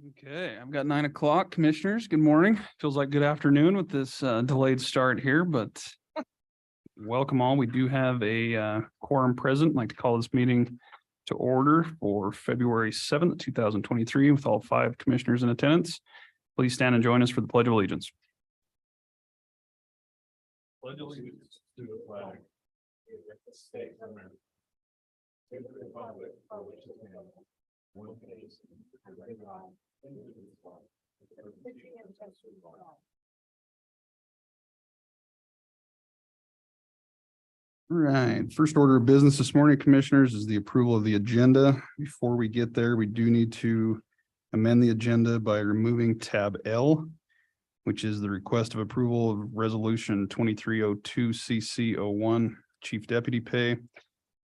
Okay, I've got 9 o'clock, commissioners. Good morning. Feels like good afternoon with this delayed start here, but welcome all. We do have a quorum present. I'd like to call this meeting to order for February 7th, 2023 with all 5 commissioners in attendance. Please stand and join us for the Pledge of Allegiance. Pledge allegiance to the flag of the United States of America, to the republic for which it stands, one nation, under God, indivisible, with liberty and justice for all. All right, first order of business this morning, commissioners, is the approval of the agenda. Before we get there, we do need to amend the agenda by removing tab L, which is the request of approval of resolution 2302 CC01 chief deputy pay,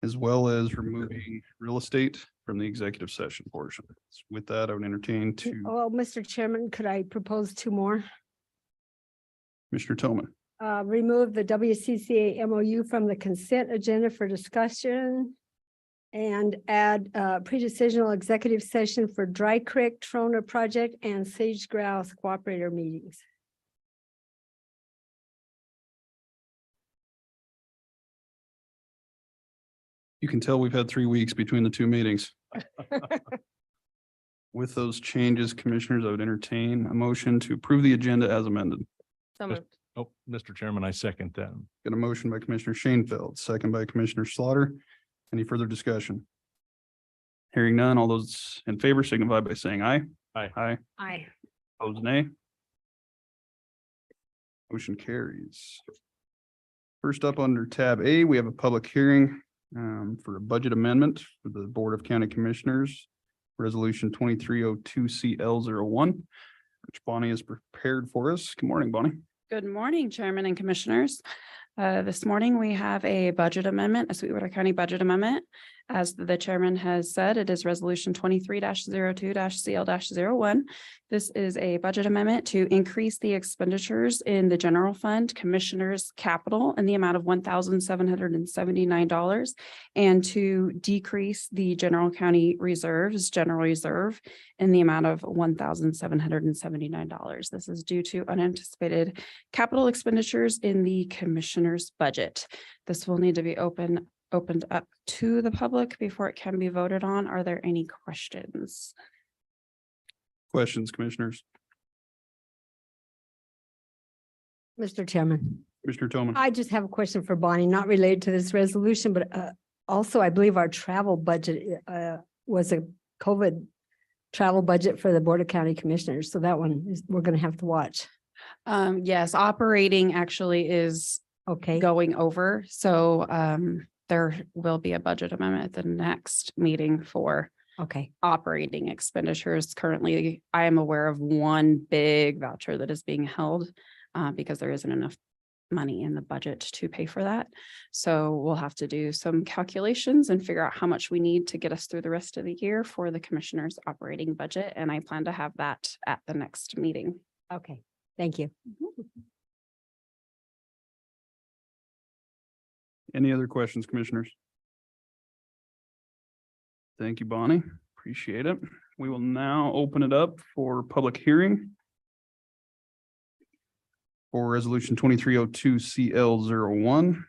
as well as removing real estate from the executive session portion. With that, I would entertain to Well, Mr. Chairman, could I propose 2 more? Commissioner Tillman. Remove the WCCA MOU from the consent agenda for discussion and add pre-decisional executive session for Dry Creek Trona project and Sage Grouse cooperator meetings. You can tell we've had 3 weeks between the 2 meetings. With those changes, commissioners, I would entertain a motion to approve the agenda as amended. So moved. Oh, Mr. Chairman, I second that. Got a motion by Commissioner Shanefield, second by Commissioner Slaughter. Any further discussion? Hearing none, all those in favor signify by saying aye. Aye. Aye. Aye. Opposed, nay. Motion carries. First up under tab A, we have a public hearing for a budget amendment for the Board of County Commissioners, Resolution 2302 CL01, which Bonnie has prepared for us. Good morning, Bonnie. Good morning, Chairman and Commissioners. This morning, we have a budget amendment, a Sweetwater County budget amendment. As the chairman has said, it is resolution 23-02-CL-01. This is a budget amendment to increase the expenditures in the general fund commissioners capital in the amount of $1,779 and to decrease the general county reserves, general reserve in the amount of $1,779. This is due to unanticipated capital expenditures in the commissioner's budget. This will need to be opened up to the public before it can be voted on. Are there any questions? Questions, commissioners? Mr. Chairman, Commissioner Tillman. I just have a question for Bonnie, not related to this resolution, but also I believe our travel budget was a COVID travel budget for the Board of County Commissioners. So that one is, we're going to have to watch. Yes, operating actually is Okay. going over. So there will be a budget amendment at the next meeting for Okay. operating expenditures. Currently, I am aware of one big voucher that is being held because there isn't enough money in the budget to pay for that. So we'll have to do some calculations and figure out how much we need to get us through the rest of the year for the commissioner's operating budget. And I plan to have that at the next meeting. Okay. Thank you. Any other questions, commissioners? Thank you, Bonnie. Appreciate it. We will now open it up for public hearing for resolution 2302 CL01,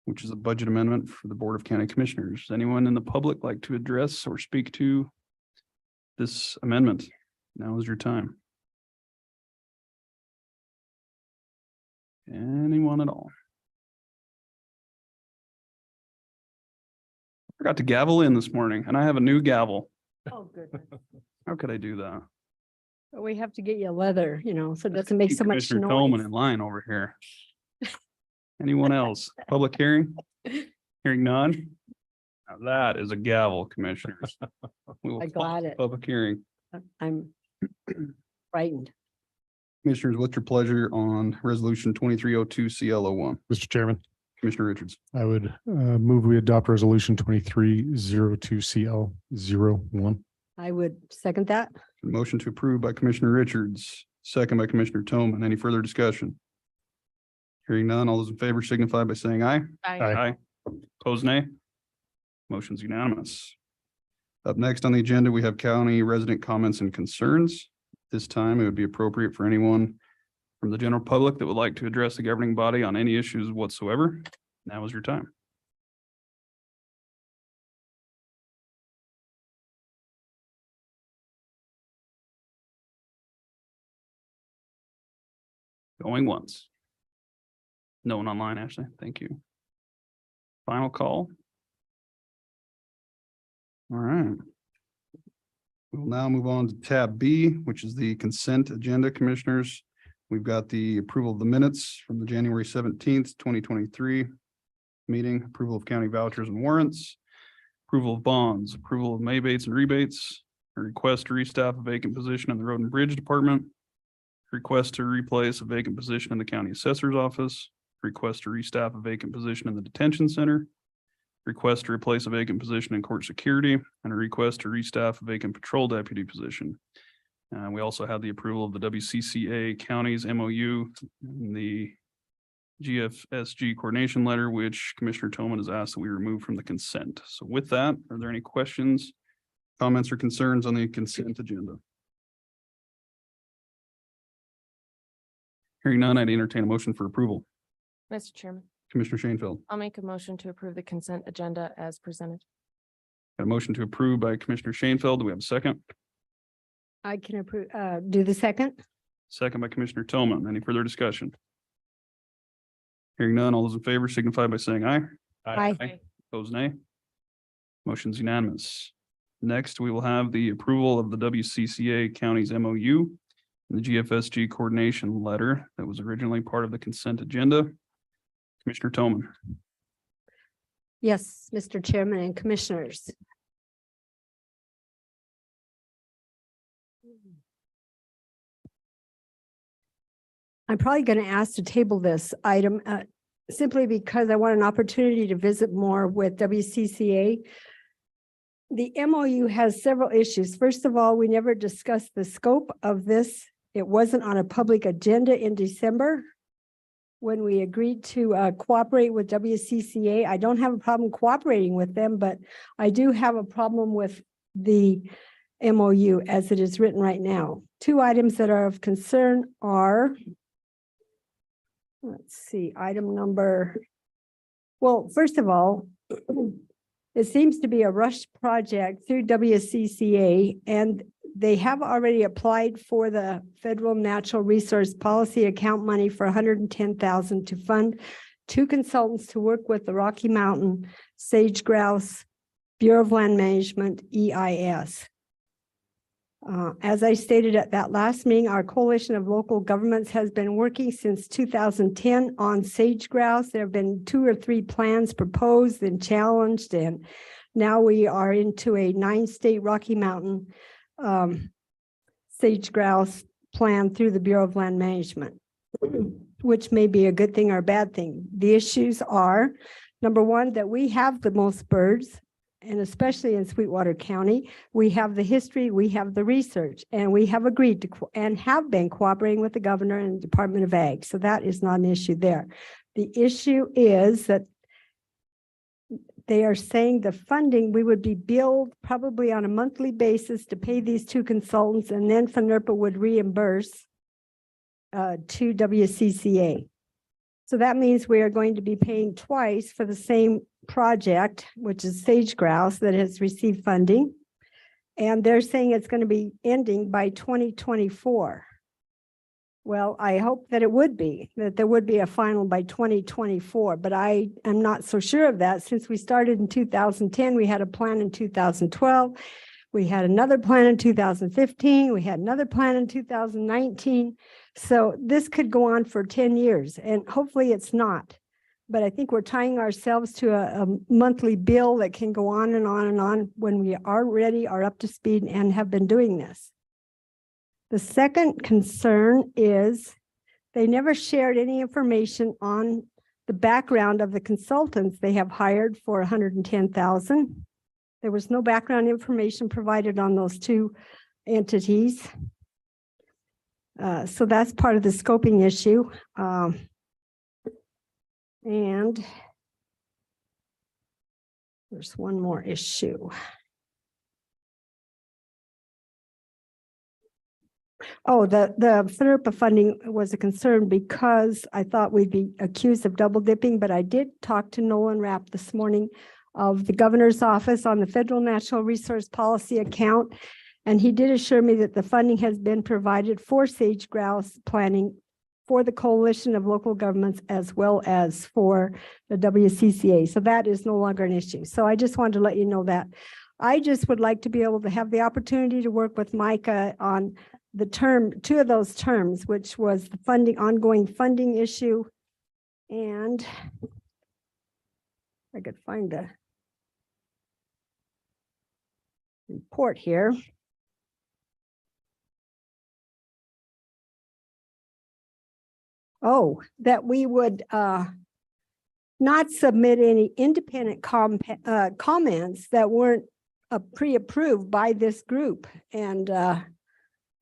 which is a budget amendment for the Board of County Commissioners. Anyone in the public like to address or speak to this amendment? Now is your time. Anyone at all? Forgot to gavel in this morning and I have a new gavel. Oh, goodness. How could I do that? But we have to get you leather, so it doesn't make so much Commissioner Tillman noise. in line over here. Anyone else? Public hearing? Hearing none? Now that is a gavel, commissioners. We will I got close the it. Public hearing. I'm frightened. Commissioners, what's your pleasure on resolution 2302 CL01? Mr. Chairman, Commissioner Richards. I would move we adopt resolution 2302 CL01. I would second that. Motion to approve by Commissioner Richards, second by Commissioner Tillman. Any further discussion? Hearing none, all those in favor signify by saying aye. Aye. Opposed, nay. Motion's unanimous. Up next on the agenda, we have county resident comments and concerns. This time, it would be appropriate for anyone from the general public that would like to address the governing body on any issues whatsoever. Now is your time. Going once. No one online, Ashley. Thank you. Final call. All right. We'll now move on to tab B, which is the consent agenda, commissioners. We've got the approval of the minutes from the January 17th, 2023 meeting, approval of county vouchers and warrants, approval of bonds, approval of Maybates and rebates, a request to restaff a vacant position in the Road and Bridge Department, request to replace a vacant position in the county assessor's office, request to restaff a vacant position in the detention center, request to replace a vacant position in court security, and a request to restaff a vacant patrol deputy position. We also have the approval of the WCCA counties MOU and the GFSG coordination letter, which Commissioner Toman has asked that we remove from the consent. So with that, are there any questions, comments, or concerns on the consent agenda? Hearing none, I'd entertain a motion for approval. Mr. Chairman, Commissioner Shanefield. I'll make a motion to approve the consent agenda as presented. Got a motion to approve by Commissioner Shanefield. Do we have a second? I can approve, do the second. Second by Commissioner Toman. Any further discussion? Hearing none, all those in favor signify by saying aye. Aye. Opposed, nay. Motion's unanimous. Next, we will have the approval of the WCCA counties MOU and the GFSG coordination letter that was originally part of the consent agenda. Commissioner Toman. Yes, Mr. Chairman and Commissioners. I'm probably going to ask to table this item simply because I want an opportunity to visit more with WCCA. The MOU has several issues. First of all, we never discussed the scope of this. It wasn't on a public agenda in December when we agreed to cooperate with WCCA. I don't have a problem cooperating with them, but I do have a problem with the MOU as it is written right now. Two items that are of concern are, let's see, item number, well, first of all, it seems to be a rushed project through WCCA, and they have already applied for the federal natural resource policy account money for $110,000 to fund two consultants to work with the Rocky Mountain Sage Grouse Bureau of Land Management, EIS. As I stated at that last meeting, our coalition of local governments has been working since 2010 on sage grouse. There have been 2 or 3 plans proposed and challenged, and now we are into a 9-state Rocky Mountain sage grouse plan through the Bureau of Land Management, which may be a good thing or a bad thing. The issues are, number one, that we have the most birds, and especially in Sweetwater County. We have the history, we have the research, and we have agreed to and have been cooperating with the governor and Department of Ag. So that is not an issue there. The issue is that they are saying the funding, we would be billed probably on a monthly basis to pay these 2 consultants, and then FNRPA would reimburse to WCCA. So that means we are going to be paying twice for the same project, which is sage grouse that has received funding. And they're saying it's going to be ending by 2024. Well, I hope that it would be, that there would be a final by 2024, but I am not so sure of that. Since we started in 2010, we had a plan in 2012. We had another plan in 2015. We had another plan in 2019. So this could go on for 10 years, and hopefully it's not. But I think we're tying ourselves to a monthly bill that can go on and on and on when we are ready, are up to speed, and have been doing this. The second concern is they never shared any information on the background of the consultants they have hired for $110,000. There was no background information provided on those 2 entities. So that's part of the scoping issue. And there's one more issue. Oh, the FNRPA funding was a concern because I thought we'd be accused of double dipping, but I did talk to Nolan Rapp this morning of the governor's office on the federal natural resource policy account. And he did assure me that the funding has been provided for sage grouse planning for the coalition of local governments as well as for the WCCA. So that is no longer an issue. So I just wanted to let you know that. I just would like to be able to have the opportunity to work with Micah on the two of those terms, which was the ongoing funding issue. And I could find a report here. Oh, that we would not submit any independent comments that weren't pre-approved by this group. And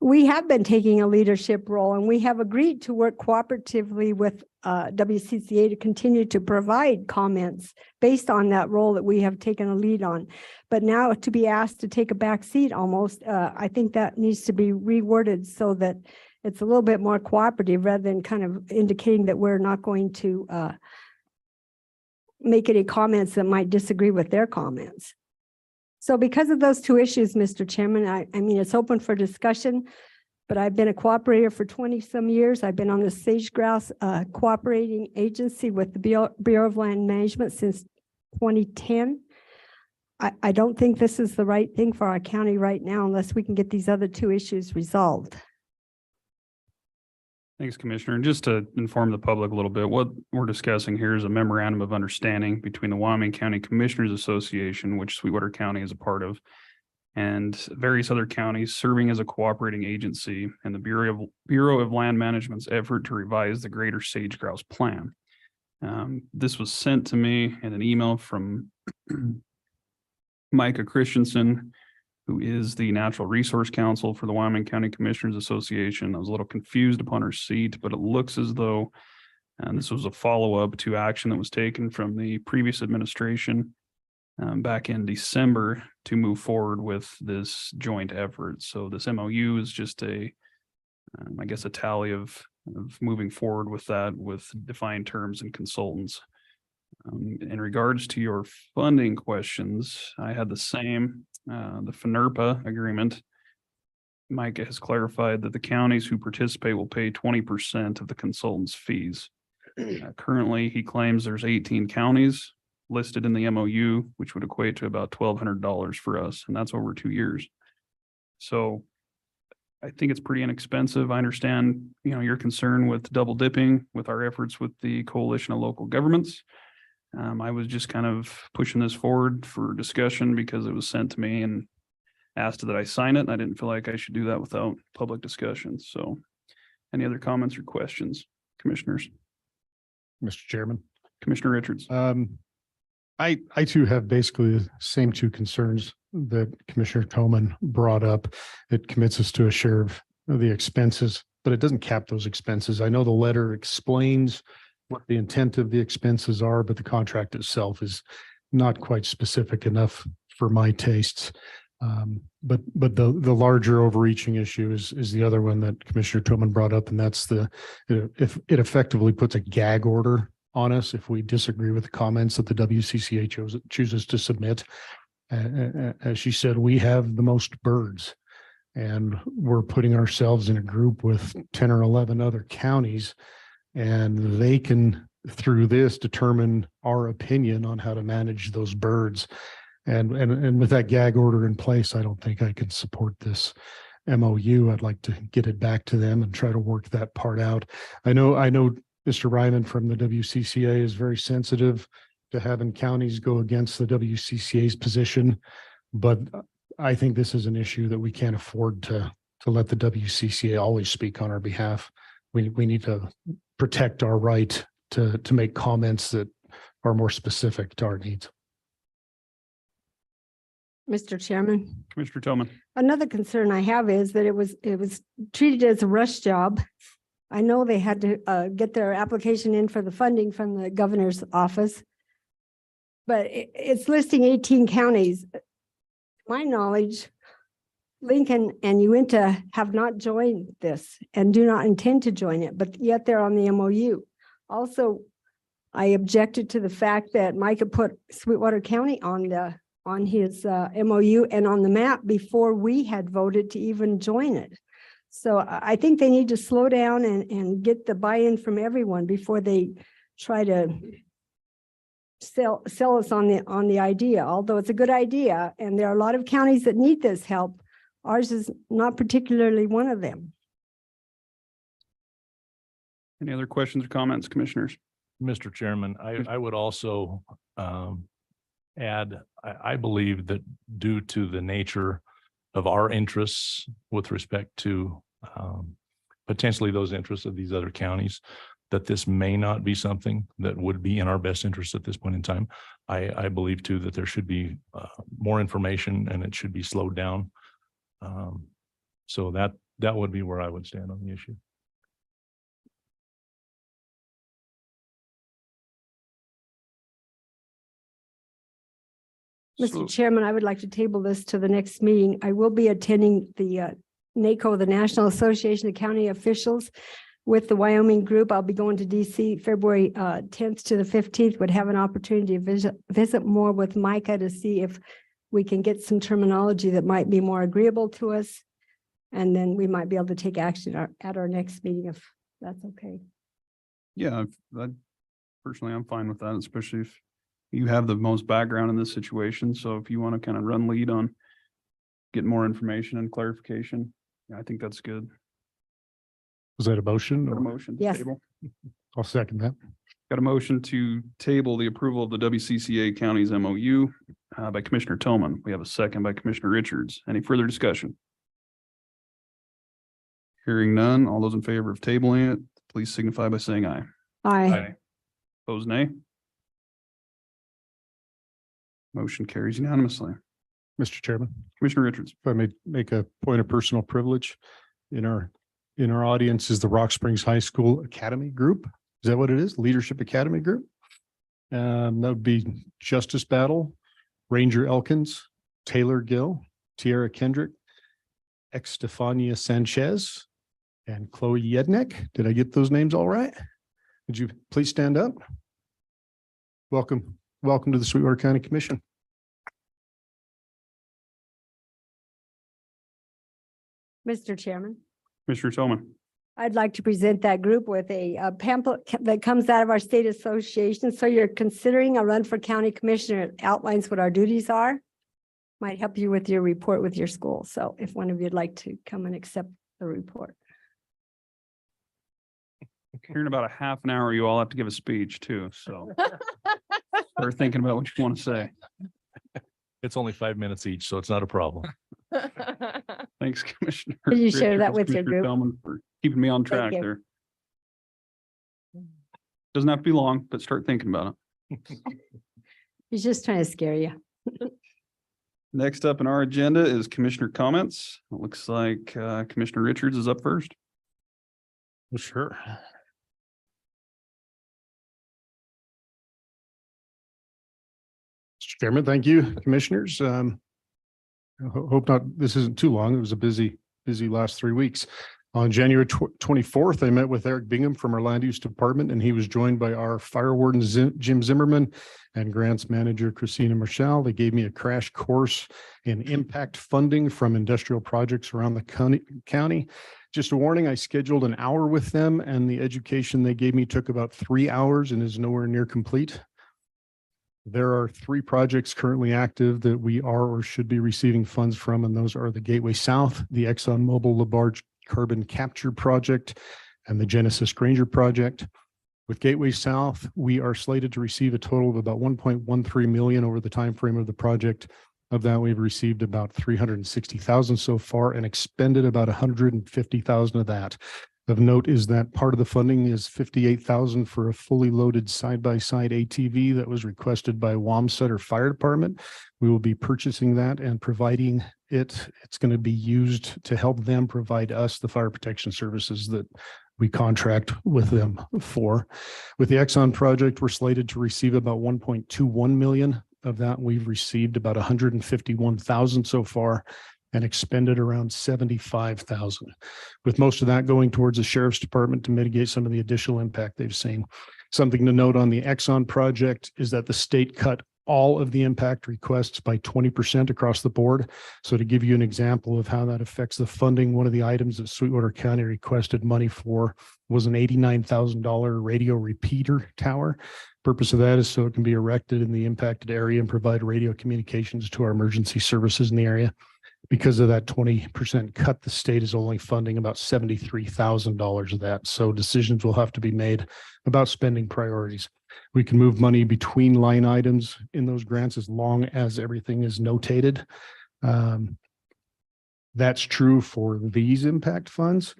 we have been taking a leadership role, and we have agreed to work cooperatively with WCCA to continue to provide comments based on that role that we have taken a lead on. But now to be asked to take a back seat almost, I think that needs to be reworded so that it's a little bit more cooperative rather than kind of indicating that we're not going to make any comments that might disagree with their comments. So because of those two issues, Mr. Chairman, I mean, it's open for discussion, but I've been a cooperator for 20 some years. I've been on the sage grouse cooperating agency with the Bureau of Land Management since 2010. I don't think this is the right thing for our county right now unless we can get these other two issues resolved. Thanks, Commissioner. And just to inform the public a little bit, what we're discussing here is a memorandum of understanding between the Wyoming County Commissioners Association, which Sweetwater County is a part of, and various other counties serving as a cooperating agency and the Bureau of Land Management's effort to revise the Greater Sage Grouse Plan. This was sent to me in an email from Micah Christensen, who is the Natural Resource Counsel for the Wyoming County Commissioners Association. I was a little confused upon her seat, but it looks as though this was a follow-up to action that was taken from the previous administration back in December to move forward with this joint effort. So this MOU is just I guess, a tally of moving forward with that with defined terms and consultants. In regards to your funding questions, I had the same. The FNRPA agreement, Micah has clarified that the counties who participate will pay 20% of the consultant's fees. Currently, he claims there's 18 counties listed in the MOU, which would equate to about $1,200 for us, and that's over 2 years. So I think it's pretty inexpensive. I understand, your concern with double dipping with our efforts with the Coalition of Local Governments. I was just kind of pushing this forward for discussion because it was sent to me and asked that I sign it. And I didn't feel like I should do that without public discussion. So any other comments or questions, commissioners? Mr. Chairman. Commissioner Richards. I too have basically the same two concerns that Commissioner Toman brought up. It commits us to a share of the expenses, but it doesn't cap those expenses. I know the letter explains what the intent of the expenses are, but the contract itself is not quite specific enough for my tastes. But the larger overreaching issue is the other one that Commissioner Toman brought up, and that's if it effectively puts a gag order on us if we disagree with the comments that the WCCA chooses to submit. As she said, we have the most birds, and we're putting ourselves in a group with 10 or 11 other counties, and they can, through this, determine our opinion on how to manage those birds. And with that gag order in place, I don't think I can support this MOU. I'd like to get it back to them and try to work that part out. I know Mr. Ryman from the WCCA is very sensitive to having counties go against the WCCA's position, but I think this is an issue that we can't afford to let the WCCA always speak on our behalf. We need to protect our right to make comments that are more specific to our needs. Mr. Chairman, Commissioner Toman. another concern I have is that it was treated as a rush job. I know they had to get their application in for the funding from the governor's office, but it's listing 18 counties. To my knowledge, Lincoln and Uinta have not joined this and do not intend to join it, but yet they're on the MOU. Also, I objected to the fact that Micah put Sweetwater County on his MOU and on the map before we had voted to even join it. So I think they need to slow down and get the buy-in from everyone before they try to sell us on the idea, although it's a good idea. And there are a lot of counties that need this help. Ours is not particularly one of them. Any other questions or comments, commissioners? Mr. Chairman, I would also add, I believe that due to the nature of our interests with respect to potentially those interests of these other counties, that this may not be something that would be in our best interest at this point in time. I believe too that there should be more information and it should be slowed down. So that would be where I would stand on the issue. Mr. Chairman, I would like to table this to the next meeting. I will be attending the NACO, the National Association of County Officials, with the Wyoming group. I'll be going to DC February 10th to the 15th, would have an opportunity to visit more with Micah to see if we can get some terminology that might be more agreeable to us. And then we might be able to take action at our next meeting if that's okay. Yeah, personally, I'm fine with that, especially if you have the most background in this situation. So if you want to kind of run lead on getting more information and clarification, yeah, I think that's good. Was that a motion? Got a or- motion to Yes. table? I'll second that. Got a motion to table the approval of the WCCA counties MOU by Commissioner Tillman. We have a second by Commissioner Richards. Any further discussion? Hearing none, all those in favor of tabling it, please signify by saying aye. Aye. Opposed, nay. Motion carries unanimously. Mr. Chairman, Commissioner Richards. if I may make a point of personal privilege, in our audience is the Rock Springs High School Academy Group. Is that what it is? Leadership Academy Group? That would be Justice Battle, Ranger Elkins, Taylor Gill, Tierra Kendrick, Stefania Sanchez, and Chloe Yednick. Did I get those names all right? Would you please stand up? Welcome to the Sweetwater County Commission. Mr. Chairman, Commissioner Tillman. I'd like to present that group with a pamphlet that comes out of our state association. So you're considering a run for county commissioner. It outlines what our duties are. Might help you with your report with your school. So if one of you'd like to come and accept the report. Here in about a half an hour, you all have to give a speech too, so. Start thinking about what you want to say. It's only 5 minutes each, so it's not a problem. Thanks, Commissioner. Did you share that Richards, with your Commissioner group? Tillman, for keeping me on track you. there. Doesn't have to be long, but start thinking about it. He's just trying to scare you. Next up in our agenda is commissioner comments. It looks like Commissioner Richards is up first. Well, sure. Mr. Chairman, thank you, commissioners. Hope this isn't too long. It was a busy last 3 weeks. On January 24th, I met with Eric Bingham from our land use department, and he was joined by our fire warden, Jim Zimmerman, and grants manager, Christina Marshall. They gave me a crash course in impact funding from industrial projects around the county. Just a warning, I scheduled an hour with them, and the education they gave me took about 3 hours and is nowhere near complete. There are 3 projects currently active that we are or should be receiving funds from, and those are the Gateway South, the ExxonMobil LaBarge Carbon Capture Project, and the Genesis Granger Project. With Gateway South, we are slated to receive a total of about 1.13 million over the time frame of the project. Of that, we've received about 360,000 so far and expended about 150,000 of that. Of note is that part of the funding is 58,000 for a fully loaded side-by-side ATV that was requested by Wamsutter Fire Department. We will be purchasing that and providing it. It's going to be used to help them provide us the fire protection services that we contract with them for. With the Exxon project, we're slated to receive about 1.21 million. Of that, we've received about 151,000 so far. and expended around 75,000, with most of that going towards the sheriff's department to mitigate some of the additional impact they've seen. Something to note on the Exxon project is that the state cut all of the impact requests by 20% across the board. So to give you an example of how that affects the funding, one of the items that Sweetwater County requested money for was an $89,000 radio repeater tower. Purpose of that is so it can be erected in the impacted area and provide radio communications to our emergency services in the area. Because of that 20% cut, the state is only funding about $73,000 of that. So decisions will have to be made about spending priorities. We can move money between line items in those grants as long as everything is notated. That's true for these impact funds.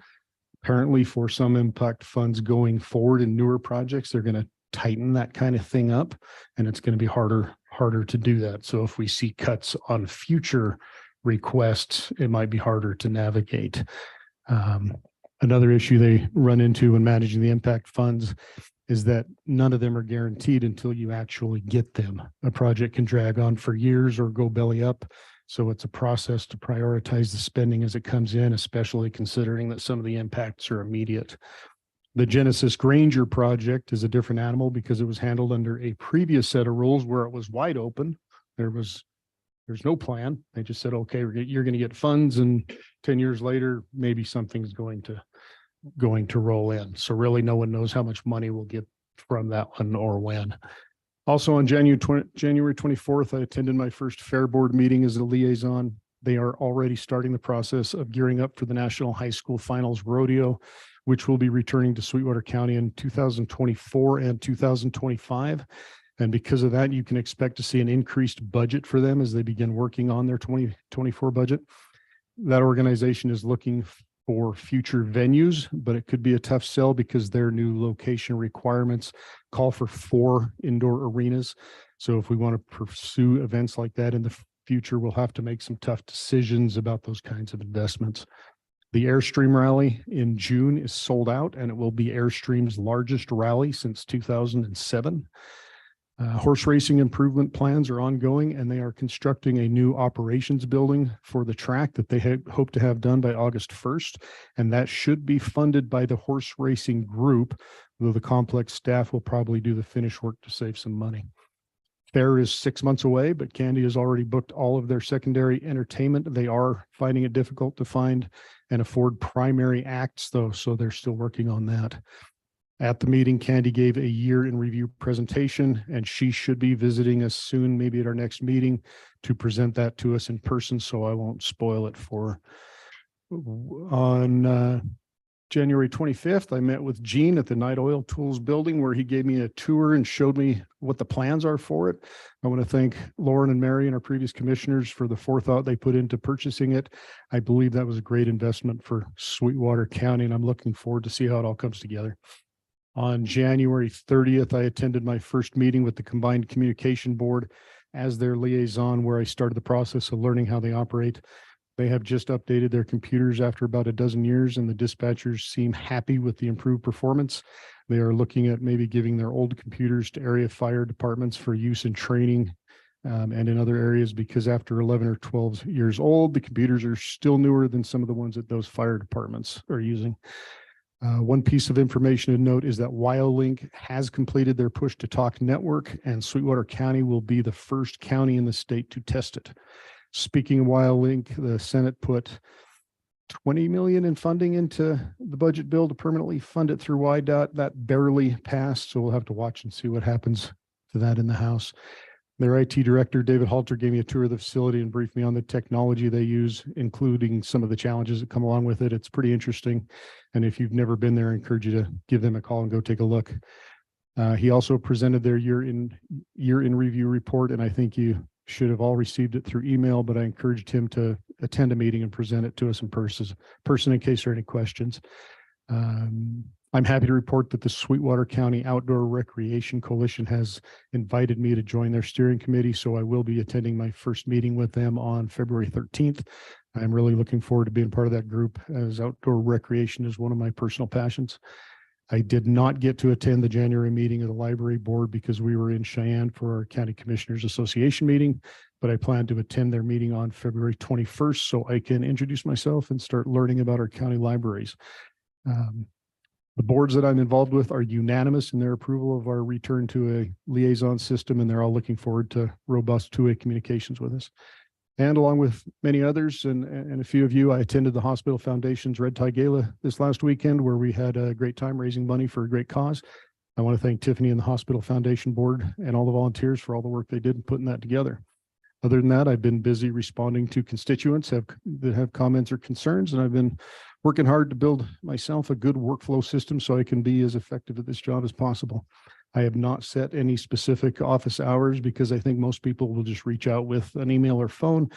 Apparently, for some impact funds going forward in newer projects, they're going to tighten that kind of thing up, and it's going to be harder to do that. So if we see cuts on future requests, it might be harder to navigate. Another issue they run into when managing the impact funds is that none of them are guaranteed until you actually get them. A project can drag on for years or go belly up. So it's a process to prioritize the spending as it comes in, especially considering that some of the impacts are immediate. The Genesis Granger project is a different animal because it was handled under a previous set of rules where it was wide open. There's no plan. They just said, okay, you're going to get funds, and 10 years later, maybe something's going to roll in. So really no one knows how much money we'll get from that one or when. Also on January 24th, I attended my first Fair Board meeting as a liaison. They are already starting the process of gearing up for the National High School Finals Rodeo, which will be returning to Sweetwater County in 2024 and 2025. And because of that, you can expect to see an increased budget for them as they begin working on their 2024 budget. That organization is looking for future venues, but it could be a tough sell because their new location requirements call for 4 indoor arenas. So if we want to pursue events like that in the future, we'll have to make some tough decisions about those kinds of investments. The Airstream rally in June is sold out, and it will be Airstream's largest rally since 2007. Horse racing improvement plans are ongoing, and they are constructing a new operations building for the track that they hope to have done by August 1st. And that should be funded by the horse racing group, though the complex staff will probably do the finish work to save some money. Fair is 6 months away, but Candy has already booked all of their secondary entertainment. They are finding it difficult to find and afford primary acts, though, so they're still working on that. At the meeting, Candy gave a year in review presentation, and she should be visiting us soon, maybe at our next meeting, to present that to us in person, so I won't spoil it for. On January 25th, I met with Gene at the Night Oil Tools building, where he gave me a tour and showed me what the plans are for it. I want to thank Lauren and Mary and our previous commissioners for the forethought they put into purchasing it. I believe that was a great investment for Sweetwater County, and I'm looking forward to see how it all comes together. On January 30th, I attended my first meeting with the Combined Communication Board as their liaison, where I started the process of learning how they operate. They have just updated their computers after about a dozen years, and the dispatchers seem happy with the improved performance. They are looking at maybe giving their old computers to area fire departments for use in training and in other areas, because after 11 or 12 years old, the computers are still newer than some of the ones that those fire departments are using. One piece of information to note is that WyoLink has completed their push to talk network, and Sweetwater County will be the first county in the state to test it. Speaking of WyoLink, the Senate put $20 million in funding into the budget bill to permanently fund it through WYDOT. That barely passed, so we'll have to watch and see what happens to that in the House. Their IT director, David Halter, gave me a tour of the facility and briefed me on the technology they use, including some of the challenges that come along with it. It's pretty interesting. And if you've never been there, I encourage you to give them a call and go take a look. He also presented their year in review report, and I think you should have all received it through email, but I encouraged him to attend a meeting and present it to us in person in case there are any questions. I'm happy to report that the Sweetwater County Outdoor Recreation Coalition has invited me to join their steering committee, so I will be attending my first meeting with them on February 13th. I'm really looking forward to being part of that group, as outdoor recreation is one of my personal passions. I did not get to attend the January meeting of the library board because we were in Cheyenne for our County Commissioners Association meeting. but I plan to attend their meeting on February 21st so I can introduce myself and start learning about our county libraries. The boards that I'm involved with are unanimous in their approval of our return to a liaison system, and they're all looking forward to robust two-way communications with us. And along with many others and a few of you, I attended the Hospital Foundation's Red Tie Gala this last weekend, where we had a great time raising money for a great cause. I want to thank Tiffany and the Hospital Foundation board and all the volunteers for all the work they did in putting that together. Other than that, I've been busy responding to constituents that have comments or concerns, and I've been working hard to build myself a good workflow system so I can be as effective at this job as possible. I have not set any specific office hours because I think most people will just reach out with an email or phone.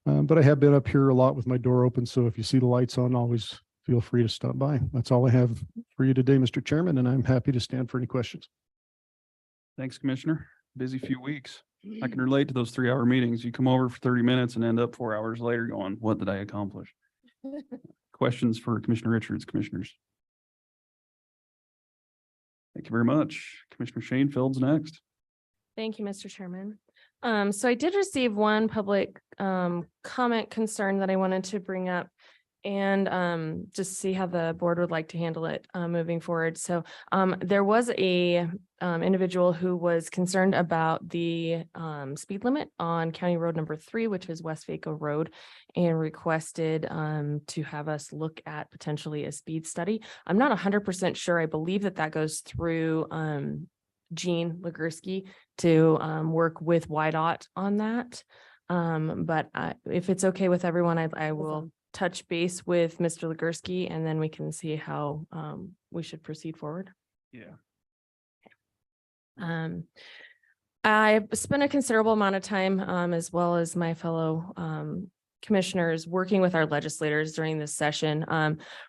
But I have been up here a lot with my door open. So if you see the lights on, always feel free to stop by. That's all I have for you today, Mr. Chairman, and I'm happy to stand for any questions. Thanks, Commissioner. Busy few weeks. I can relate to those 3-hour meetings. You come over for 30 minutes and end up 4 hours later going, what did I accomplish? Questions for Commissioner Richards, commissioners? Thank you very much. Commissioner Shanefeld's next. Thank you, Mr. Chairman. So I did receive one public comment concern that I wanted to bring up and just see how the board would like to handle it moving forward. So there was a individual who was concerned about the speed limit on County Road number 3, which is West Swco Road, and requested to have us look at potentially a speed study. I'm not 100% sure. I believe that goes through Gene Legursky to work with YDOT on that. But if it's okay with everyone, I will touch base with Mr. Legursky, and then we can see how we should proceed forward. Yeah. I spent a considerable amount of time, as well as my fellow commissioners, working with our legislators during this session,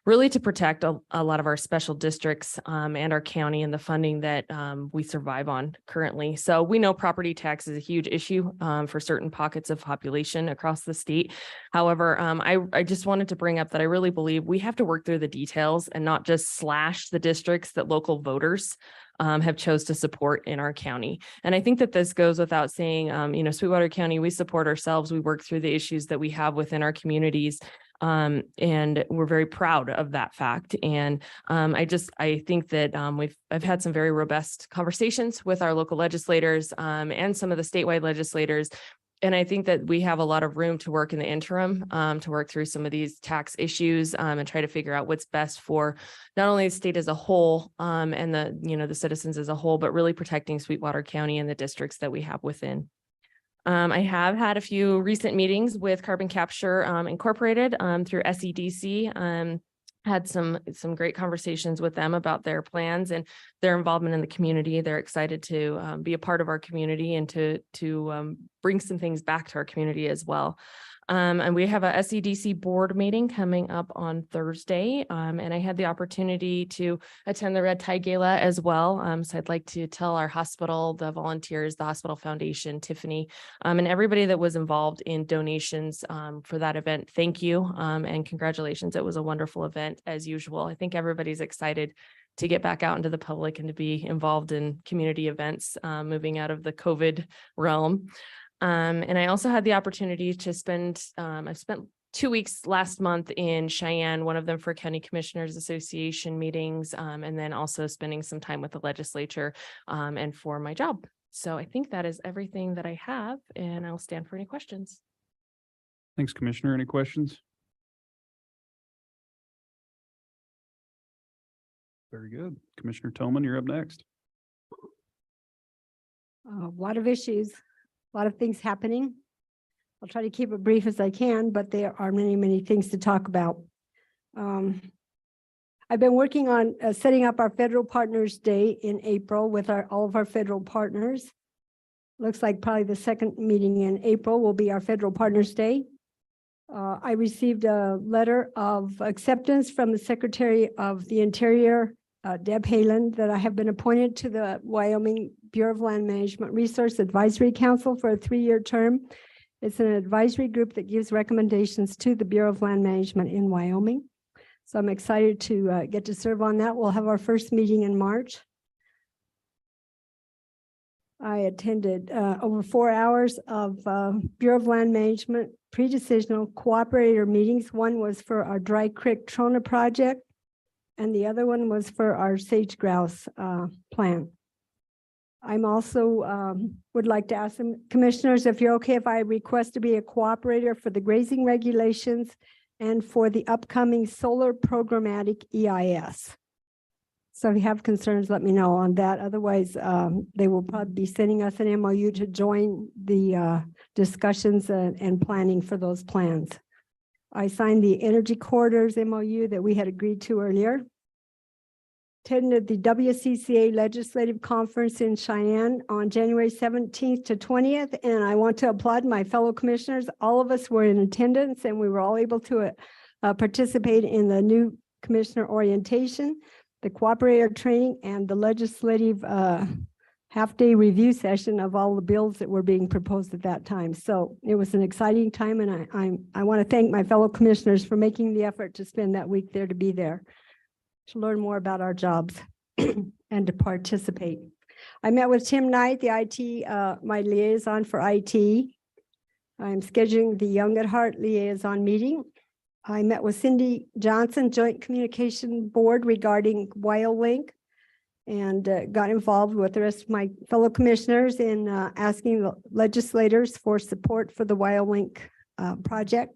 really to protect a lot of our special districts and our county and the funding that we survive on currently. So we know property tax is a huge issue for certain pockets of population across the state. However, I just wanted to bring up that I really believe we have to work through the details and not just slash the districts that local voters have chose to support in our county. And I think that this goes without saying, Sweetwater County, we support ourselves. We work through the issues that we have within our communities. And we're very proud of that fact. And I think that I've had some very robust conversations with our local legislators and some of the statewide legislators. And I think that we have a lot of room to work in the interim to work through some of these tax issues and try to figure out what's best for not only the state as a whole and the citizens as a whole, but really protecting Sweetwater County and the districts that we have within. I have had a few recent meetings with Carbon Capture Incorporated through SEDC. Had some great conversations with them about their plans and their involvement in the community. They're excited to be a part of our community and to bring some things back to our community as well. And we have a SEDC board meeting coming up on Thursday. And I had the opportunity to attend the Red Tie Gala as well. So I'd like to tell our hospital, the volunteers, the Hospital Foundation, Tiffany, and everybody that was involved in donations for that event. Thank you and congratulations. It was a wonderful event as usual. I think everybody's excited to get back out into the public and to be involved in community events moving out of the COVID realm. And I also had the opportunity to I've spent 2 weeks last month in Cheyenne, one of them for County Commissioners Association meetings, and then also spending some time with the legislature and for my job. So I think that is everything that I have, and I'll stand for any questions. Thanks, Commissioner. Any questions? Very good. Commissioner Toman, you're up next. A lot of issues, a lot of things happening. I'll try to keep it brief as I can, but there are many, many things to talk about. I've been working on setting up our Federal Partners Day in April with all of our federal partners. Looks like probably the second meeting in April will be our Federal Partners Day. I received a letter of acceptance from the Secretary of the Interior, Deb Haaland, that I have been appointed to the Wyoming Bureau of Land Management Resource Advisory Council for a 3-year term. It's an advisory group that gives recommendations to the Bureau of Land Management in Wyoming. So I'm excited to get to serve on that. We'll have our first meeting in March. I attended over 4 hours of Bureau of Land Management pre-decisional cooperator meetings. One was for our Dry Creek Trona project, and the other one was for our sage grouse plan. I'm also would like to ask some commissioners if you're okay if I request to be a cooperator for the grazing regulations and for the upcoming solar programmatic EIS. So if you have concerns, let me know on that. Otherwise, they will probably be sending us an MOU to join the discussions and planning for those plans. I signed the Energy Corridors MOU that we had agreed to earlier. Attended the WCCA Legislative Conference in Cheyenne on January 17th to 20th, and I want to applaud my fellow commissioners. All of us were in attendance, and we were all able to participate in the new commissioner orientation, the cooperator training, and the legislative half-day review session of all the bills that were being proposed at that time. So it was an exciting time, and I want to thank my fellow commissioners for making the effort to spend that week there to be there, to learn more about our jobs and to participate. I met with Tim Knight, the IT, my liaison for IT. I'm scheduling the Young at Heart liaison meeting. I met with Cindy Johnson, Joint Communication Board, regarding WildLink, and got involved with the rest of my fellow commissioners in asking the legislators for support for the WildLink project.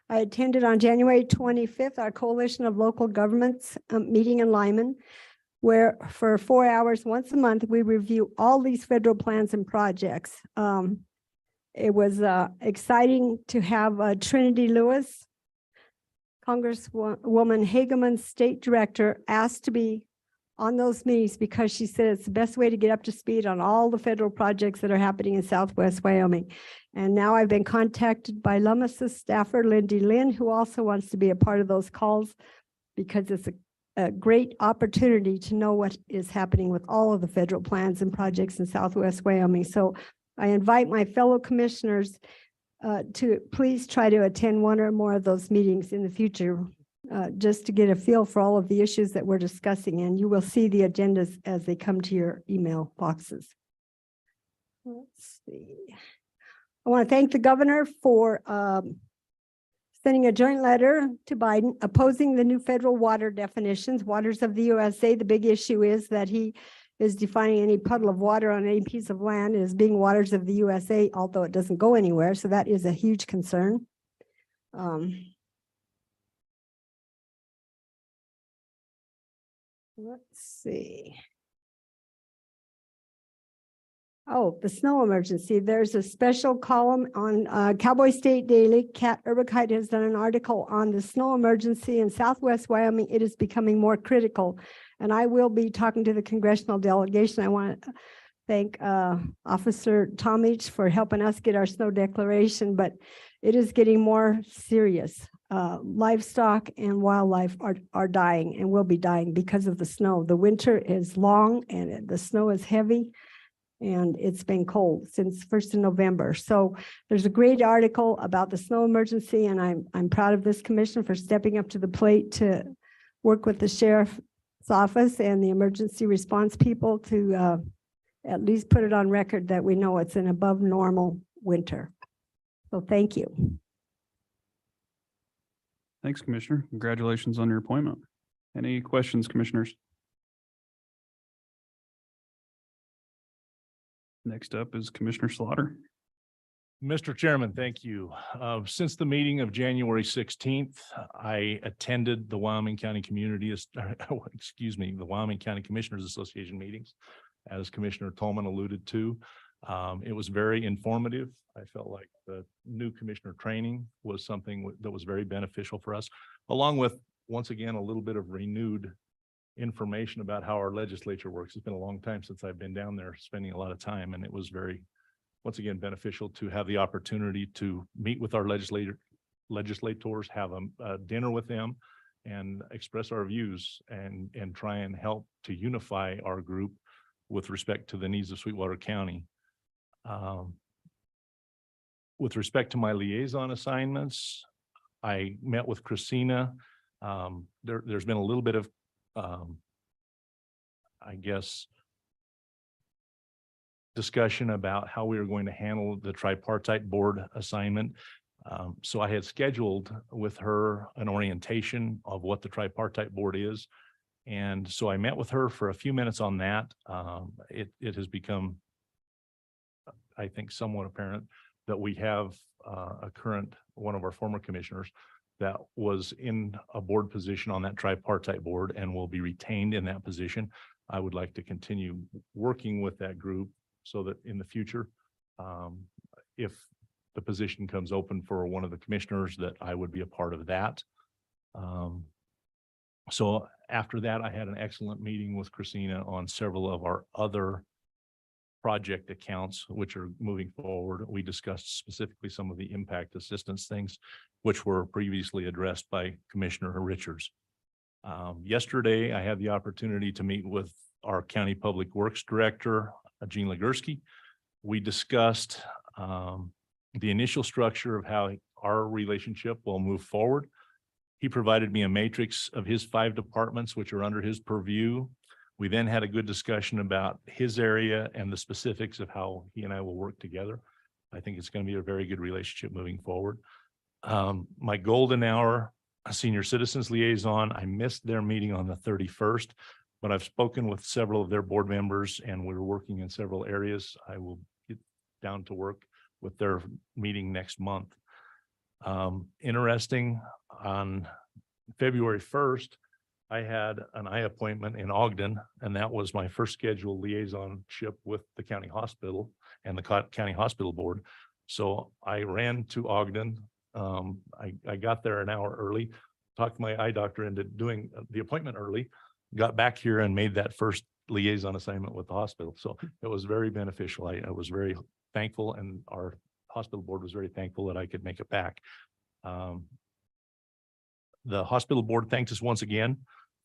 I attended on January 25th, our Coalition of Local Governments meeting in Lyman, where for 4 hours once a month, we review all these federal plans and projects. It was exciting to have Trinity Lewis, Congresswoman Hageman's state director, asked to be on those meetings because she said it's the best way to get up to speed on all the federal projects that are happening in Southwest Wyoming. And now I've been contacted by Lummus's staffer, Lindy Lynn, who also wants to be a part of those calls because it's a great opportunity to know what is happening with all of the federal plans and projects in Southwest Wyoming. So I invite my fellow commissioners to please try to attend one or more of those meetings in the future, just to get a feel for all of the issues that we're discussing, and you will see the agendas as they come to your email boxes. Let's see. I want to thank the governor for sending a joint letter to Biden opposing the new federal water definitions, waters of the USA. The big issue is that he is defining any puddle of water on any piece of land as being waters of the USA, although it doesn't go anywhere. So that is a huge concern. Let's see. Oh, the snow emergency. There's a special column on Cowboy State Daily. Kat Urbachite has done an article on the snow emergency in Southwest Wyoming. It is becoming more critical. And I will be talking to the congressional delegation. I want to thank Officer Tomich for helping us get our snow declaration, but it is getting more serious. Livestock and wildlife are dying and will be dying because of the snow. The winter is long and the snow is heavy, and it's been cold since 1st of November. So there's a great article about the snow emergency, and I'm proud of this commission for stepping up to the plate to work with the sheriff's office and the emergency response people to at least put it on record that we know it's an above normal winter. So thank you. Thanks, Commissioner. Congratulations on your appointment. Any questions, commissioners? Next up is Commissioner Slaughter. Mr. Chairman, thank you. Since the meeting of January 16th, I attended the Wyoming County the Wyoming County Commissioners Association meetings, as Commissioner Tolman alluded to. It was very informative. I felt like the new commissioner training was something that was very beneficial for us, along with, once again, a little bit of renewed information about how our legislature works. It's been a long time since I've been down there spending a lot of time, and it was very, once again, beneficial to have the opportunity to meet with our legislators, have a dinner with them, and express our views and try and help to unify our group with respect to the needs of Sweetwater County. With respect to my liaison assignments, I met with Christina. There's been a little bit of, I guess, discussion about how we were going to handle the tripartite board assignment. So I had scheduled with her an orientation of what the tripartite board is. And so I met with her for a few minutes on that. It has become, I think, somewhat apparent that we have one of our former commissioners that was in a board position on that tripartite board and will be retained in that position. I would like to continue working with that group so that in the future, if the position comes open for one of the commissioners, that I would be a part of that. So after that, I had an excellent meeting with Christina on several of our other project accounts, which are moving forward. We discussed specifically some of the impact assistance things, which were previously addressed by Commissioner Richards. Yesterday, I had the opportunity to meet with our County Public Works Director, Gene Legursky. We discussed the initial structure of how our relationship will move forward. He provided me a matrix of his 5 departments, which are under his purview. We then had a good discussion about his area and the specifics of how he and I will work together. I think it's going to be a very good relationship moving forward. My golden hour senior citizens liaison, I missed their meeting on the 31st, but I've spoken with several of their board members and we're working in several areas. I will get down to work with their meeting next month. Interesting, on February 1st, I had an eye appointment in Ogden, and that was my first scheduled liaisonship with the county hospital and the county hospital board. So I ran to Ogden. I got there an hour early, talked my eye doctor into doing the appointment early, got back here and made that first liaison assignment with the hospital. So it was very beneficial. I was very thankful, and our hospital board was very thankful that I could make it back. The hospital board thanked us once again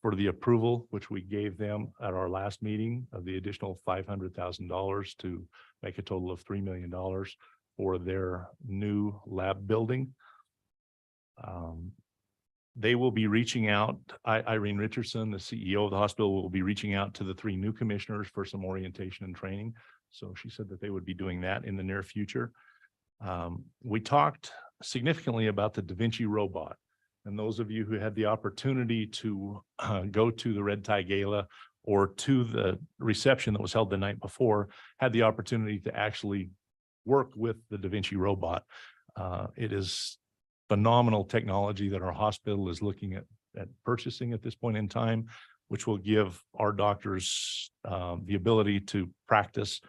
for the approval, which we gave them at our last meeting, of the additional $500,000 to make a total of $3 million for their new lab building. They will be reaching out. Irene Richardson, the CEO of the hospital, will be reaching out to the 3 new commissioners for some orientation and training. So she said that they would be doing that in the near future. We talked significantly about the Da Vinci robot. And those of you who had the opportunity to go to the Red Tie Gala or to the reception that was held the night before had the opportunity to actually work with the Da Vinci robot. It is phenomenal technology that our hospital is looking at purchasing at this point in time, which will give our doctors the ability to practice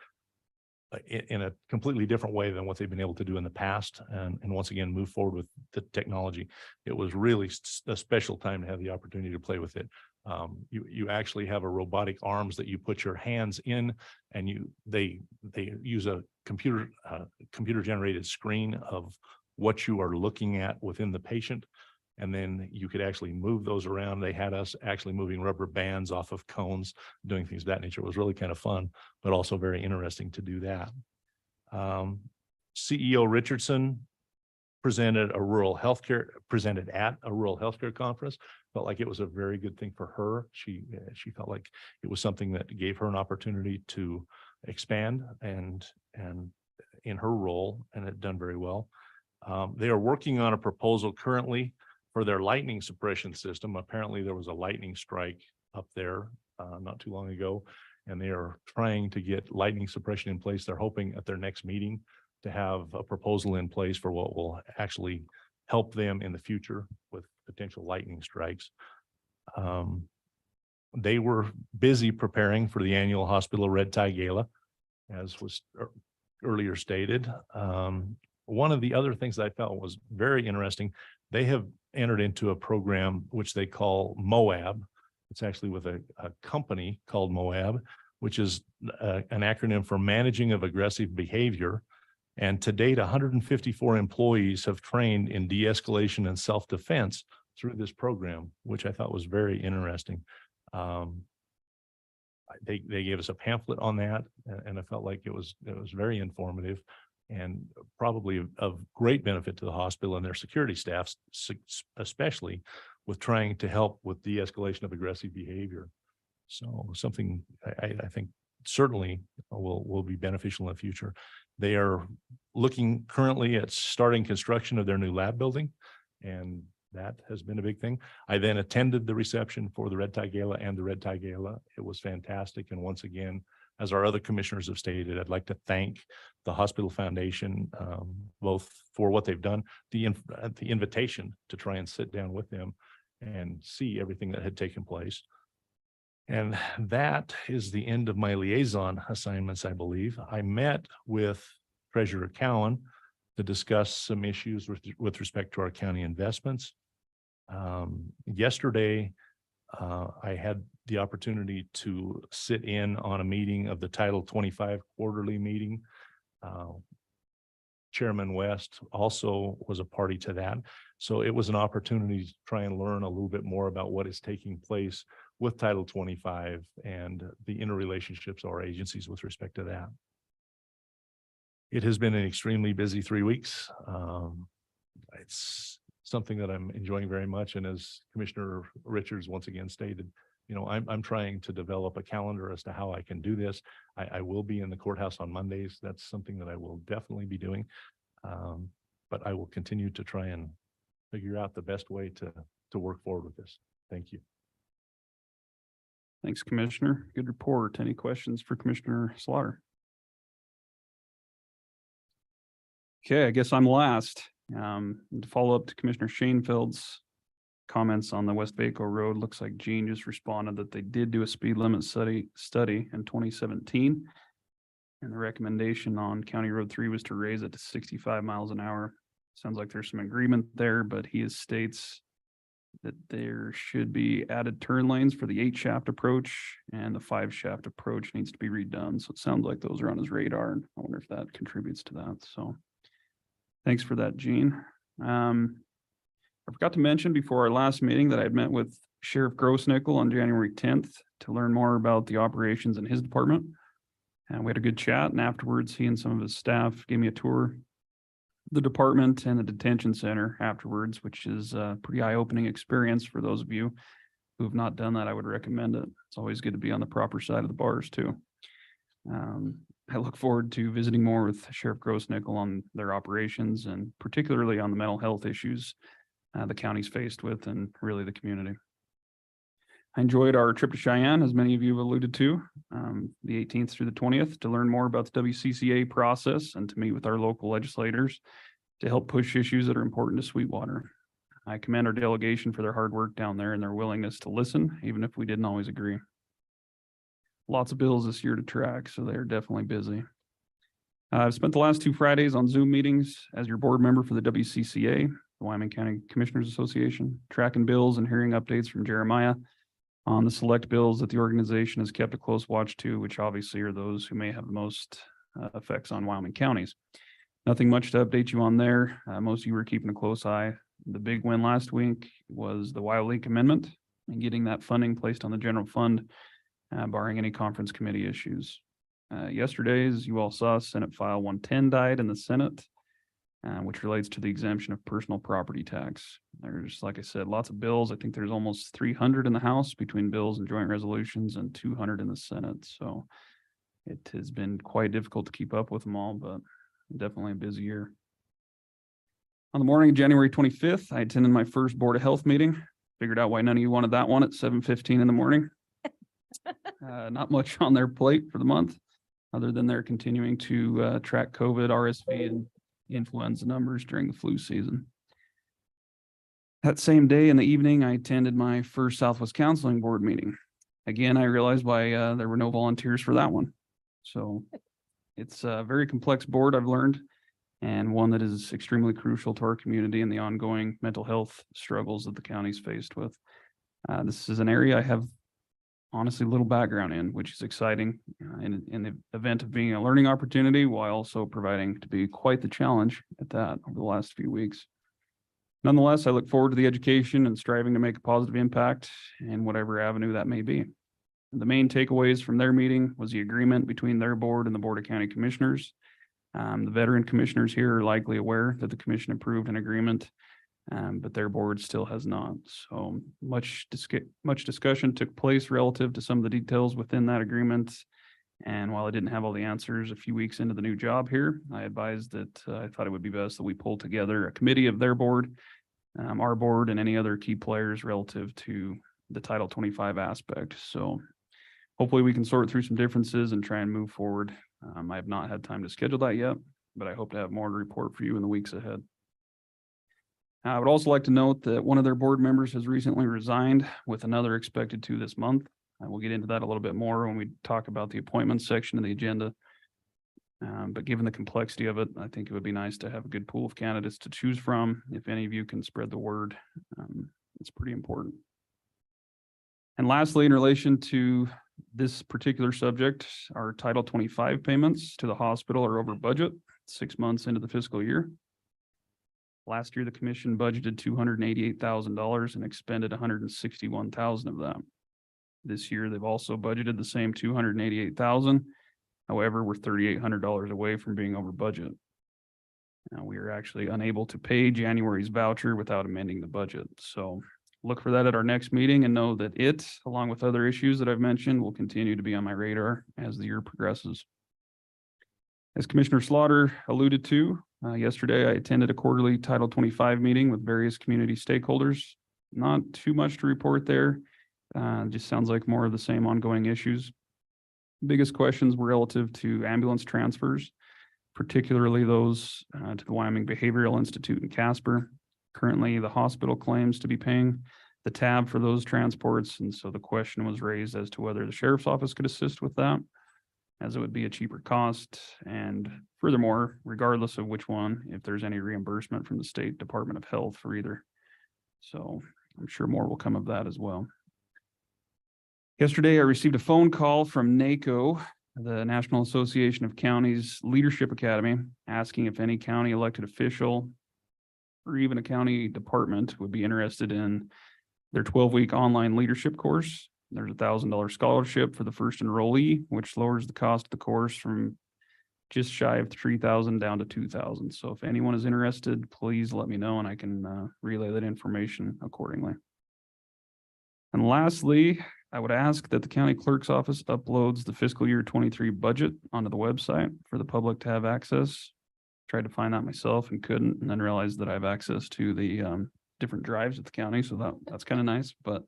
in a completely different way than what they've been able to do in the past, and once again move forward with the technology. It was really a special time to have the opportunity to play with it. You actually have a robotic arms that you put your hands in, and they use a computer generated screen of what you are looking at within the patient, and then you could actually move those around. They had us actually moving rubber bands off of cones, doing things of that nature. It was really kind of fun, but also very interesting to do that. CEO Richardson presented at a rural healthcare conference. Felt like it was a very good thing for her. She felt like it was something that gave her an opportunity to expand and in her role, and it done very well. They are working on a proposal currently for their lightning suppression system. Apparently there was a lightning strike up there not too long ago, and they are trying to get lightning suppression in place. They're hoping at their next meeting to have a proposal in place for what will actually help them in the future with potential lightning strikes. They were busy preparing for the annual hospital Red Tie Gala, as was earlier stated. One of the other things that I felt was very interesting, they have entered into a program which they call MOAB. It's actually with a company called MOAB, which is an acronym for Managing of Aggressive Behavior. And to date, 154 employees have trained in de-escalation and self-defense through this program, which I thought was very interesting. They gave us a pamphlet on that, and I felt like it was very informative and probably of great benefit to the hospital and their security staffs, especially with trying to help with de-escalation of aggressive behavior. So something I think certainly will be beneficial in the future. They are looking currently at starting construction of their new lab building, and that has been a big thing. I then attended the reception for the Red Tie Gala and the Red Tie Gala. It was fantastic. And once again, as our other commissioners have stated, I'd like to thank the Hospital Foundation, both for what they've done, the invitation to try and sit down with them and see everything that had taken place. And that is the end of my liaison assignments, I believe. I met with Treasurer Cowan to discuss some issues with respect to our county investments. Yesterday, I had the opportunity to sit in on a meeting of the Title 25 quarterly meeting. Chairman West also was a party to that. So it was an opportunity to try and learn a little bit more about what is taking place with Title 25 and the interrelationships of our agencies with respect to that. It has been an extremely busy 3 weeks. It's something that I'm enjoying very much. And as Commissioner Richards once again stated, you know, I'm trying to develop a calendar as to how I can do this. I will be in the courthouse on Mondays. That's something that I will definitely be doing. But I will continue to try and figure out the best way to work forward with this. Thank you. Thanks, Commissioner. Good report. Any questions for Commissioner Slaughter? Okay, I guess I'm last. To follow up to Commissioner Shanefeld's comments on the West Vaco Road, looks like Gene just responded that they did do a speed limit study in 2017. And the recommendation on County Road 3 was to raise it to 65 miles an hour. Sounds like there's some agreement there, but he states that there should be added turn lanes for the 8-shaft approach, and the 5-shaft approach needs to be redone. So it sounds like those are on his radar, and I wonder if that contributes to that. So thanks for that, Gene. I forgot to mention before our last meeting that I'd met with Sheriff Grossnickel on January 10th to learn more about the operations in his department. And we had a good chat, and afterwards he and some of his staff gave me a tour of the department and the detention center afterwards, which is a pretty eye-opening experience for those of you who have not done that. I would recommend it. It's always good to be on the proper side of the bars too. I look forward to visiting more with Sheriff Grossnickel on their operations and particularly on the mental health issues the county's faced with and really the community. I enjoyed our trip to Cheyenne, as many of you have alluded to, the 18th through the 20th, to learn more about the WCCA process and to meet with our local legislators to help push issues that are important to Sweetwater. I commend our delegation for their hard work down there and their willingness to listen, even if we didn't always agree. Lots of bills this year to track, so they're definitely busy. I've spent the last 2 Fridays on Zoom meetings as your board member for the WCCA, the Wyoming County Commissioners Association, tracking bills and hearing updates from Jeremiah on the select bills that the organization has kept a close watch to, which obviously are those who may have the most effects on Wyoming counties. Nothing much to update you on there. Most of you were keeping a close eye. The big win last week was the Wild Lake Amendment and getting that funding placed on the general fund, barring any conference committee issues. Yesterday, as you all saw, Senate File 110 died in the Senate, which relates to the exemption of personal property tax. There's, like I said, lots of bills. I think there's almost 300 in the House between bills and joint resolutions and 200 in the Senate. So it has been quite difficult to keep up with them all, but definitely a busy year. On the morning of January 25th, I attended my first Board of Health meeting. Figured out why none of you wanted that one at 7:15 in the morning. Not much on their plate for the month, other than they're continuing to track COVID, RSV, and influenza numbers during the flu season. That same day in the evening, I attended my first Southwest Counseling Board meeting. Again, I realized why there were no volunteers for that one. So it's a very complex board, I've learned, and one that is extremely crucial to our community and the ongoing mental health struggles that the county's faced with. This is an area I have honestly little background in, which is exciting in the event of being a learning opportunity, while also proving to be quite the challenge at that over the last few weeks. Nonetheless, I look forward to the education and striving to make a positive impact in whatever avenue that may be. The main takeaways from their meeting was the agreement between their board and the Board of County Commissioners. The veteran commissioners here are likely aware that the commission approved an agreement, but their board still has not. So much discussion took place relative to some of the details within that agreement, And while I didn't have all the answers a few weeks into the new job here, I advised that I thought it would be best that we pull together a committee of their board, our board, and any other key players relative to the Title 25 aspect. So hopefully we can sort through some differences and try and move forward. I have not had time to schedule that yet, but I hope to have more to report for you in the weeks ahead. I would also like to note that one of their board members has recently resigned, with another expected to this month. We'll get into that a little bit more when we talk about the appointments section of the agenda. But given the complexity of it, I think it would be nice to have a good pool of candidates to choose from. If any of you can spread the word, it's pretty important. And lastly, in relation to this particular subject, our Title 25 payments to the hospital are over budget 6 months into the fiscal year. Last year, the commission budgeted $288,000 and expended $161,000 of that. This year, they've also budgeted the same $288,000. However, we're $3,800 away from being over budget. Now, we are actually unable to pay January's voucher without amending the budget. So look for that at our next meeting and know that it, along with other issues that I've mentioned, will continue to be on my radar as the year progresses. As Commissioner Slaughter alluded to, yesterday I attended a quarterly Title 25 meeting with various community stakeholders. Not too much to report there. Just sounds like more of the same ongoing issues. Biggest questions were relative to ambulance transfers, particularly those to the Wyoming Behavioral Institute in Casper. Currently, the hospital claims to be paying the tab for those transports, and so the question was raised as to whether the sheriff's office could assist with that, as it would be a cheaper cost. And furthermore, regardless of which one, if there's any reimbursement from the State Department of Health for either. So I'm sure more will come of that as well. Yesterday, I received a phone call from NACO, the National Association of Counties Leadership Academy, asking if any county elected official or even a county department would be interested in their 12-week online leadership course. There's a $1,000 scholarship for the first enrollee, which lowers the cost of the course from just shy of $3,000 down to $2,000. So if anyone is interested, please let me know and I can relay that information accordingly. And lastly, I would ask that the county clerk's office uploads the fiscal year 23 budget onto the website for the public to have access. Tried to find that myself and couldn't, and then realized that I have access to the different drives at the county. So that's kind of nice, but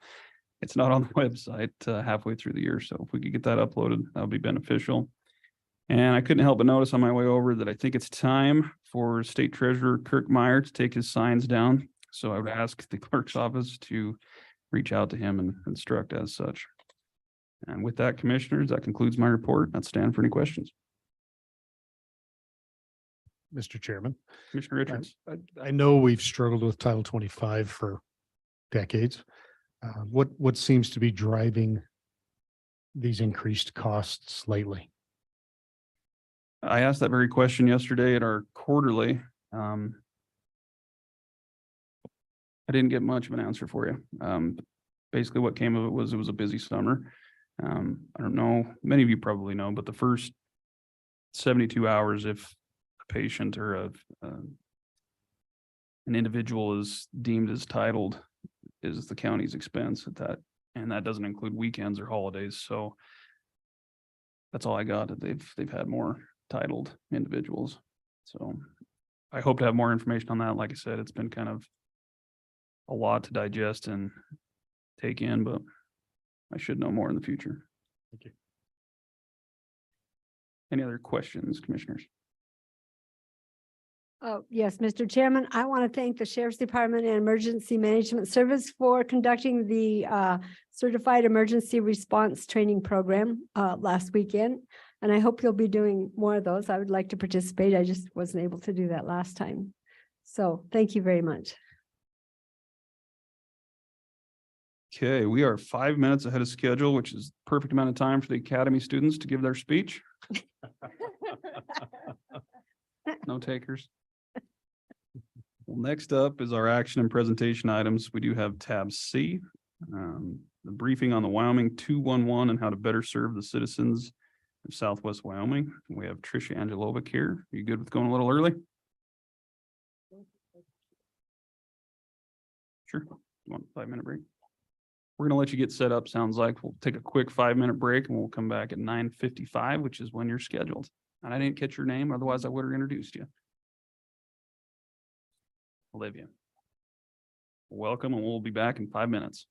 it's not on the website halfway through the year. So if we could get that uploaded, that would be beneficial. And I couldn't help but notice on my way over that I think it's time for State Treasurer Kirk Meyer to take his signs down. So I would ask the clerk's office to reach out to him and instruct as such. And with that, commissioners, that concludes my report. I'd stand for any questions. Mr. Chairman, Commissioner Richards. I know we've struggled with Title 25 for decades. What seems to be driving these increased costs lately? I asked that very question yesterday at our quarterly. I didn't get much of an answer for you. Basically what came of it was a busy summer. I don't know, many of you probably know, but the first 72 hours, if a patient or an individual is deemed as titled, is the county's expense at that. And that doesn't include weekends or holidays. So that's all I got. They've had more titled individuals. So I hope to have more information on that. Like I said, it's been kind of a lot to digest and take in, but I should know more in the future. Thank you. Any other questions, commissioners? Oh, yes, Mr. Chairman, I want to thank the Sheriff's Department and Emergency Management Service for conducting the Certified Emergency Response Training Program last weekend. And I hope you'll be doing more of those. I would like to participate. I just wasn't able to do that last time. So thank you very much. Okay, we are 5 minutes ahead of schedule, which is perfect amount of time for the Academy students to give their speech. No takers. Well, next up is our action and presentation items. We do have tab C, the briefing on the Wyoming 211 and how to better serve the citizens of Southwest Wyoming. We have Tricia Angelovic here. Are you good with going a little early? Sure. You want a 5-minute break? We're gonna let you get set up, sounds like. We'll take a quick 5-minute break and we'll come back at 9:55, which is when you're scheduled. And I didn't catch your name, otherwise I would have introduced you. Olivia. Welcome, and we'll be back in 5 minutes.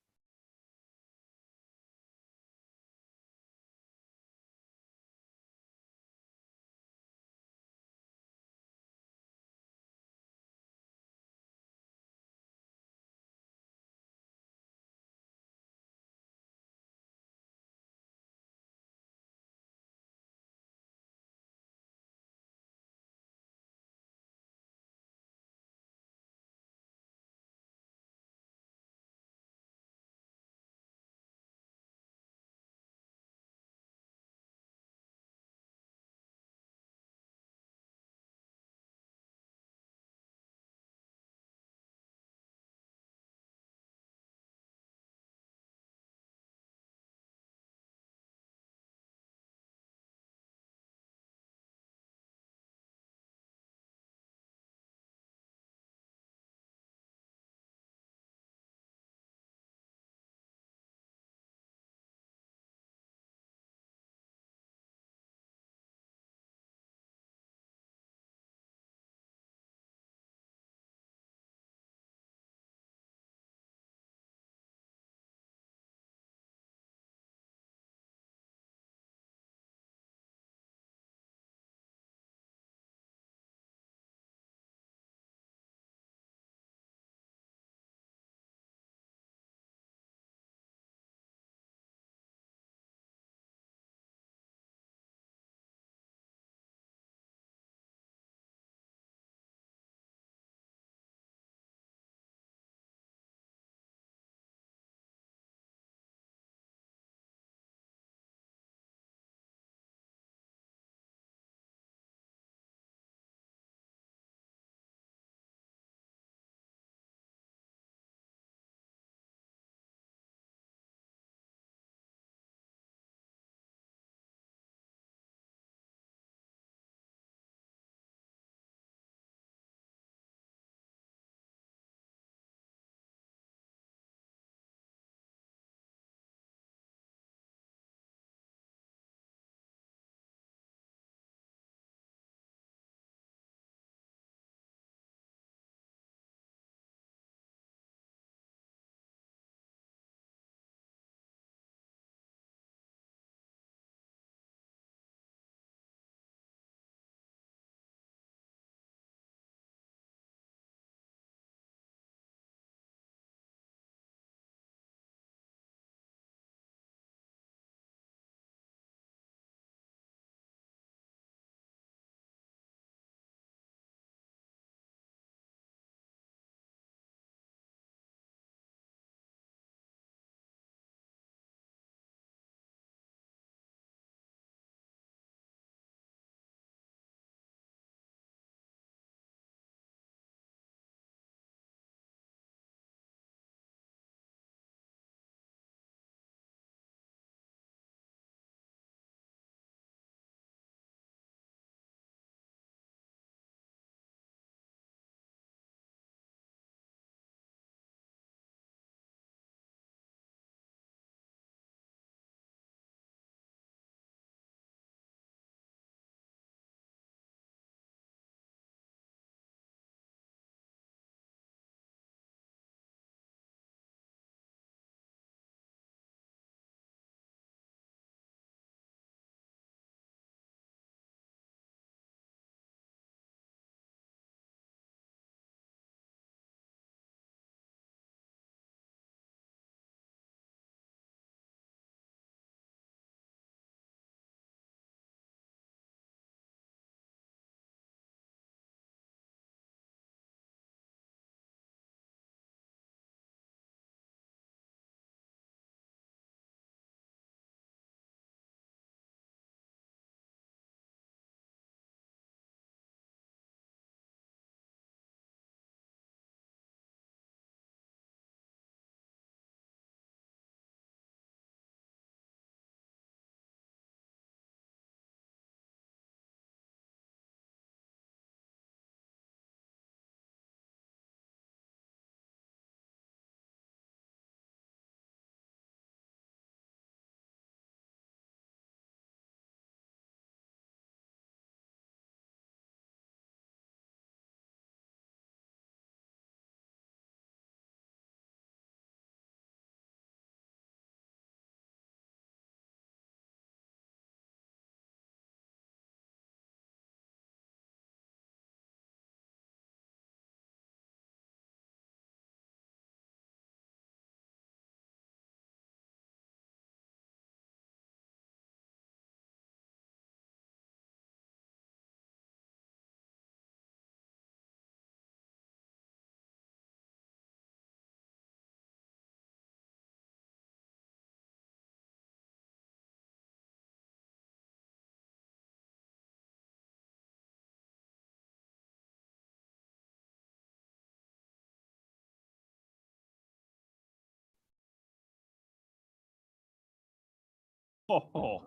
Oh,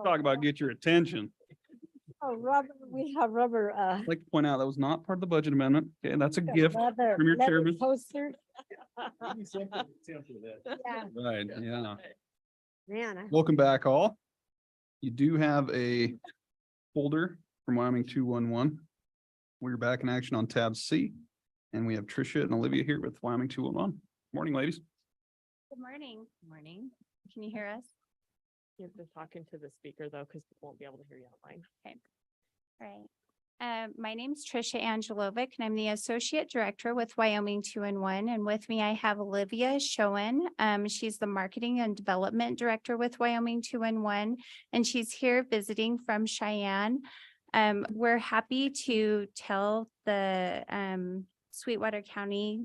talk about get your attention. Oh, rubber, we have rubber, I'd like to point out that was not part of the budget amendment. Okay, that's a gift leather, from your leather chairman. poster. Yeah, Right, yeah. man, Welcome back all. You do have a folder from Wyoming 211. We're back in action on tab C. And we have Tricia and Olivia here with Wyoming 211. Morning, ladies. Good morning. Morning. Can you hear us? You have to talk into the speaker though, because people won't be able to hear you online. All right. My name's Tricia Angelovic, and I'm the Associate Director with Wyoming 211. And with me, I have Olivia Schoen. She's the Marketing and Development Director with Wyoming 211, and she's here visiting from Cheyenne. We're happy to tell the Sweetwater County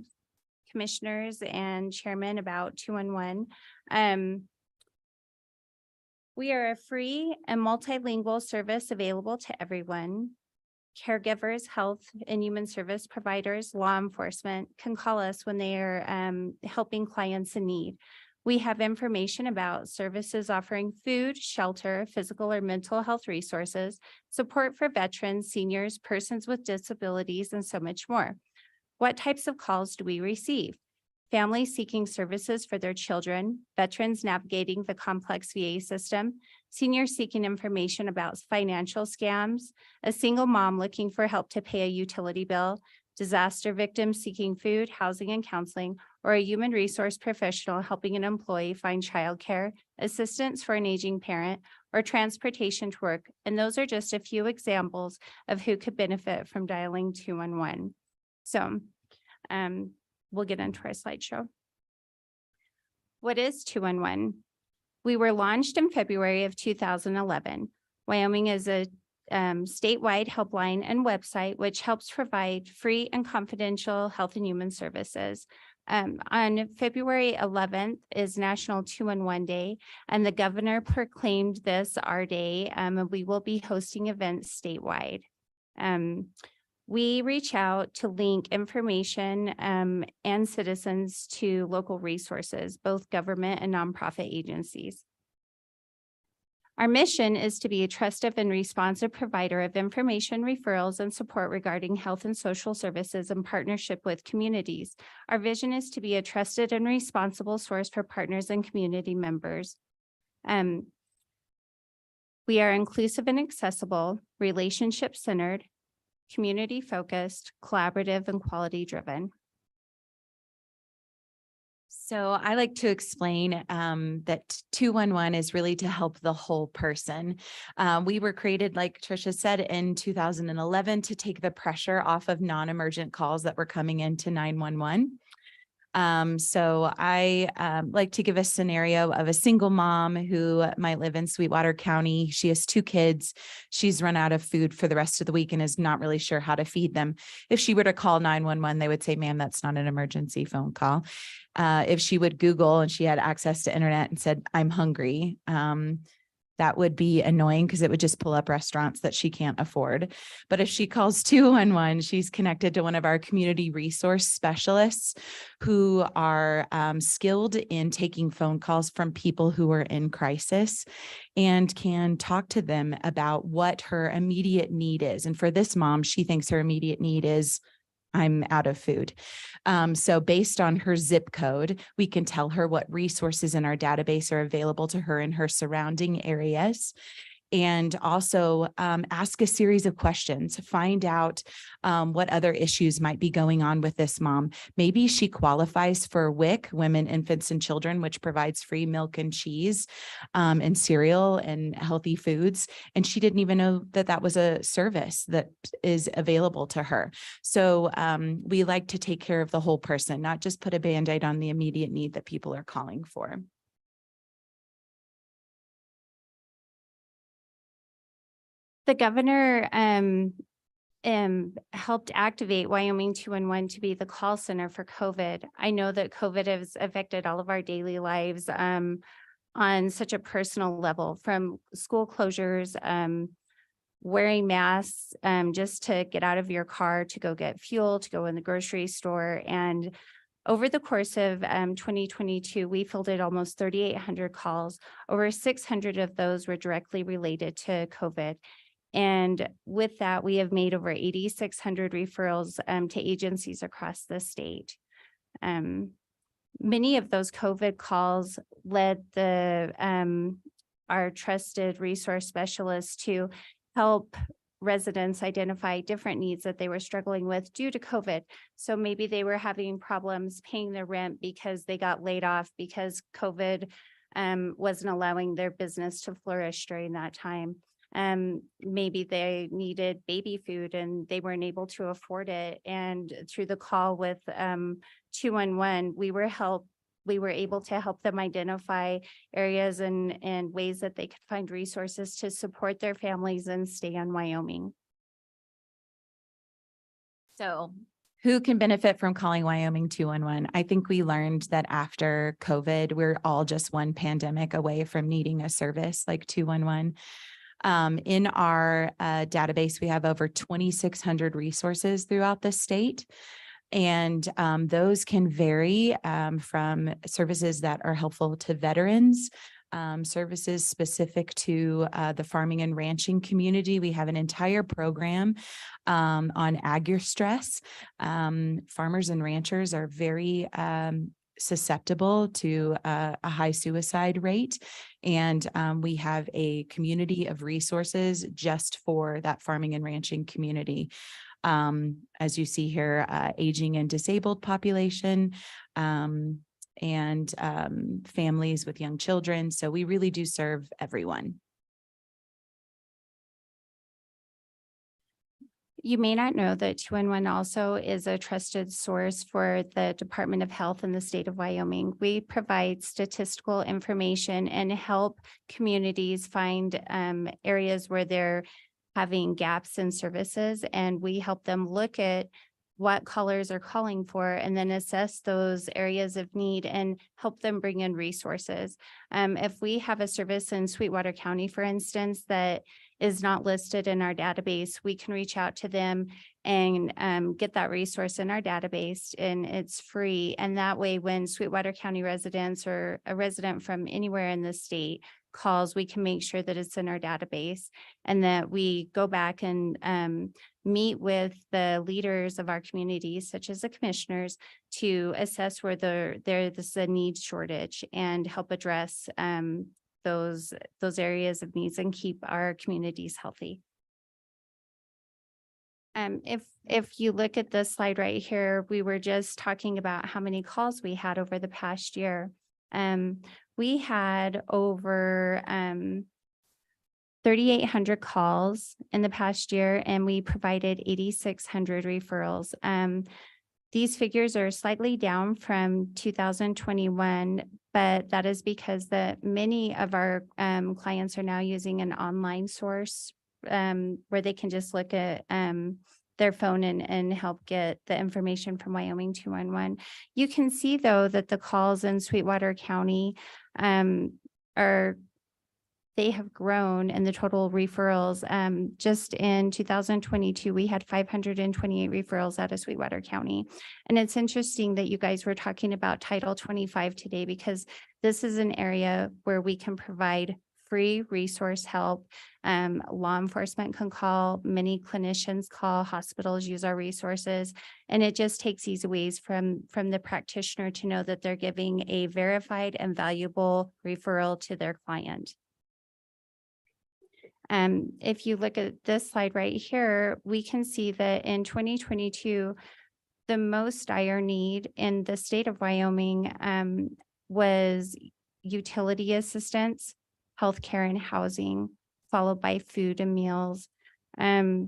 Commissioners and Chairman about 211. We are a free and multilingual service available to everyone. Caregivers, health and human service providers, law enforcement can call us when they are helping clients in need. We have information about services offering food, shelter, physical or mental health resources, support for veterans, seniors, persons with disabilities, and so much more. What types of calls do we receive? Families seeking services for their children, veterans navigating the complex VA system, seniors seeking information about financial scams, a single mom looking for help to pay a utility bill, disaster victims seeking food, housing, and counseling, or a human resource professional helping an employee find childcare, assistance for an aging parent, or transportation to work. And those are just a few examples of who could benefit from dialing 211. So, we'll get into our slideshow. What is 211? We were launched in February of 2011. Wyoming is a statewide helpline and website which helps provide free and confidential health and human services. On February 11th is National 211 Day, and the governor proclaimed this our day, and we will be hosting events statewide. We reach out to link information and citizens to local resources, both government and nonprofit agencies. Our mission is to be a trusted and responsive provider of information, referrals, and support regarding health and social services in partnership with communities. Our vision is to be a trusted and responsible source for partners and community members. We are inclusive and accessible, relationship-centered, community-focused, collaborative, and quality-driven. So I like to explain that 211 is really to help the whole person. We were created, like Tricia said, in 2011 to take the pressure off of non-emergent calls that were coming into 911. So I like to give a scenario of a single mom who might live in Sweetwater County. She has 2 kids. She's run out of food for the rest of the week and is not really sure how to feed them. If she were to call 911, they would say, ma'am, that's not an emergency phone call. If she would Google and she had access to internet and said, I'm hungry, that would be annoying because it would just pull up restaurants that she can't afford. But if she calls 211, she's connected to one of our community resource specialists who are skilled in taking phone calls from people who are in crisis and can talk to them about what her immediate need is. And for this mom, she thinks her immediate need is, I'm out of food. So based on her zip code, we can tell her what resources in our database are available to her in her surrounding areas. And also ask a series of questions, find out what other issues might be going on with this mom. Maybe she qualifies for WIC, Women, Infants, and Children, which provides free milk and cheese and cereal and healthy foods. And she didn't even know that that was a service that is available to her. So we like to take care of the whole person, not just put a Band-Aid on the immediate need that people are calling for. The governor helped activate Wyoming 211 to be the call center for COVID. I know that COVID has affected all of our daily lives on such a personal level, from school closures, wearing masks just to get out of your car, to go get fuel, to go in the grocery store. And Over the course of 2022, we fielded almost 3,800 calls. Over 600 of those were directly related to COVID. And with that, we have made over 8,600 referrals to agencies across the state. Many of those COVID calls led our trusted resource specialists to help residents identify different needs that they were struggling with due to COVID. So maybe they were having problems paying their rent because they got laid off because COVID wasn't allowing their business to flourish during that time. Maybe they needed baby food and they weren't able to afford it. And through the call with 211, we were able to help them identify areas and ways that they could find resources to support their families and stay in Wyoming. So who can benefit from calling Wyoming 211? I think we learned that after COVID, we're all just one pandemic away from needing a service like 211. In our database, we have over 2,600 resources throughout the state. And those can vary from services that are helpful to veterans, services specific to the farming and ranching community. We have an entire program on agri-stress. Farmers and ranchers are very susceptible to a high suicide rate. And we have a community of resources just for that farming and ranching community. As you see here, aging and disabled population, and families with young children. So we really do serve everyone. You may not know that 211 also is a trusted source for the Department of Health in the state of Wyoming. We provide statistical information and help communities find areas where they're having gaps in services, and we help them look at what callers are calling for and then assess those areas of need and help them bring in resources. If we have a service in Sweetwater County, for instance, that is not listed in our database, we can reach out to them and get that resource in our database, and it's free. And that way, when Sweetwater County residents or a resident from anywhere in the state calls, we can make sure that it's in our database and that we go back and meet with the leaders of our communities, such as the commissioners, to assess where there's a need shortage and help address those areas of needs and keep our communities healthy. If you look at this slide right here, we were just talking about how many calls we had over the past year. We had over 3,800 calls in the past year, and we provided 8,600 referrals. These figures are slightly down from 2021, but that is because many of our clients are now using an online source where they can just look at their phone and help get the information from Wyoming 211. You can see, though, that the calls in Sweetwater County they have grown, and the total referrals just in 2022, we had 528 referrals out of Sweetwater County. And it's interesting that you guys were talking about Title 25 today, because this is an area where we can provide free resource help. Law enforcement can call, many clinicians call, hospitals use our resources, and it just takes easy ways from the practitioner to know that they're giving a verified and valuable referral to their client. If you look at this slide right here, we can see that in 2022, the most dire need in the state of Wyoming was utility assistance, healthcare and housing, followed by food and meals. Every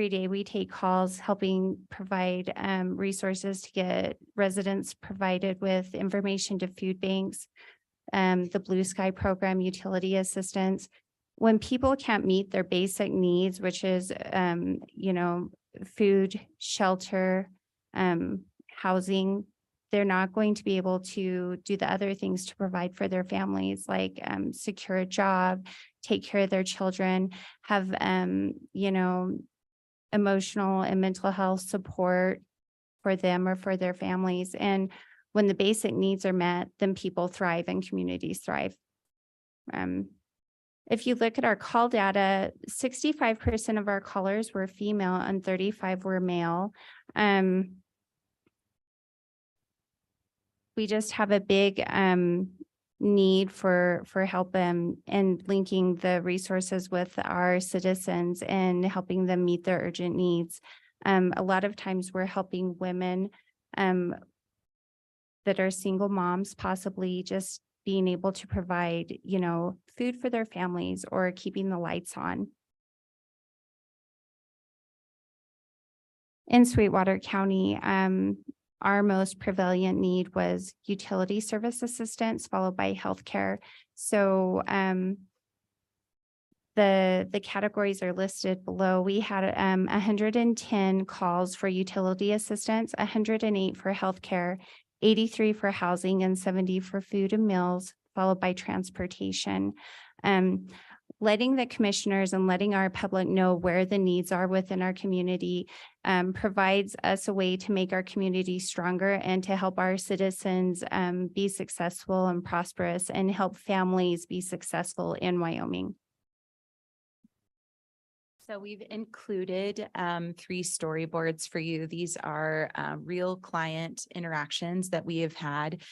day we take calls helping provide resources to get residents provided with information to food banks, the Blue Sky program, utility assistance. When people can't meet their basic needs, which is, food, shelter, housing, they're not going to be able to do the other things to provide for their families, like secure a job, take care of their children, have, emotional and mental health support, for them or for their families. And when the basic needs are met, then people thrive and communities thrive. If you look at our call data, 65% of our callers were female and 35 were male. We just have a big need for help and linking the resources with our citizens and helping them meet their urgent needs. A lot of times we're helping women that are single moms, possibly just being able to provide, food for their families or keeping the lights on. In Sweetwater County, our most prevalent need was utility service assistance, followed by healthcare. So the categories are listed below. We had 110 calls for utility assistance, 108 for healthcare, 83 for housing, and 70 for food and meals, followed by transportation. Letting the commissioners and letting our public know where the needs are within our community provides us a way to make our community stronger and to help our citizens be successful and prosperous and help families be successful in Wyoming. So we've included 3 storyboards for you. These are real client interactions that we have had.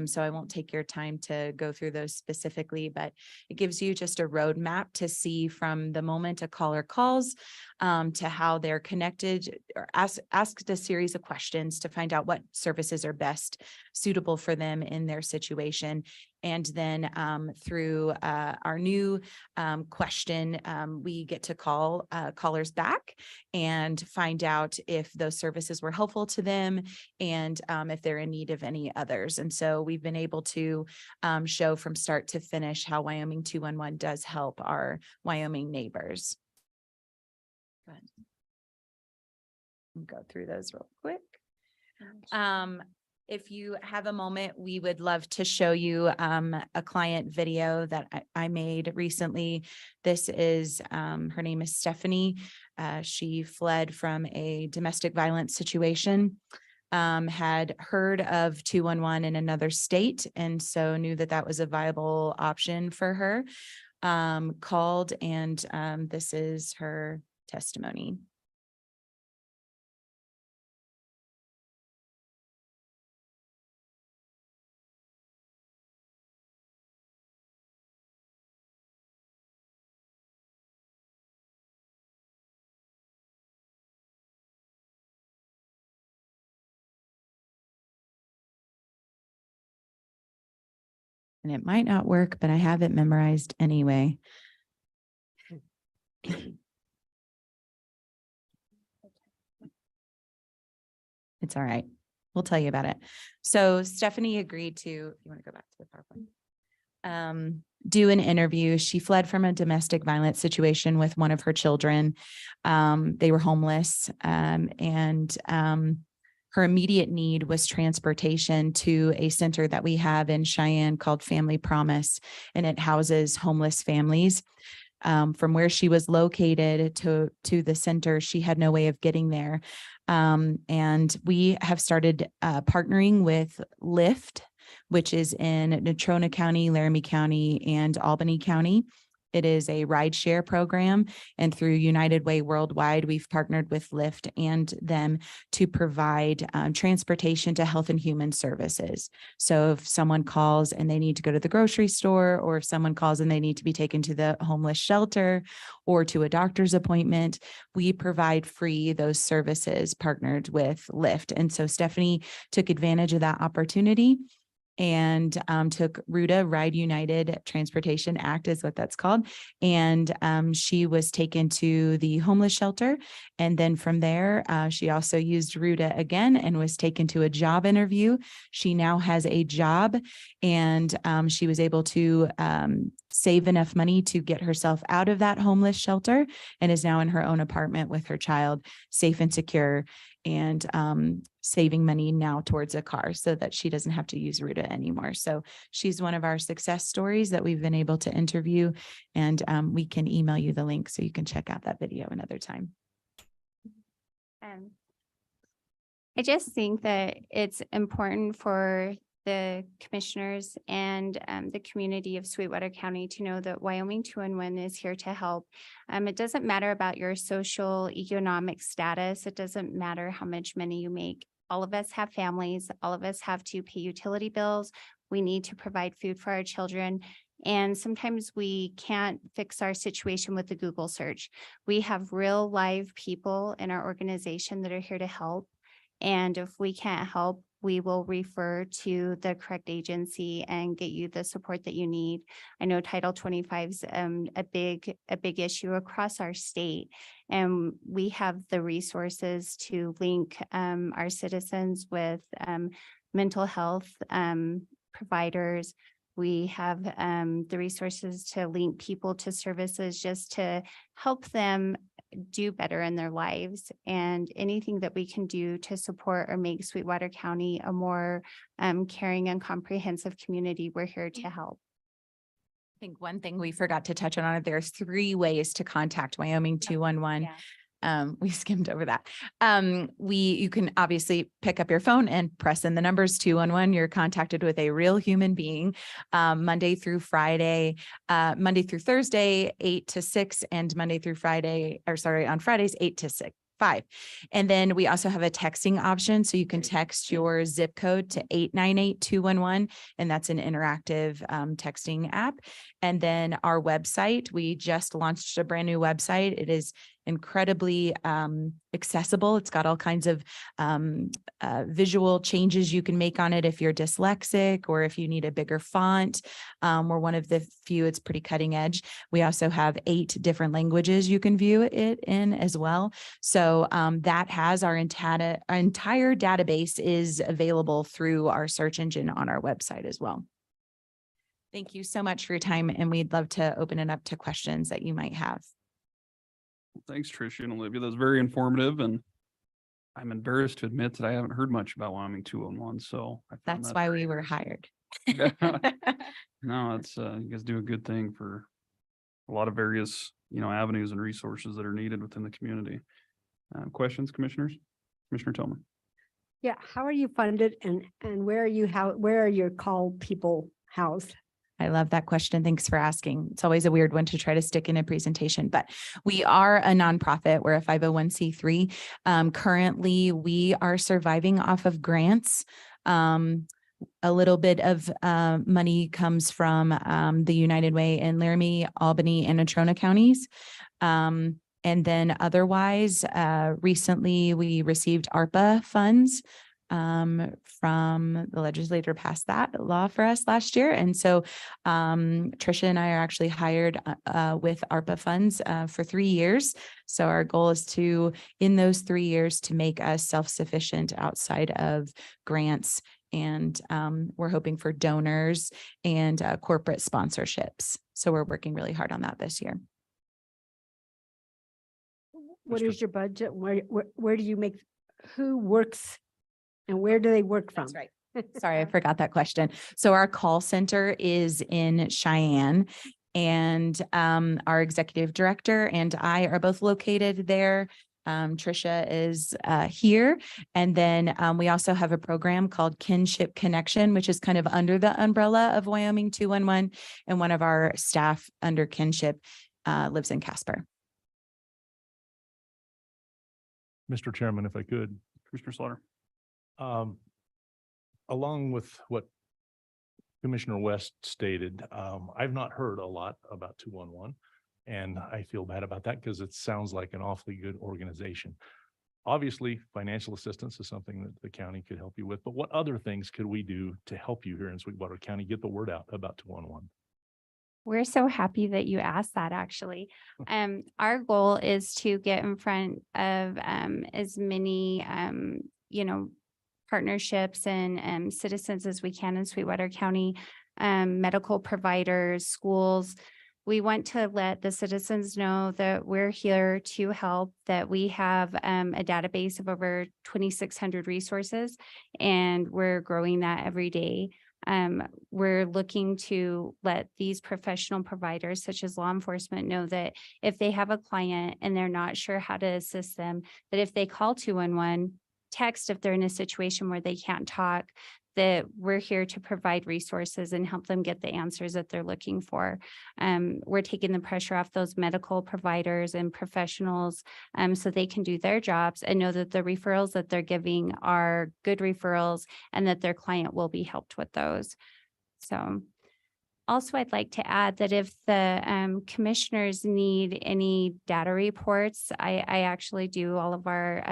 So I won't take your time to go through those specifically, but it gives you just a roadmap to see from the moment a caller calls to how they're connected, or asked a series of questions to find out what services are best suitable for them in their situation. And then through our new question, we get to call callers back and find out if those services were helpful to them and if they're in need of any others. And so we've been able to show from start to finish how Wyoming 211 does help our Wyoming neighbors. Go ahead. I'll go through those real quick. If you have a moment, we would love to show you a client video that I made recently. This is, her name is Stephanie. She fled from a domestic violence situation, had heard of 211 in another state, and so knew that that was a viable option for her. Called, and this is her testimony. And it might not work, but I have it memorized anyway. It's all right. We'll tell you about it. So Stephanie agreed to, you want to go back to the PowerPoint? Do an interview. She fled from a domestic violence situation with one of her children. They were homeless, and her immediate need was transportation to a center that we have in Cheyenne called Family Promise, and it houses homeless families. From where she was located to the center, she had no way of getting there. And we have started partnering with Lyft, which is in Natrona County, Laramie County, and Albany County. It is a rideshare program, and through United Way Worldwide, we've partnered with Lyft and them to provide transportation to health and human services. So if someone calls and they need to go to the grocery store, or if someone calls and they need to be taken to the homeless shelter or to a doctor's appointment, we provide free those services partnered with Lyft. And so Stephanie took advantage of that opportunity and took RUTA, Ride United Transportation Act is what that's called. And she was taken to the homeless shelter. And then from there, she also used RUTA again and was taken to a job interview. She now has a job, and she was able to save enough money to get herself out of that homeless shelter and is now in her own apartment with her child, safe and secure, and saving money now towards a car so that she doesn't have to use RUTA anymore. So she's one of our success stories that we've been able to interview, and we can email you the link so you can check out that video another time. I just think that it's important for the commissioners and the community of Sweetwater County to know that Wyoming 2-in-1 is here to help. It doesn't matter about your social economic status. It doesn't matter how much money you make. All of us have families. All of us have to pay utility bills. We need to provide food for our children. And sometimes we can't fix our situation with the Google search. We have real live people in our organization that are here to help. And if we can't help, we will refer to the correct agency and get you the support that you need. I know Title 25 is a big issue across our state, and we have the resources to link our citizens with mental health providers. We have the resources to link people to services just to help them do better in their lives, and anything that we can do to support or make Sweetwater County a more caring and comprehensive community, we're here to help. I think one thing we forgot to touch on, there's 3 ways to contact Wyoming 2-in-1. Yeah. We skimmed over that. You can obviously pick up your phone and press in the numbers 2-in-1. You're contacted with a real human being, Monday through Thursday, 8 to 6, and on Fridays, 8 to 5. And then we also have a texting option. So you can text your zip code to 898-211, and that's an interactive texting app. And then our website, we just launched a brand new website. It is incredibly accessible. It's got all kinds of visual changes you can make on it if you're dyslexic or if you need a bigger font. We're one of the few, it's pretty cutting edge. We also have 8 different languages you can view it in as well. So that has our entire database is available through our search engine on our website as well. Thank you so much for your time, and we'd love to open it up to questions that you might have. Thanks, Tricia and Olivia. That was very informative, and I'm embarrassed to admit that I haven't heard much about Wyoming 2-in-1, so I found That's that why very we were interesting. hired. No, it's you guys do a good thing for a lot of various, avenues and resources that are needed within the community. Questions, commissioners? Commissioner Tillman. Yeah, how are you funded, and where are your call people housed? I love that question. Thanks for asking. It's always a weird one to try to stick in a presentation, but we are a nonprofit. We're a 501c3. Currently, we are surviving off of grants. A little bit of money comes from the United Way in Laramie, Albany, and Natrona counties. And then otherwise, recently we received ARPA funds from the legislature passed that law for us last year. And so Tricia and I are actually hired with ARPA funds for 3 years. So our goal is to, in those 3 years, to make us self-sufficient outside of grants. And we're hoping for donors and corporate sponsorships. So we're working really hard on that this year. What is your budget? Where do you make, who works and where do they work from? That's right. Sorry, I forgot that question. So our call center is in Cheyenne, and our executive director and I are both located there. Tricia is here. And then we also have a program called Kinship Connection, which is kind of under the umbrella of Wyoming 2-in-1. And one of our staff under Kinship lives in Casper. Mr. Chairman, if I could, Commissioner Slaughter. Along with what Commissioner West stated, I've not heard a lot about 2-in-1, and I feel bad about that because it sounds like an awfully good organization. Obviously, financial assistance is something that the county could help you with, but what other things could we do to help you here in Sweetwater County get the word out about 2-in-1? We're so happy that you asked that, actually. Our goal is to get in front of as many, partnerships and citizens as we can in Sweetwater County, medical providers, schools. We want to let the citizens know that we're here to help, that we have a database of over 2,600 resources, and we're growing that every day. We're looking to let these professional providers, such as law enforcement, know that if they have a client and they're not sure how to assist them, that if they call 2-in-1, text if they're in a situation where they can't talk, that we're here to provide resources and help them get the answers that they're looking for. We're taking the pressure off those medical providers and professionals so they can do their jobs and know that the referrals that they're giving are good referrals and that their client will be helped with those. So also, I'd like to add that if the commissioners need any data reports, I actually do all of our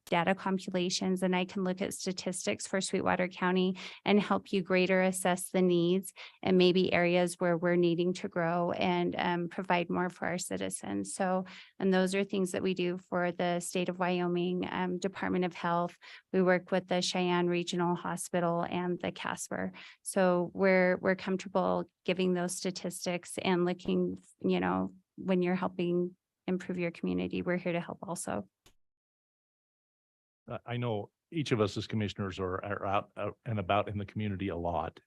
data computations, and I can look at statistics for Sweetwater County and help you greater assess the needs and maybe areas where we're needing to grow and provide more for our citizens. So, and those are things that we do for the state of Wyoming Department of Health. We work with the Cheyenne Regional Hospital and the Casper. So we're comfortable giving those statistics and looking, you know, when you're helping improve your community, we're here to help also. I know each of us as commissioners are out and about in the community a lot.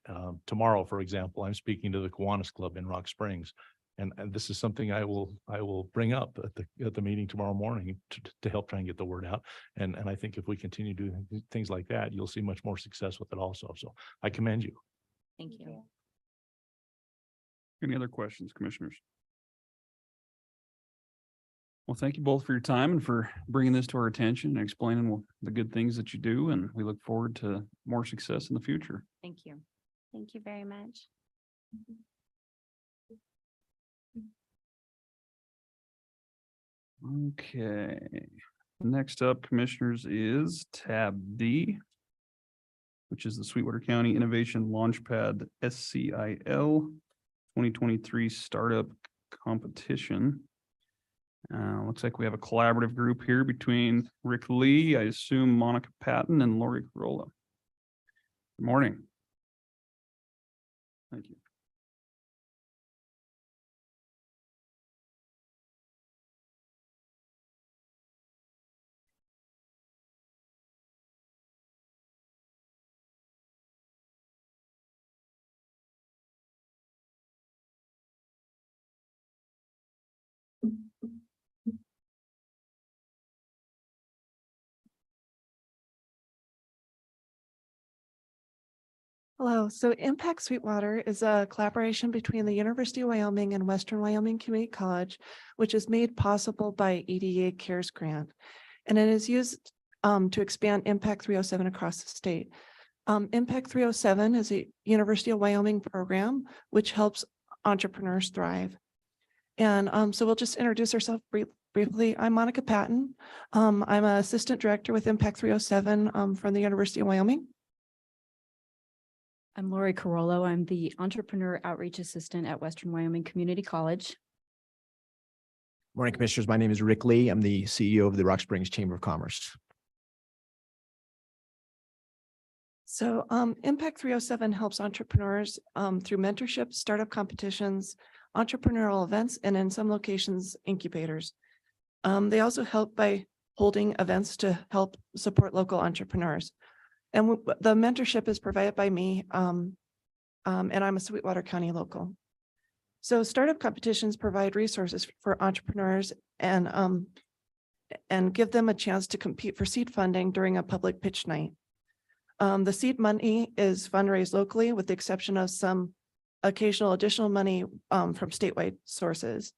Tomorrow, for example, I'm speaking to the Kiwanis Club in Rock Springs. And this is something I will bring up at the meeting tomorrow morning to help try and get the word out. And I think if we continue doing things like that, you'll see much more success with it also. So I commend you. Thank you. Any other questions, commissioners? Well, thank you both for your time and for bringing this to our attention and explaining the good things that you do. And we look forward to more success in the future. Thank you. Thank you very much. Okay. Next up, commissioners, is tab D, which is the Sweetwater County Innovation Launchpad SCIL 2023 Startup Competition. Looks like we have a collaborative group here between Rick Lee, I assume Monica Patton, and Lori Carolla. Good morning. Thank you. Hello, so Impact Sweetwater is a collaboration between the University of Wyoming and Western Wyoming Community College, which is made possible by EDA CARES grant. And it is used to expand Impact 307 across the state. Impact 307 is a University of Wyoming program, which helps entrepreneurs thrive. And so we'll just introduce ourselves briefly. I'm Monica Patton. I'm an assistant director with Impact 307 from the University of Wyoming. I'm Lori Carolla. I'm the Entrepreneur Outreach Assistant at Western Wyoming Community College. Morning, Commissioners. My name is Rick Lee. I'm the CEO of the Rock Springs Chamber of Commerce. So Impact 307 helps entrepreneurs through mentorship, startup competitions, entrepreneurial events, and in some locations, incubators. They also help by holding events to help support local entrepreneurs. And the mentorship is provided by me, and I'm a Sweetwater County local. So startup competitions provide resources for entrepreneurs and give them a chance to compete for seed funding during a public pitch night. The seed money is fundraised locally with the exception of some occasional additional money from statewide sources.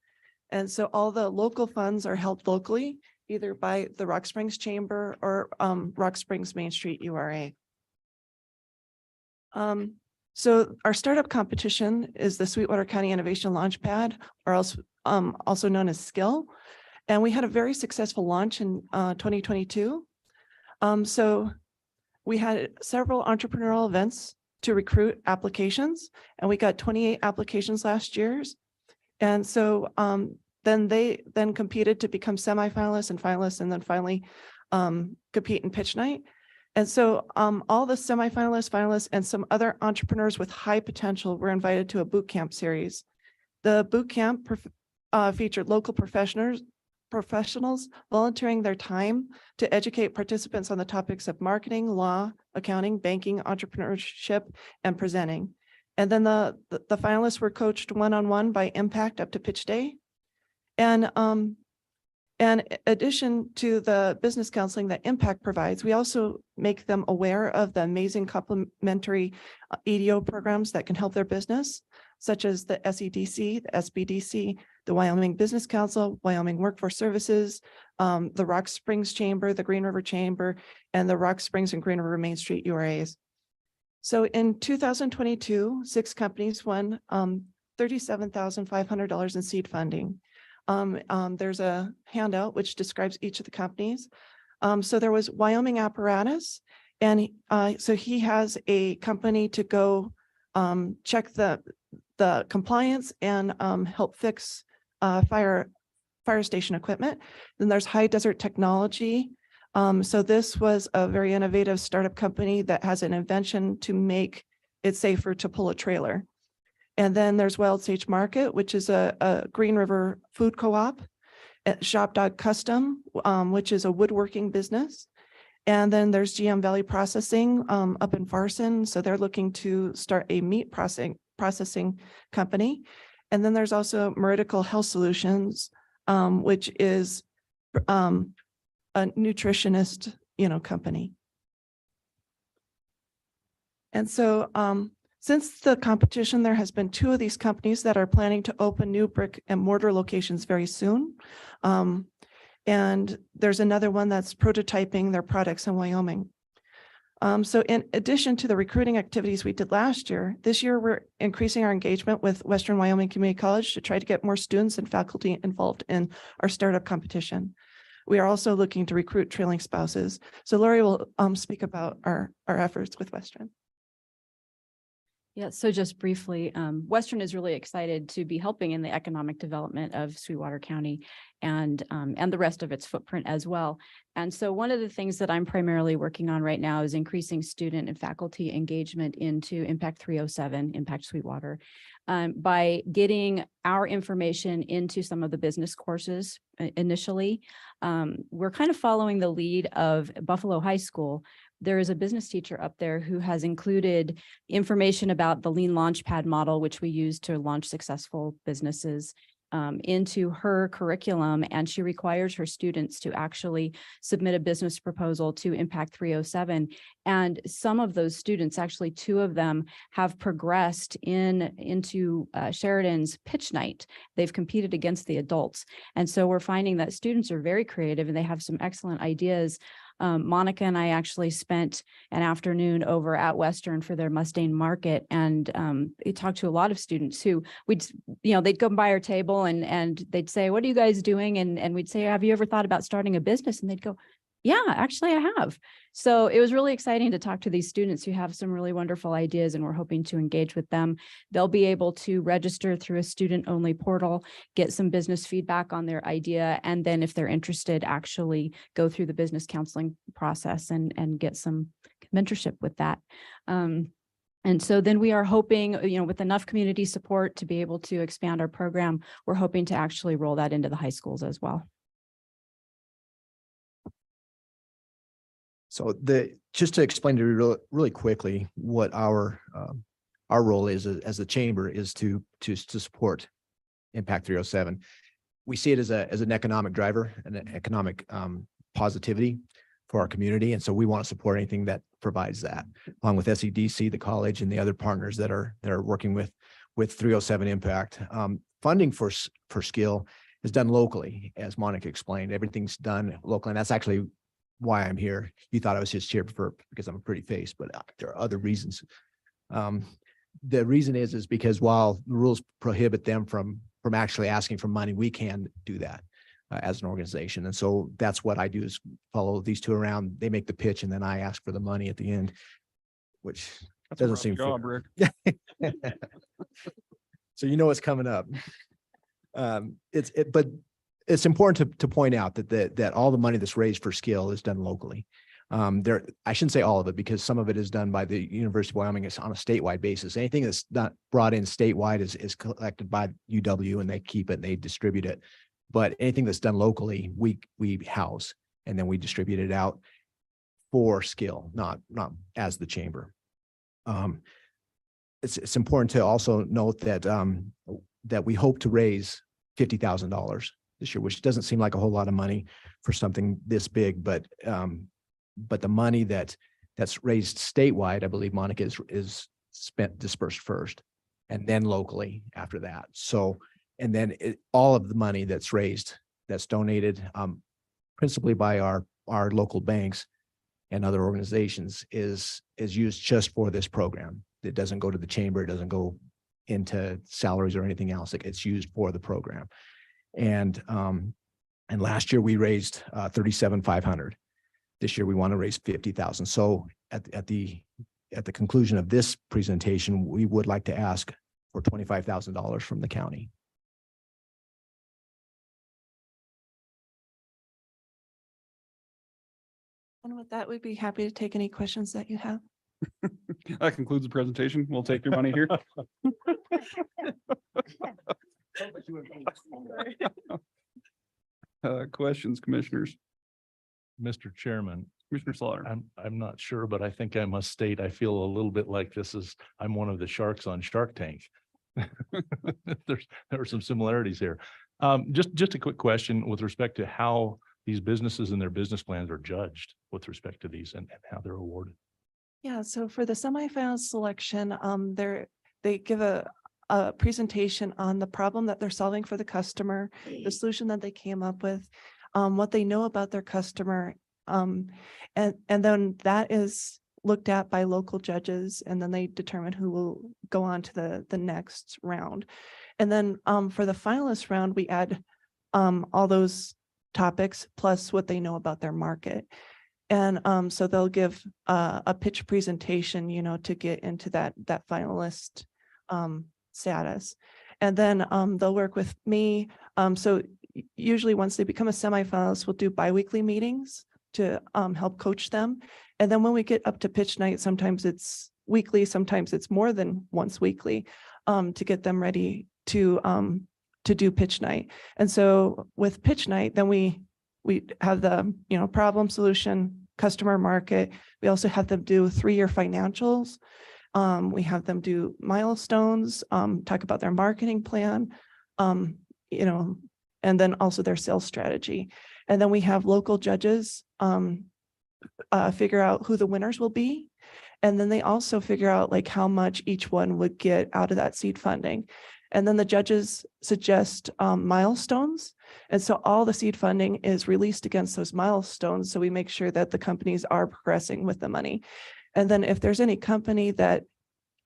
And so all the local funds are held locally, either by the Rock Springs Chamber or Rock Springs Main Street URA. So our startup competition is the Sweetwater County Innovation Launchpad, or else also known as SKILL. And we had a very successful launch in 2022. So we had several entrepreneurial events to recruit applications, and we got 28 applications last year. And so then they competed to become semifinalists and finalists, and then finally compete in pitch night. And so all the semifinalists, finalists, and some other entrepreneurs with high potential were invited to a boot camp series. The boot camp featured local professionals volunteering their time to educate participants on the topics of marketing, law, accounting, banking, entrepreneurship, and presenting. And then the finalists were coached one-on-one by Impact up to pitch day. And And addition to the business counseling that Impact provides, we also make them aware of the amazing complementary EDO programs that can help their business, such as the SEDC, the SBDC, the Wyoming Business Council, Wyoming Workforce Services, the Rock Springs Chamber, the Green River Chamber, and the Rock Springs and Green River Main Street URAs. So in 2022, 6 companies won $37,500 in seed funding. There's a handout which describes each of the companies. So there was Wyoming Apparatus, and so he has a company to go check the compliance and help fix fire station equipment. Then there's High Desert Technology. So this was a very innovative startup company that has an invention to make it safer to pull a trailer. And then there's Wild Sage Market, which is a Green River food co-op, Shop Dog Custom, which is a woodworking business. And then there's GM Valley Processing up in Farson. So they're looking to start a meat processing company. And then there's also Meridical Health Solutions, which is a nutritionist, company. And so since the competition, there has been 2 of these companies that are planning to open new brick and mortar locations very soon. And there's another one that's prototyping their products in Wyoming. So in addition to the recruiting activities we did last year, this year we're increasing our engagement with Western Wyoming Community College to try to get more students and faculty involved in our startup competition. We are also looking to recruit trailing spouses. So Lori will speak about our efforts with Western. Yeah, so just briefly, Western is really excited to be helping in the economic development of Sweetwater County and the rest of its footprint as well. And so one of the things that I'm primarily working on right now is increasing student and faculty engagement into Impact 307, Impact Sweetwater, by getting our information into some of the business courses initially. We're kind of following the lead of Buffalo High School. There is a business teacher up there who has included information about the Lean Launchpad model, which we use to launch successful businesses, into her curriculum. And she requires her students to actually submit a business proposal to Impact 307. And some of those students, actually 2 of them, have progressed into Sheridan's pitch night. They've competed against the adults. And so we're finding that students are very creative and they have some excellent ideas. Monica and I actually spent an afternoon over at Western for their Mustang market, and we talked to a lot of students who they'd come by our table and they'd say, "What are you guys doing?" And we'd say, "Have you ever thought about starting a business?" And they'd go, "Yeah, actually I have." So it was really exciting to talk to these students who have some really wonderful ideas, and we're hoping to engage with them. They'll be able to register through a student-only portal, get some business feedback on their idea, and then if they're interested, actually go through the business counseling process and get some mentorship with that. And so then we are hoping, with enough community support to be able to expand our program, we're hoping to actually roll that into the high schools as well. So just to explain to you really quickly what our role is as the chamber is to support Impact 307. We see it as an economic driver and an economic positivity for our community. And so we want to support anything that provides that, along with SEDC, the college, and the other partners that are working with 307 Impact. Funding for skill is done locally, as Monica explained. Everything's done locally, and that's actually why I'm here. You thought I was just here because I'm a pretty face, but there are other reasons. The reason is because while the rules prohibit them from actually asking for money, we can do that as an organization. And so that's what I do, is follow these 2 around. They make the pitch, and then I ask for the money at the end, which doesn't seem fair. Rick. So it's coming up. But it's important to point out that all the money that's raised for skill is done locally. I shouldn't say all of it, because some of it is done by the University of Wyoming on a statewide basis. Anything that's not brought in statewide is collected by UW, and they keep it and they distribute it. But anything that's done locally, we house, and then we distribute it out for skill, not as the chamber. It's important to also note that we hope to raise $50,000 this year, which doesn't seem like a whole lot of money for something this big, but the money that's raised statewide, I believe, Monica, is dispersed first and then locally after that. So, and then all of the money that's raised, that's donated principally by our local banks and other organizations is used just for this program. It doesn't go to the chamber. It doesn't go into salaries or anything else. It's used for the program. And last year we raised $37,500. This year we want to raise $50,000. So at the conclusion of this presentation, we would like to ask for $25,000 from the county. And with that, we'd be happy to take any questions that you have. That concludes the presentation. We'll take your money here. Questions, commissioners? Mr. Chairman, Commissioner Slaughter. I'm not sure, but I think I must state, I feel a little bit like I'm one of the sharks on Shark Tank. There are some similarities here. Just a quick question with respect to how these businesses and their business plans are judged with respect to these and how they're awarded. Yeah, so for the semifinal selection, they give a presentation on the problem that they're solving for the customer, the solution that they came up with, what they know about their customer. And then that is looked at by local judges, and then they determine who will go on to the next round. And then for the finalist round, we add all those topics plus what they know about their market. And so they'll give a pitch presentation, to get into that finalist status. And then they'll work with me. So usually once they become a semifinalist, we'll do biweekly meetings to help coach them. And then when we get up to pitch night, sometimes it's weekly, sometimes it's more than once weekly, to get them ready to do pitch night. And so with pitch night, then we have the, problem, solution, customer, market. We also have them do 3-year financials. We have them do milestones, talk about their marketing plan, and then also their sales strategy. And then we have local judges figure out who the winners will be. And then they also figure out like how much each one would get out of that seed funding. And then the judges suggest milestones. And so all the seed funding is released against those milestones. So we make sure that the companies are progressing with the money. And then if there's any company that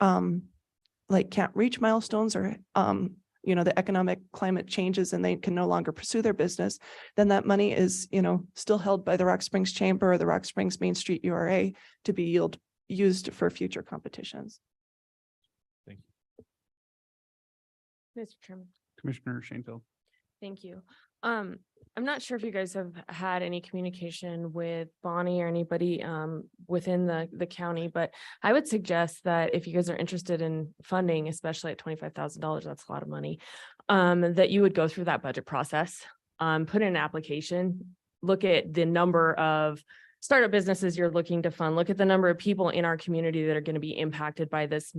can't reach milestones or, the economic climate changes and they can no longer pursue their business, then that money is, still held by the Rock Springs Chamber or the Rock Springs Main Street URA to be used for future competitions. Thank you. Mr. Chairman. Commissioner Shanefield. Thank you. I'm not sure if you guys have had any communication with Bonnie or anybody within the county, but I would suggest that if you guys are interested in funding, especially at $25,000, that's a lot of money, that you would go through that budget process, put in an application, look at the number of startup businesses you're looking to fund, look at the number of people in our community that are going to be impacted by this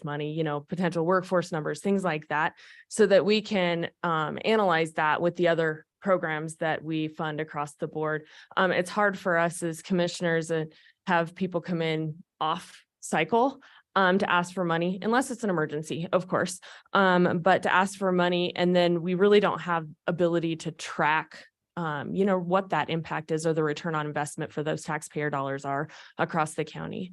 money, potential workforce numbers, things like that, so that we can analyze that with the other programs that we fund across the board. It's hard for us as commissioners to have people come in off cycle to ask for money, unless it's an emergency, of course, but to ask for money, and then we really don't have ability to track what that impact is or the return on investment for those taxpayer dollars are across the county.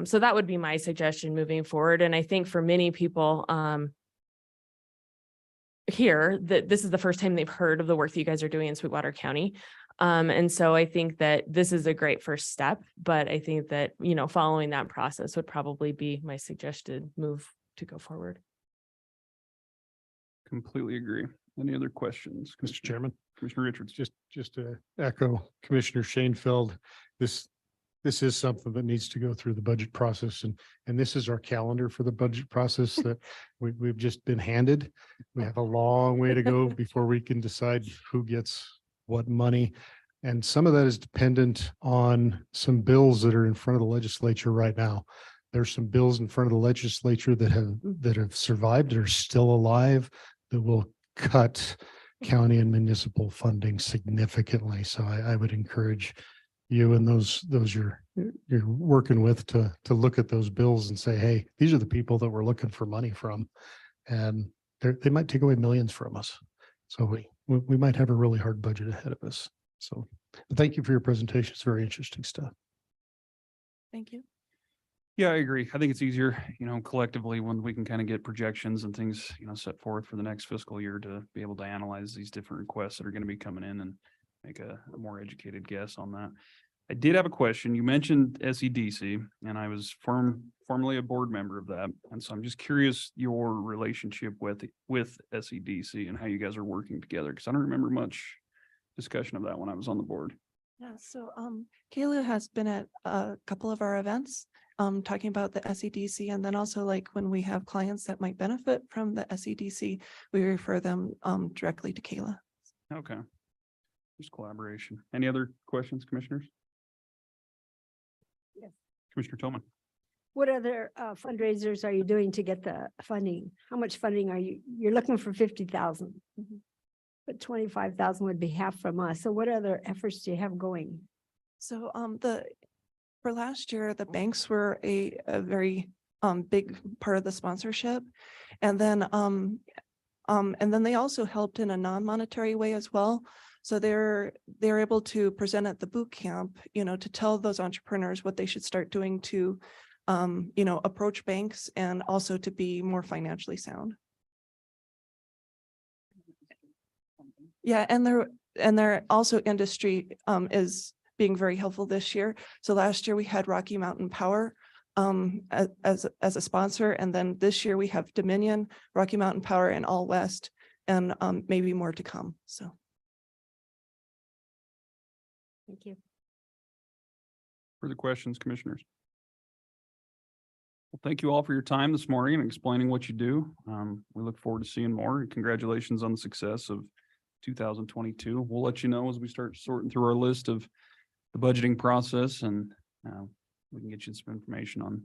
So that would be my suggestion moving forward. And I think for many people here, that this is the first time they've heard of the work that you guys are doing in Sweetwater County. And so I think that this is a great first step, but I think that, following that process would probably be my suggested move to go forward. Completely agree. Any other questions? Mr. Chairman, Commissioner Richards. just to echo Commissioner Shanefield, this is something that needs to go through the budget process, and this is our calendar for the budget process that we've just been handed. We have a long way to go before we can decide who gets what money. And some of that is dependent on some bills that are in front of the legislature right now. There's some bills in front of the legislature that have survived, that are still alive, that will cut county and municipal funding significantly. So I would encourage you and those you're working with to look at those bills and say, hey, these are the people that we're looking for money from. And they might take away millions from us. So we might have a really hard budget ahead of us. So thank you for your presentation. It's very interesting stuff. Thank you. Yeah, I agree. I think it's easier, collectively when we can kind of get projections and things, set forth for the next fiscal year to be able to analyze these different requests that are going to be coming in and make a more educated guess on that. I did have a question. You mentioned SEDC, and I was formerly a board member of that. And so I'm just curious your relationship with SEDC and how you guys are working together, because I don't remember much discussion of that when I was on the board. Yeah, so Kayla has been at a couple of our events talking about the SEDC, and then also like when we have clients that might benefit from the SEDC, we refer them directly to Kayla. Okay. Just collaboration. Any other questions, commissioners? Yes. Commissioner Tillman. What other fundraisers are you doing to get the funding? How much funding are you're looking for 50,000? But 25,000 would be half from us. So what other efforts do you have going? So for last year, the banks were a very big part of the sponsorship. And then they also helped in a non-monetary way as well. So they're able to present at the boot camp, to tell those entrepreneurs what they should start doing to approach banks and also to be more financially sound. Yeah, and their also industry is being very helpful this year. So last year we had Rocky Mountain Power as a sponsor, and then this year we have Dominion, Rocky Mountain Power, and All West, and maybe more to come. So Thank you. Further questions, commissioners? Well, thank you all for your time this morning and explaining what you do. We look forward to seeing more. Congratulations on the success of 2022. We'll let you know as we start sorting through our list of the budgeting process, and we can get you some information on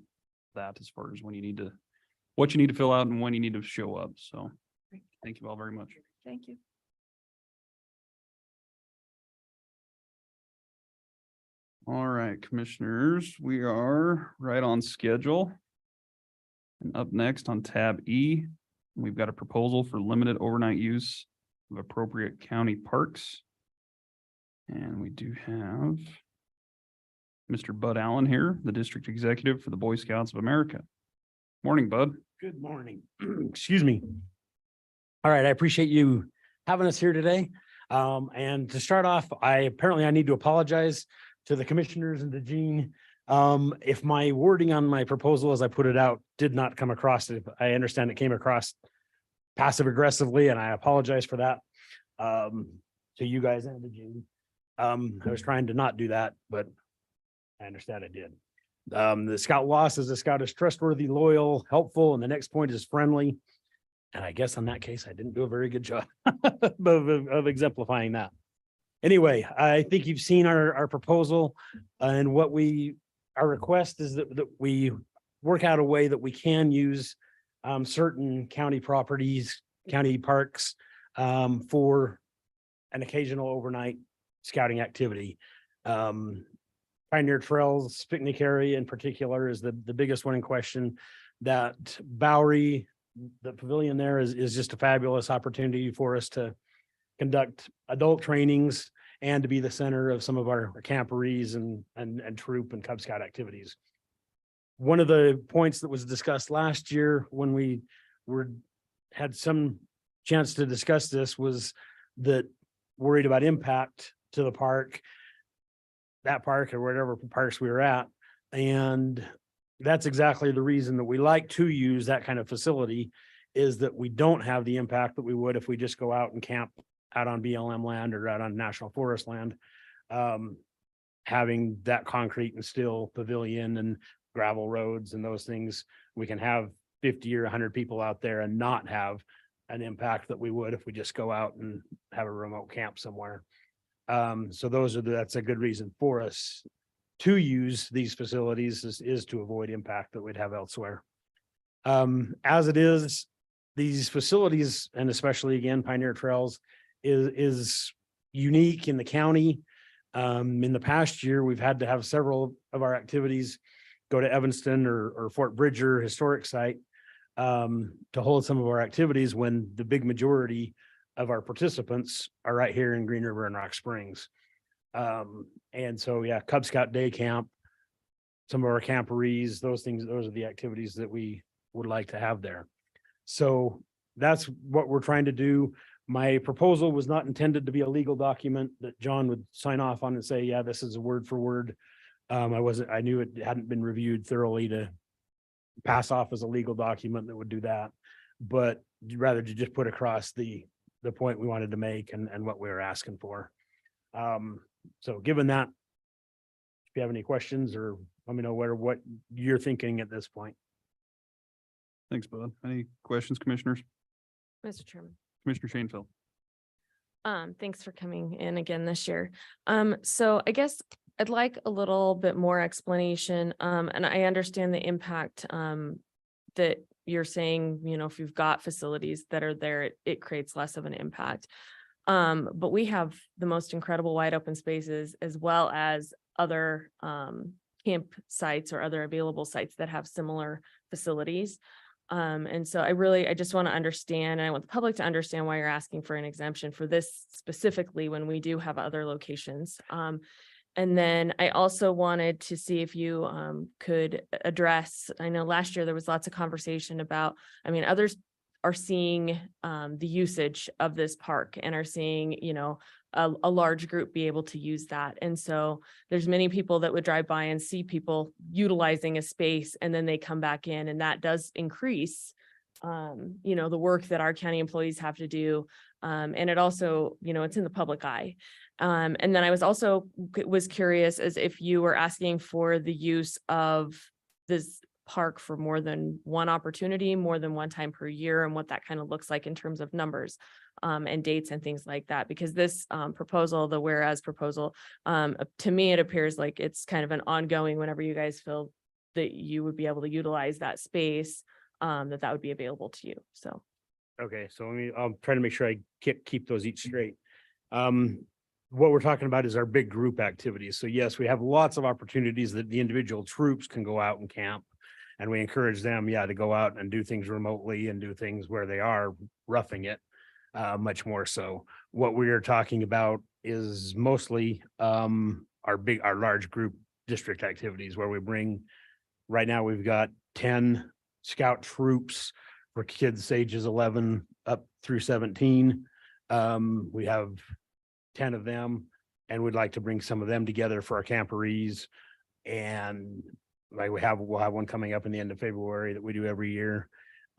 that as far as when you need to, what you need to fill out and when you need to show up. So thank you all very much. thank you. All right, commissioners, we are right on schedule. And up next on tab E, we've got a proposal for limited overnight use of appropriate county parks. And we do have Mr. Bud Allen here, the district executive for the Boy Scouts of America. Morning, Bud. Good morning. Excuse me. All right, I appreciate you having us here today. And to start off, I need to apologize to the commissioners and to Gene. If my wording on my proposal as I put it out did not come across, I understand it came across passive aggressively, and I apologize for that to you guys and to Gene. I was trying to not do that, but I understand I did. The scout loss is a scout is trustworthy, loyal, helpful, and the next point is friendly. And I guess in that case, I didn't do a very good job of exemplifying that. Anyway, I think you've seen our proposal, and our request is that we work out a way that we can use certain county properties, county parks for an occasional overnight scouting activity. Pioneer Trails picnic area in particular is the biggest one in question. That Bowery, the pavilion there is just a fabulous opportunity for us to conduct adult trainings and to be the center of some of our camporees and troop and Cub Scout activities. One of the points that was discussed last year when we had some chance to discuss this was that worried about impact to the park, that park or whatever parks we were at. And that's exactly the reason that we like to use that kind of facility, is that we don't have the impact that we would if we just go out and camp out on BLM land or out on national forest land. Having that concrete and steel pavilion and gravel roads and those things, we can have 50 or 100 people out there and not have an impact that we would if we just go out and have a remote camp somewhere. So that's a good reason for us to use these facilities is to avoid impact that we'd have elsewhere. As it is, these facilities, and especially again, Pioneer Trails, is unique in the county. In the past year, we've had to have several of our activities go to Evanston or Fort Bridger Historic Site to hold some of our activities when the big majority of our participants are right here in Green River and Rock Springs. And so, yeah, Cub Scout Day Camp, some of our camporees, those things, those are the activities that we would like to have there. So that's what we're trying to do. My proposal was not intended to be a legal document that John would sign off on and say, yeah, this is a word for word. I knew it hadn't been reviewed thoroughly to pass off as a legal document that would do that, but rather to just put across the point we wanted to make and what we were asking for. So given that, if you have any questions or let me know what you're thinking at this point. Thanks, Bud. Any questions, commissioners? Mr. Chairman. Commissioner Shanefield. Thanks for coming in again this year. So I guess I'd like a little bit more explanation. And I understand the impact that you're saying, you know, if you've got facilities that are there, it creates less of an impact. But we have the most incredible wide open spaces as well as other camp sites or other available sites that have similar facilities. And so I just want to understand, and I want the public to understand why you're asking for an exemption for this specifically when we do have other locations. And then I also wanted to see if you could address, I know last year there was lots of conversation about, I mean, others are seeing the usage of this park and are seeing, you know, a large group be able to use that. And so there's many people that would drive by and see people utilizing a space and then they come back in, and that does increase, you know, the work that our county employees have to do. And it also, you know, it's in the public eye. And then I was curious as if you were asking for the use of this park for more than one opportunity, more than one time per year, and what that kind of looks like in terms of numbers and dates and things like that. Because this proposal, the whereas proposal, to me, it appears like it's kind of an ongoing, whenever you guys feel that you would be able to utilize that space, that would be available to you. So. Okay, so I'll try to make sure I keep those each straight. What we're talking about is our big group activities. So yes, we have lots of opportunities that the individual troops can go out and camp. And we encourage them, to go out and do things remotely and do things where they are roughing it, much more so. What we are talking about is mostly our large group district activities where we bring, right now we've got 10 scout troops for kids ages 11 up through 17. We have 10 of them, and we'd like to bring some of them together for our camporees. And like we'll have one coming up in the end of February that we do every year.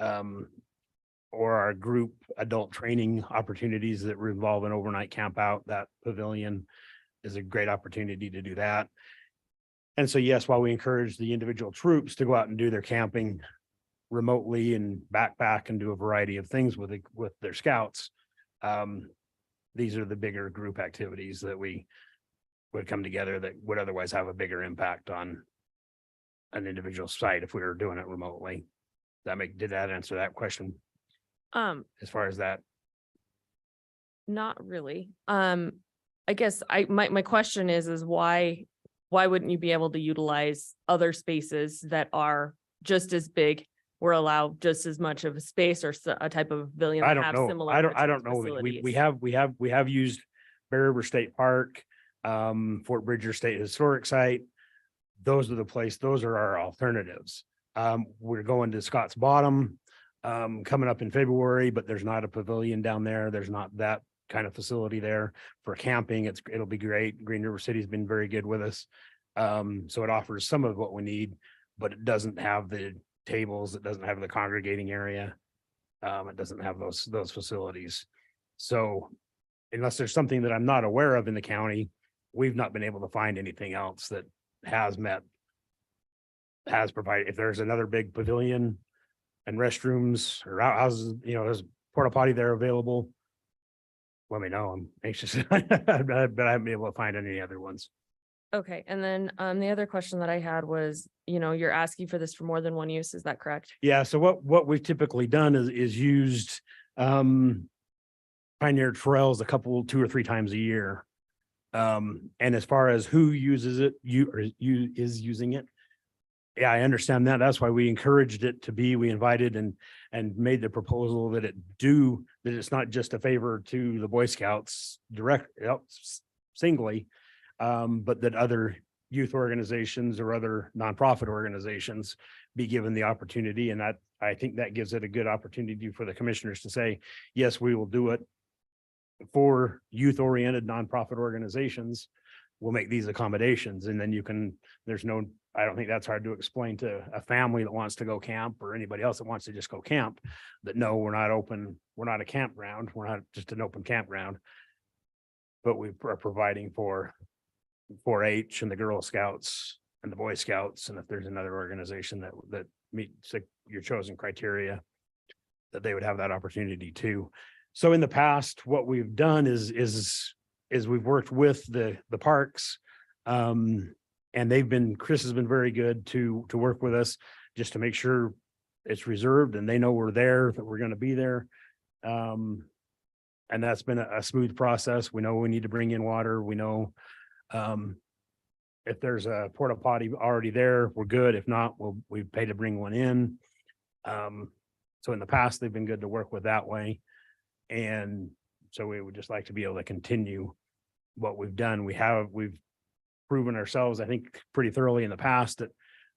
Or our group adult training opportunities that involve an overnight camp out. That pavilion is a great opportunity to do that. And so, yes, while we encourage the individual troops to go out and do their camping remotely and backpack and do a variety of things with their scouts, these are the bigger group activities that we would come together that would otherwise have a bigger impact on an individual site if we were doing it remotely. Did that answer that question? As far as that? Not really. I guess my question is why wouldn't you be able to utilize other spaces that are just as big or allow just as much of a space or a type of pavilion? I don't know. I don't know. We have used Bear River State Park, Fort Bridger State Historic Site. Those are our alternatives. We're going to Scotts Bottom coming up in February, but there's not a pavilion down there. There's not that kind of facility there for camping. It'll be great. Green River City's been very good with us. So it offers some of what we need, but it doesn't have the tables. It doesn't have the congregating area. It doesn't have those facilities. So unless there's something that I'm not aware of in the county, we've not been able to find anything else that has provided. If there's another big pavilion and restrooms or outhouses, there's porta potty there available, let me know. I'm anxious, but I haven't been able to find any other ones. Okay. And then the other question that I had was, you're asking for this for more than one use. Is that correct? Yeah. So what we've typically done is used our Pioneer Trails two or three times a year. And as far as who uses it, you is using it. Yeah, I understand that. That's why we encouraged it to be, we invited and made the proposal that that it's not just a favor to the Boy Scouts singly, but that other youth organizations or other nonprofit organizations be given the opportunity. And that, I think that gives it a good opportunity for the commissioners to say, yes, we will do it for youth-oriented nonprofit organizations. We'll make these accommodations, and then I don't think that's hard to explain to a family that wants to go camp or anybody else that wants to just go camp, that no, we're not open. We're not a campground. We're not just an open campground, but we are providing for 4-H and the Girl Scouts and the Boy Scouts. And if there's another organization that meets your chosen criteria, that they would have that opportunity too. So in the past, what we've done is we've worked with the parks, and Chris has been very good to work with us just to make sure it's reserved and they know we're there, that we're going to be there. And that's been a smooth process. We know we need to bring in water. We know if there's a porta potty already there, we're good. If not, we pay to bring one in. So in the past, they've been good to work with that way. And so we would just like to be able to continue what we've done. We've proven ourselves, I think, pretty thoroughly in the past at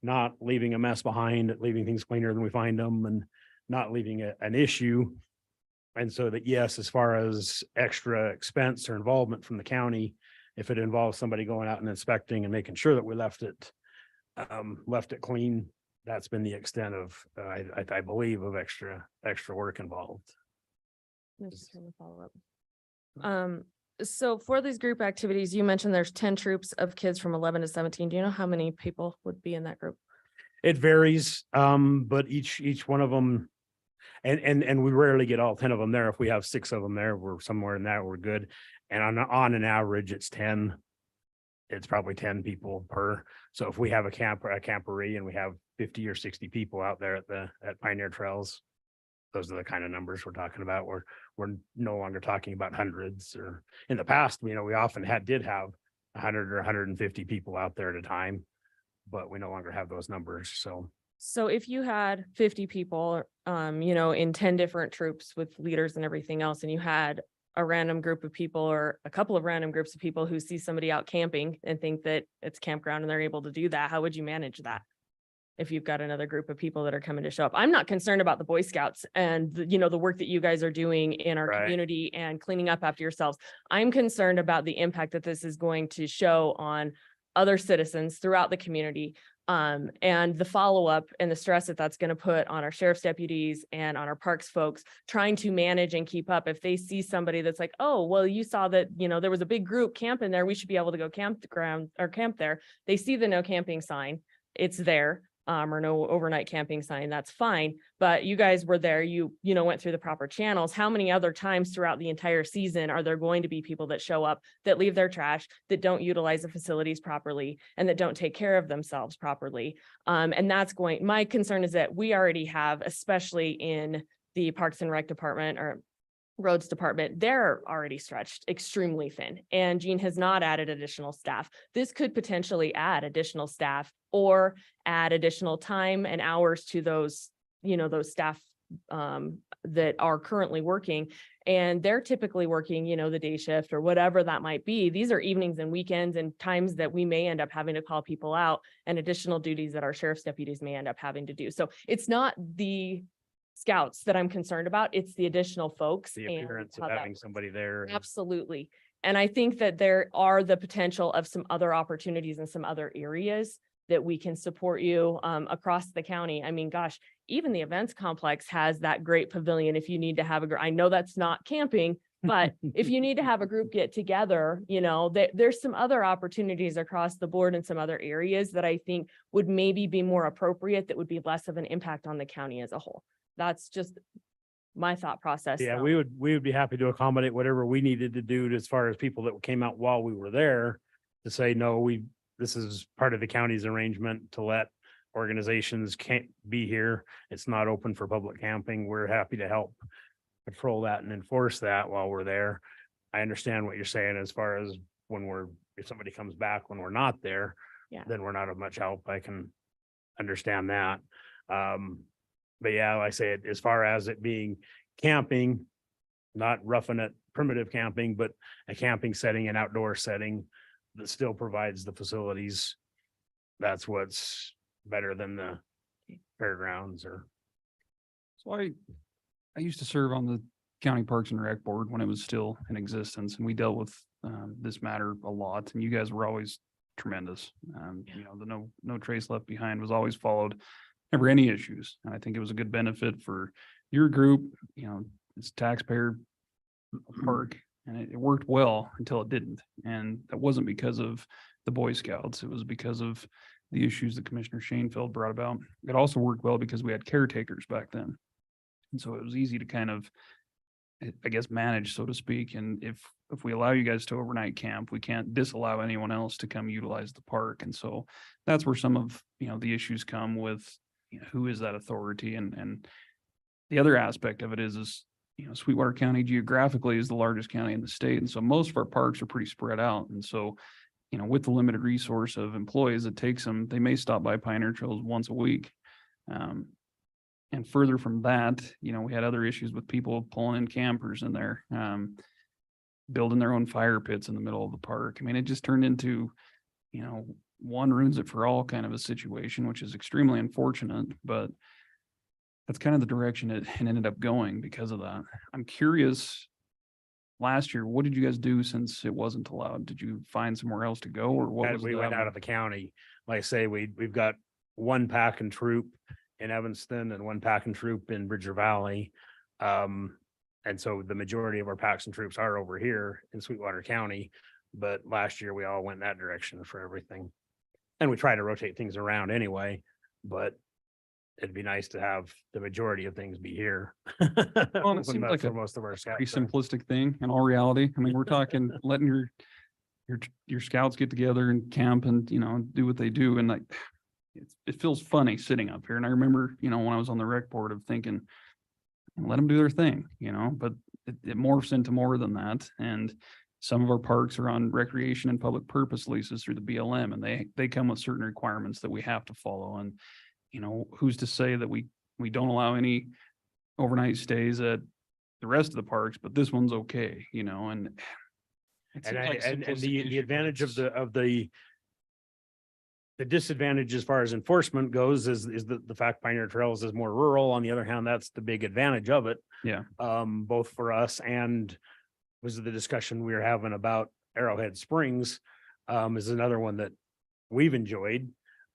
not leaving a mess behind, at leaving things cleaner than we find them, and not leaving an issue. And so that, yes, as far as extra expense or involvement from the county, if it involves somebody going out and inspecting and making sure that we left it clean, that's been the extent of, I believe, of extra work involved. Just trying to follow up. So for these group activities, you mentioned there's 10 troops of kids from 11 to 17. Do you know how many people would be in that group? It varies, but each one of them, and we rarely get all 10 of them there. If we have 6 of them there, we're somewhere in that, we're good. And on an average, it's 10. It's probably 10 people per. So if we have a camporee and we have 50 or 60 people out there at Pioneer Trails, those are the kind of numbers we're talking about. We're no longer talking about hundreds, or in the past, we often did have 100 or 150 people out there at a time, but we no longer have those numbers. So if you had 50 people, in 10 different troops with leaders and everything else, and you had a random group of people or a couple of random groups of people who see somebody out camping and think that it's campground and they're able to do that, how would you manage that? If you've got another group of people that are coming to show up. I'm not concerned about the Boy Scouts and the work that you guys are doing in our community and cleaning up after yourselves. I'm concerned about the impact that this is going to show on other citizens throughout the community, and the follow-up and the stress that that's going to put on our sheriff's deputies and on our parks folks trying to manage and keep up. If they see somebody that's like, oh, well, you saw that, there was a big group camping there, we should be able to go camp there. They see the no camping sign, it's there. Or no overnight camping sign, that's fine. But you guys were there, you went through the proper channels. How many other times throughout the entire season are there going to be people that show up, that leave their trash, that don't utilize the facilities properly, and that don't take care of themselves properly? And my concern is that we already have, especially in the Parks and Rec department or Roads department, they're already stretched extremely thin, and Gene has not added additional staff. This could potentially add additional staff or add additional time and hours to those staff that are currently working, and they're typically working, the day shift or whatever that might be. These are evenings and weekends and times that we may end up having to call people out, and additional duties that our sheriff's deputies may end up having to do. So it's not the Scouts that I'm concerned about, it's the additional folks. The appearance of having somebody there. Absolutely. And I think that there are the potential of some other opportunities in some other areas that we can support you across the county. I mean, gosh, even the events complex has that great pavilion. If you need to have I know that's not camping, but if you need to have a group get together, there's some other opportunities across the board in some other areas that I think would maybe be more appropriate, that would be less of an impact on the county as a whole. That's just my thought process. Yeah, so. we would be happy to accommodate whatever we needed to do as far as people that came out while we were there to say, no, this is part of the county's arrangement to let organizations can't be here. It's not open for public camping. We're happy to help patrol that and enforce that while we're there. I understand what you're saying as far as if somebody comes back when we're not there, Yeah. then we're not of much help. I can understand that. But yeah, like I say, as far as it being camping, not roughing it, primitive camping, but a camping setting, an outdoor setting that still provides the facilities. That's what's better than the fairgrounds or. So I used to serve on the County Parks and Rec Board when it was still in existence, and we dealt with this matter a lot, and you guys were always tremendous. You know, the no trace left behind was always followed, never any issues. And I think it was a good benefit for your group, you know, it's taxpayer park, and it worked well until it didn't. And that wasn't because of the Boy Scouts. It was because of the issues that Commissioner Shanefield brought about. It also worked well because we had caretakers back then. And so it was easy to kind of, I guess, manage, so to speak. And if we allow you guys to overnight camp, we can't disallow anyone else to come utilize the park. And so that's where some of, you know, the issues come with, you know, who is that authority? And the other aspect of it is, you know, Sweetwater County geographically is the largest county in the state. And so most of our parks are pretty spread out. And so, you know, with the limited resource of employees, it takes them, they may stop by Pioneer Trails once a week. And further from that, you know, we had other issues with people pulling in campers in there, building their own fire pits in the middle of the park. I mean, it just turned into, you know, one ruins it for all kind of a situation, which is extremely unfortunate, but that's kind of the direction it ended up going because of that. I'm curious, last year, what did you guys do since it wasn't allowed? Did you find somewhere else to go, or what was We went out of the county. Like I say, we've got one pack and troop in Evanston and one pack and troop in Bridger Valley. And so the majority of our packs and troops are over here in Sweetwater County. But last year we all went that direction for everything. And we try to rotate things around anyway, but it'd be nice to have the majority of things be here. Well, it seems like for a most of our scouts. pretty simplistic thing in all reality. I mean, we're talking letting your scouts get together and camp and, you know, do what they do. And like, it feels funny sitting up here. And I remember, you know, when I was on the rec board of thinking, let them do their thing, you know, but it morphs into more than that. And some of our parks are on recreation and public purpose leases through the BLM, and they come with certain requirements that we have to follow. And, you know, who's to say that we don't allow any overnight stays at the rest of the parks, but this one's okay, you know, and it seems like a And simplistic the issue, advantage but of the disadvantage as far as enforcement goes is the fact Pioneer Trails is more rural. On the other hand, that's the big advantage of it. Yeah. Both for us and was the discussion we were having about Arrowhead Springs, is another one that we've enjoyed.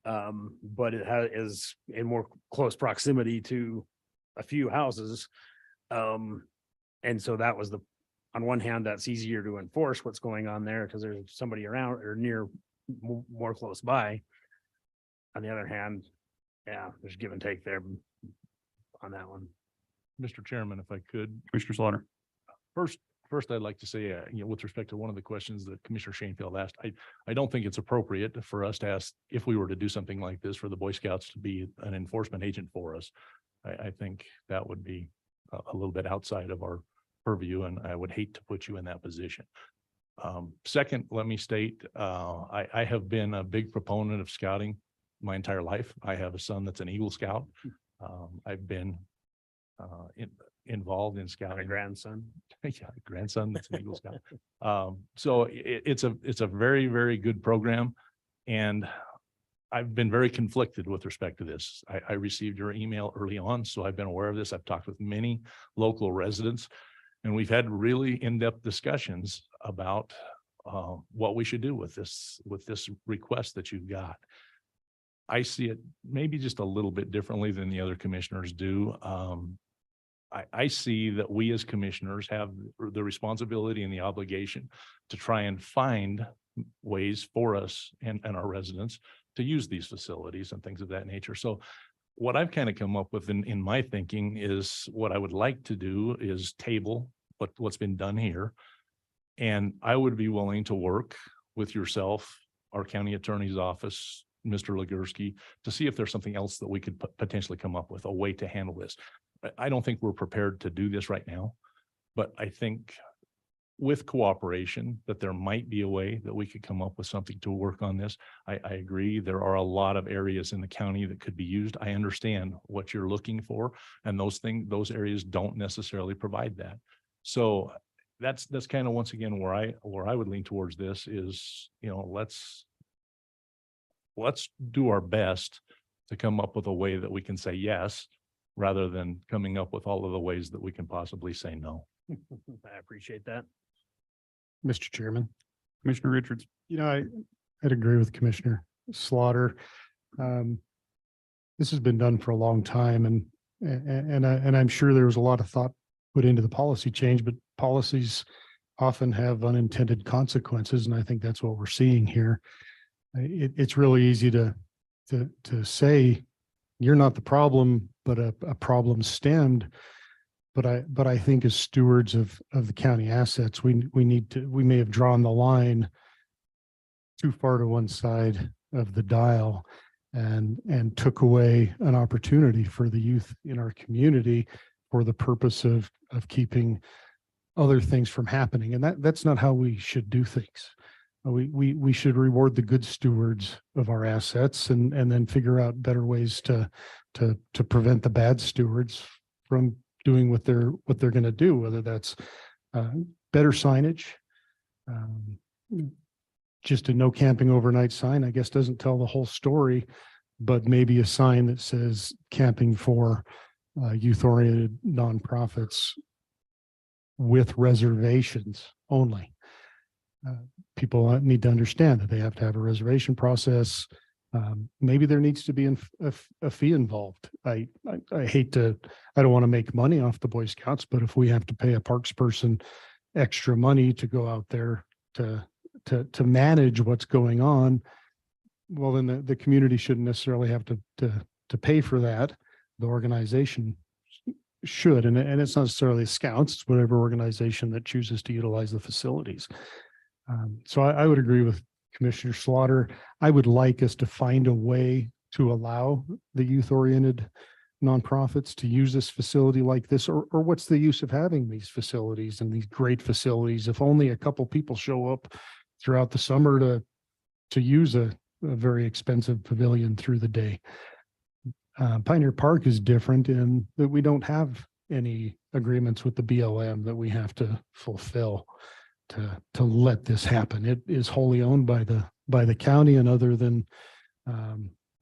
But it is in more close proximity to a few houses. And so that was on one hand, that's easier to enforce what's going on there because there's somebody around or near more close by. On the other hand, yeah, there's give and take there on that one. Mr. Chairman, if I could, Commissioner Slaughter. First, I'd like to say, you know, with respect to one of the questions that Commissioner Shanefield asked, I don't think it's appropriate for us to ask if we were to do something like this for the Boy Scouts to be an enforcement agent for us. I think that would be a little bit outside of our purview, and I would hate to put you in that position. Second, let me state, I have been a big proponent of scouting my entire life. I have a son that's an Eagle Scout. I've been involved in scouting. A grandson. Yeah, grandson that's an Eagle Scout. So it's a very, very good program. And I've been very conflicted with respect to this. I received your email early on, so I've been aware of this. I've talked with many local residents, and we've had really in-depth discussions about what we should do with this request that you've got. I see it maybe just a little bit differently than the other commissioners do. I see that we as commissioners have the responsibility and the obligation to try and find ways for us and our residents to use these facilities and things of that nature. So what I've kind of come up with in my thinking is what I would like to do is table what's been done here. And I would be willing to work with yourself, our county attorney's office, Mr. Legursky, to see if there's something else that we could potentially come up with, a way to handle this. I don't think we're prepared to do this right now, but I think with cooperation, that there might be a way that we could come up with something to work on this. I agree. There are a lot of areas in the county that could be used. I understand what you're looking for, and those areas don't necessarily provide that. So that's kind of, once again, where I would lean towards this is, let's do our best to come up with a way that we can say yes, rather than coming up with all of the ways that we can possibly say no. I appreciate that. Mr. Chairman, Commissioner Richards. I'd agree with Commissioner Slaughter. This has been done for a long time, and I'm sure there was a lot of thought put into the policy change, but policies often have unintended consequences, and I think that's what we're seeing here. It's really easy to say you're not the problem, but a problem stemmed. But I think as stewards of the county assets, we may have drawn the line too far to one side of the dial and took away an opportunity for the youth in our community for the purpose of keeping other things from happening. And that's not how we should do things. We should reward the good stewards of our assets and then figure out better ways to prevent the bad stewards from doing what they're going to do, whether that's better signage. Just a no camping overnight sign, I guess, doesn't tell the whole story, but maybe a sign that says camping for youth-oriented nonprofits with reservations only. People need to understand that they have to have a reservation process. Maybe there needs to be a fee involved. I don't want to make money off the Boy Scouts, but if we have to pay a parks person extra money to go out there to manage what's going on, well, then the community shouldn't necessarily have to pay for that. The organization should, and it's not necessarily the Scouts, it's whatever organization that chooses to utilize the facilities. So I would agree with Commissioner Slaughter. I would like us to find a way to allow the youth-oriented nonprofits to use this facility like this, or what's the use of having these facilities and these great facilities if only a couple people show up throughout the summer to use a very expensive pavilion through the day. Pioneer Park is different in that we don't have any agreements with the BLM that we have to fulfill to let this happen. It is wholly owned by the county, and other than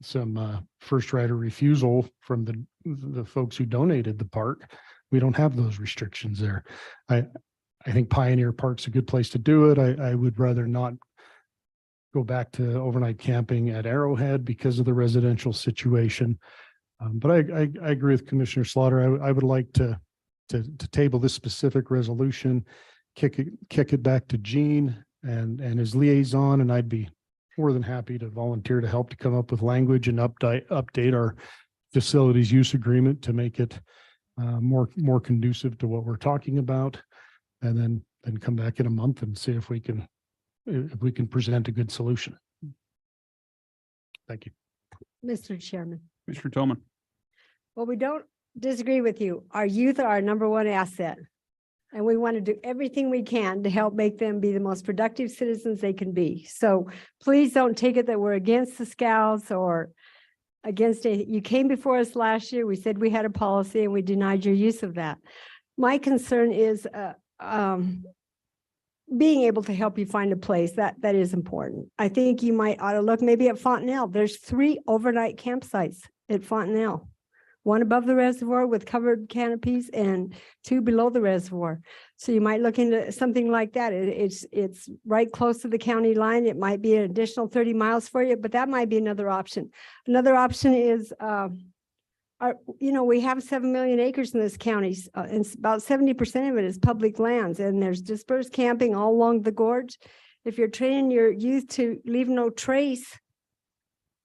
some first right of refusal from the folks who donated the park, we don't have those restrictions there. I think Pioneer Park's a good place to do it. I would rather not go back to overnight camping at Arrowhead because of the residential situation. But I agree with Commissioner Slaughter. I would like to table this specific resolution, kick it back to Gene and his liaison, and I'd be more than happy to volunteer to help to come up with language and update our facilities use agreement to make it more conducive to what we're talking about, and then come back in a month and see if we can present a good solution. Thank you. Mr. Chairman. Commissioner Tillman. Well, we don't disagree with you. Our youth are our number one asset. And we want to do everything we can to help make them be the most productive citizens they can be. So please don't take it that we're against the Scouts or against it. You came before us last year. We said we had a policy and we denied your use of that. My concern is being able to help you find a place that is important. I think you might ought to look maybe at Fontanelle. There's 3 overnight campsites at Fontanelle. 1 above the reservoir with covered canopies and 2 below the reservoir. So you might look into something like that. It's right close to the county line. It might be an additional 30 miles for you, but that might be another option. Another option is, we have 7 million acres in this county, and about 70% of it is public lands, and there's dispersed camping all along the gorge. If you're training your youth to leave no trace,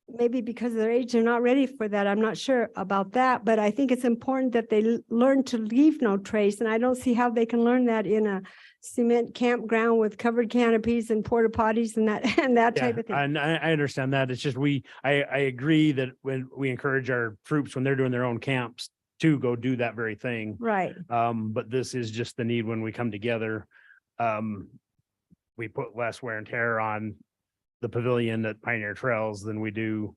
maybe because of their age, they're not ready for that. I'm not sure about that, but I think it's important that they learn to leave no trace. And I don't see how they can learn that in a cement campground with covered canopies and porta potties and that type of thing. And I understand that. It's just I agree that when we encourage our troops when they're doing their own camps to go do that very thing. Right. But this is just the need when we come together. We put less wear and tear on the pavilion at Pioneer Trails than we do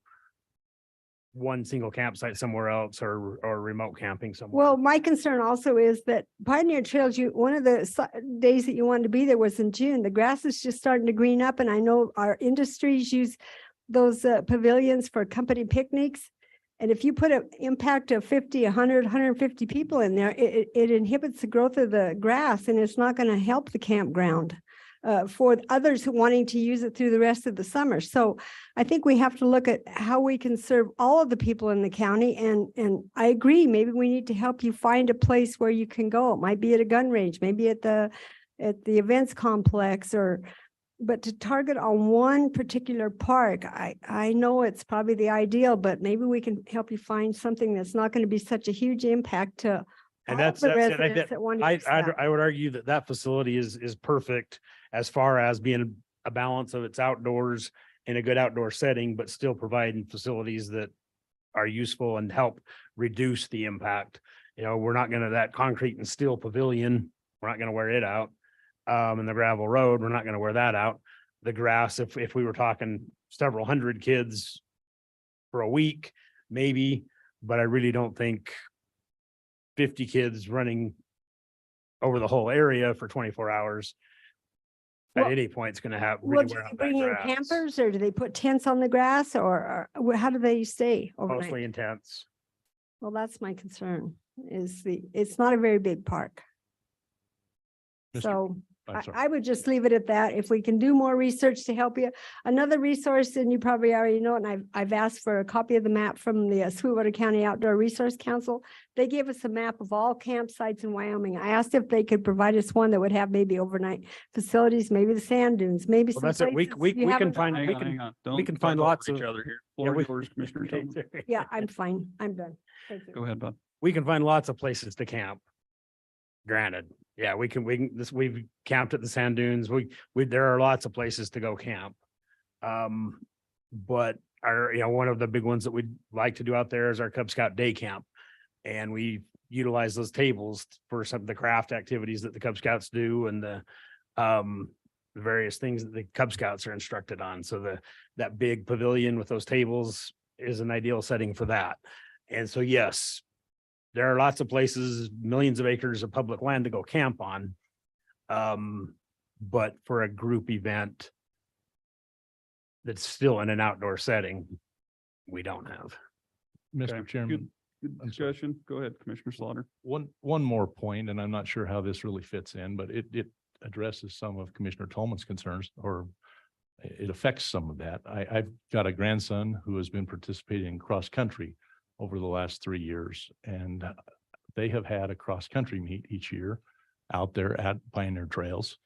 one single campsite somewhere else or remote camping somewhere. Well, my concern also is that Pioneer Trails, one of the days that you wanted to be there was in June. The grass is just starting to green up, and I know our industries use those pavilions for company picnics. And if you put an impact of 50, 100, 150 people in there, it inhibits the growth of the grass, and it's not going to help the campground for others who wanting to use it through the rest of the summer. So I think we have to look at how we can serve all of the people in the county. And I agree, maybe we need to help you find a place where you can go. It might be at a gun range, maybe at the events complex, but to target on one particular park, I know it's probably the ideal, but maybe we can help you find something that's not going to be such a huge impact to And all that's the it. residents that want to use that. I would argue that facility is perfect as far as being a balance of its outdoors in a good outdoor setting, but still providing facilities that are useful and help reduce the impact. You know, we're not gonna, that concrete and steel pavilion, we're not gonna wear it out. And the gravel road, we're not gonna wear that out. The grass, if we were talking several hundred kids for a week, maybe, but I really don't think 50 kids running over the whole area for 24 hours at Well- any point is going to have. Well, really do wear they out that bring in grass. campers, or do they put tents on the grass, or how do they stay overnight? Mostly intense. Well, that's my concern, it's not a very big park. Mr. So I'm sorry. I would just leave it at that. If we can do more research to help you. Another resource, and you probably already know, and I've asked for a copy of the map from the Sweetwater County Outdoor Resource Council. They gave us a map of all campsites in Wyoming. I asked if they could provide us one that would have maybe overnight facilities, maybe the sand dunes, maybe Well, some that's it. We places can you haven't find, gone. we Hang on, can, hang on. we Don't can talk find over lots each of. other here. Yeah, Floor we- is yours, Commissioner Tillman. Yeah, I'm fine. I'm done. Thank you. Go ahead, bud. We can find lots of places to camp. Granted, yeah, we've camped at the sand dunes. There are lots of places to go camp. But one of the big ones that we'd like to do out there is our Cub Scout day camp. And we utilize those tables for some of the craft activities that the Cub Scouts do and the various things that the Cub Scouts are instructed on. So that big pavilion with those tables is an ideal setting for that. And so, yes, there are lots of places, millions of acres of public land to go camp on. But for a group event that's still in an outdoor setting, we don't have. Mr. Okay, Chairman, Good I'm sorry. discussion. Go ahead, Commissioner Slaughter. one more point, and I'm not sure how this really fits in, but it addresses some of Commissioner Tolman's concerns, or it affects some of that. I've got a grandson who has been participating in cross country over the last 3 years, and they have had a cross country meet each year out there at Pioneer Trails.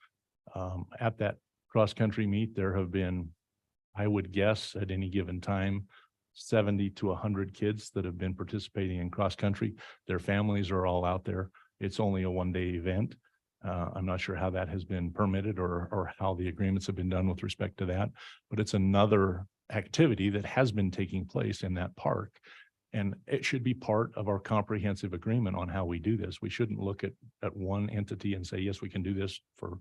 At that cross country meet, there have been, I would guess at any given time, 70 to 100 kids that have been participating in cross country. Their families are all out there. It's only a 1-day event. I'm not sure how that has been permitted or how the agreements have been done with respect to that, but it's another activity that has been taking place in that park. And it should be part of our comprehensive agreement on how we do this. We shouldn't look at one entity and say, yes, we can do this for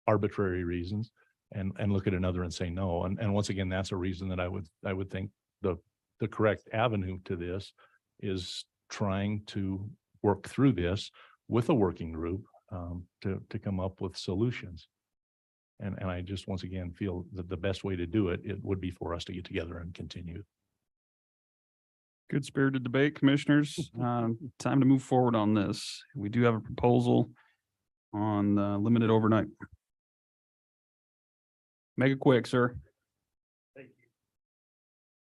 arbitrary reasons, and look at another and say no. And once again, that's a reason that I would think the correct avenue to this is trying to work through this with a working group to come up with solutions. And I just once again feel that the best way to do it would be for us to get together and continue. Good spirited debate, commissioners. Time to move forward on this. We do have a proposal on limited overnight. Make it quick, sir. Thank you.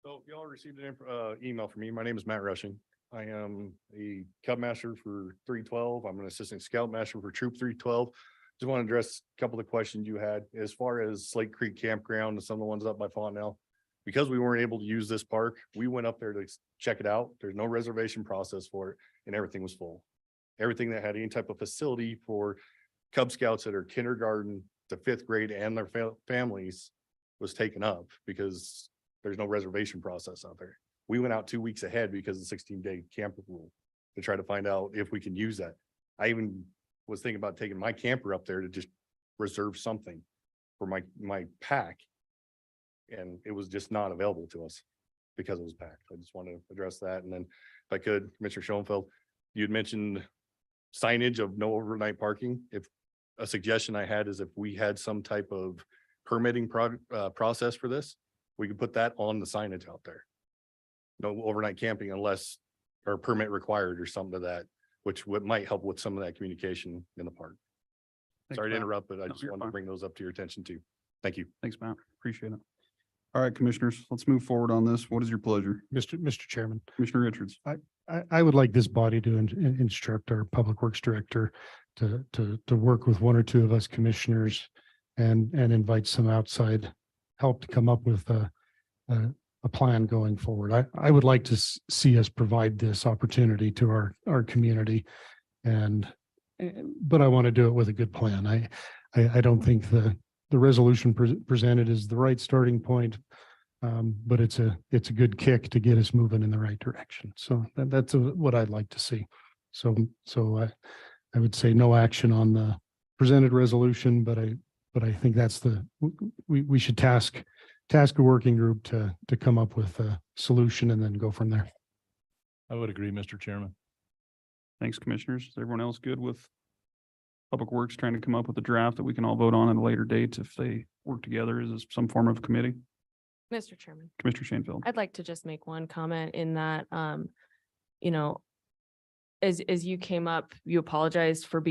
So y'all received an email from me. My name is Matt Rushing. I am a Cub Master for 312. I'm an Assistant Scout Master for Troop 312. Just want to address a couple of the questions you had as far as Slate Creek Campground and some of the ones up by Fontenelle. Because we weren't able to use this park, we went up there to check it out. There's no reservation process for it, and everything was full. Everything that had any type of facility for Cub Scouts that are kindergarten to 5th grade and their families was taken up because there's no reservation process out there. We went out 2 weeks ahead because of the 16-day camper rule to try to find out if we can use that. I even was thinking about taking my camper up there to just reserve something for my pack. And it was just not available to us because it was packed. I just want to address that. And then if I could, Commissioner Schoenfeld, you'd mentioned signage of no overnight parking. If a suggestion I had is if we had some type of permitting process for this, we could put that on the signage out there. No overnight camping unless, or permit required or something to that, which might help with some of that communication in the park. Thanks, Sorry to Matt. interrupt, but I No, just you're wanted to fine. bring those up to your attention too. Thank you. Thanks, Matt. Appreciate it. All right, commissioners, let's move forward on this. What is your pleasure? Mr. Chairman, Commissioner Richards? I would like this body to instruct our Public Works Director to work with one or two of us commissioners and invite some outside help to come up with a plan going forward. I would like to see us provide this opportunity to our community but I want to do it with a good plan. I don't think the resolution presented is the right starting point. But it's a good kick to get us moving in the right direction. So that's what I'd like to see. So I would say no action on the presented resolution, but I think that's we should task a working group to come up with a solution and then go from there. I would agree, Mr. Chairman. Thanks, commissioners. Is everyone else good with Public Works trying to come up with a draft that we can all vote on at a later date if they work together as some form of committee? Mr. Chairman, Commissioner Shanefield. I'd like to just make one comment in that, you know, as you came up, you apologized for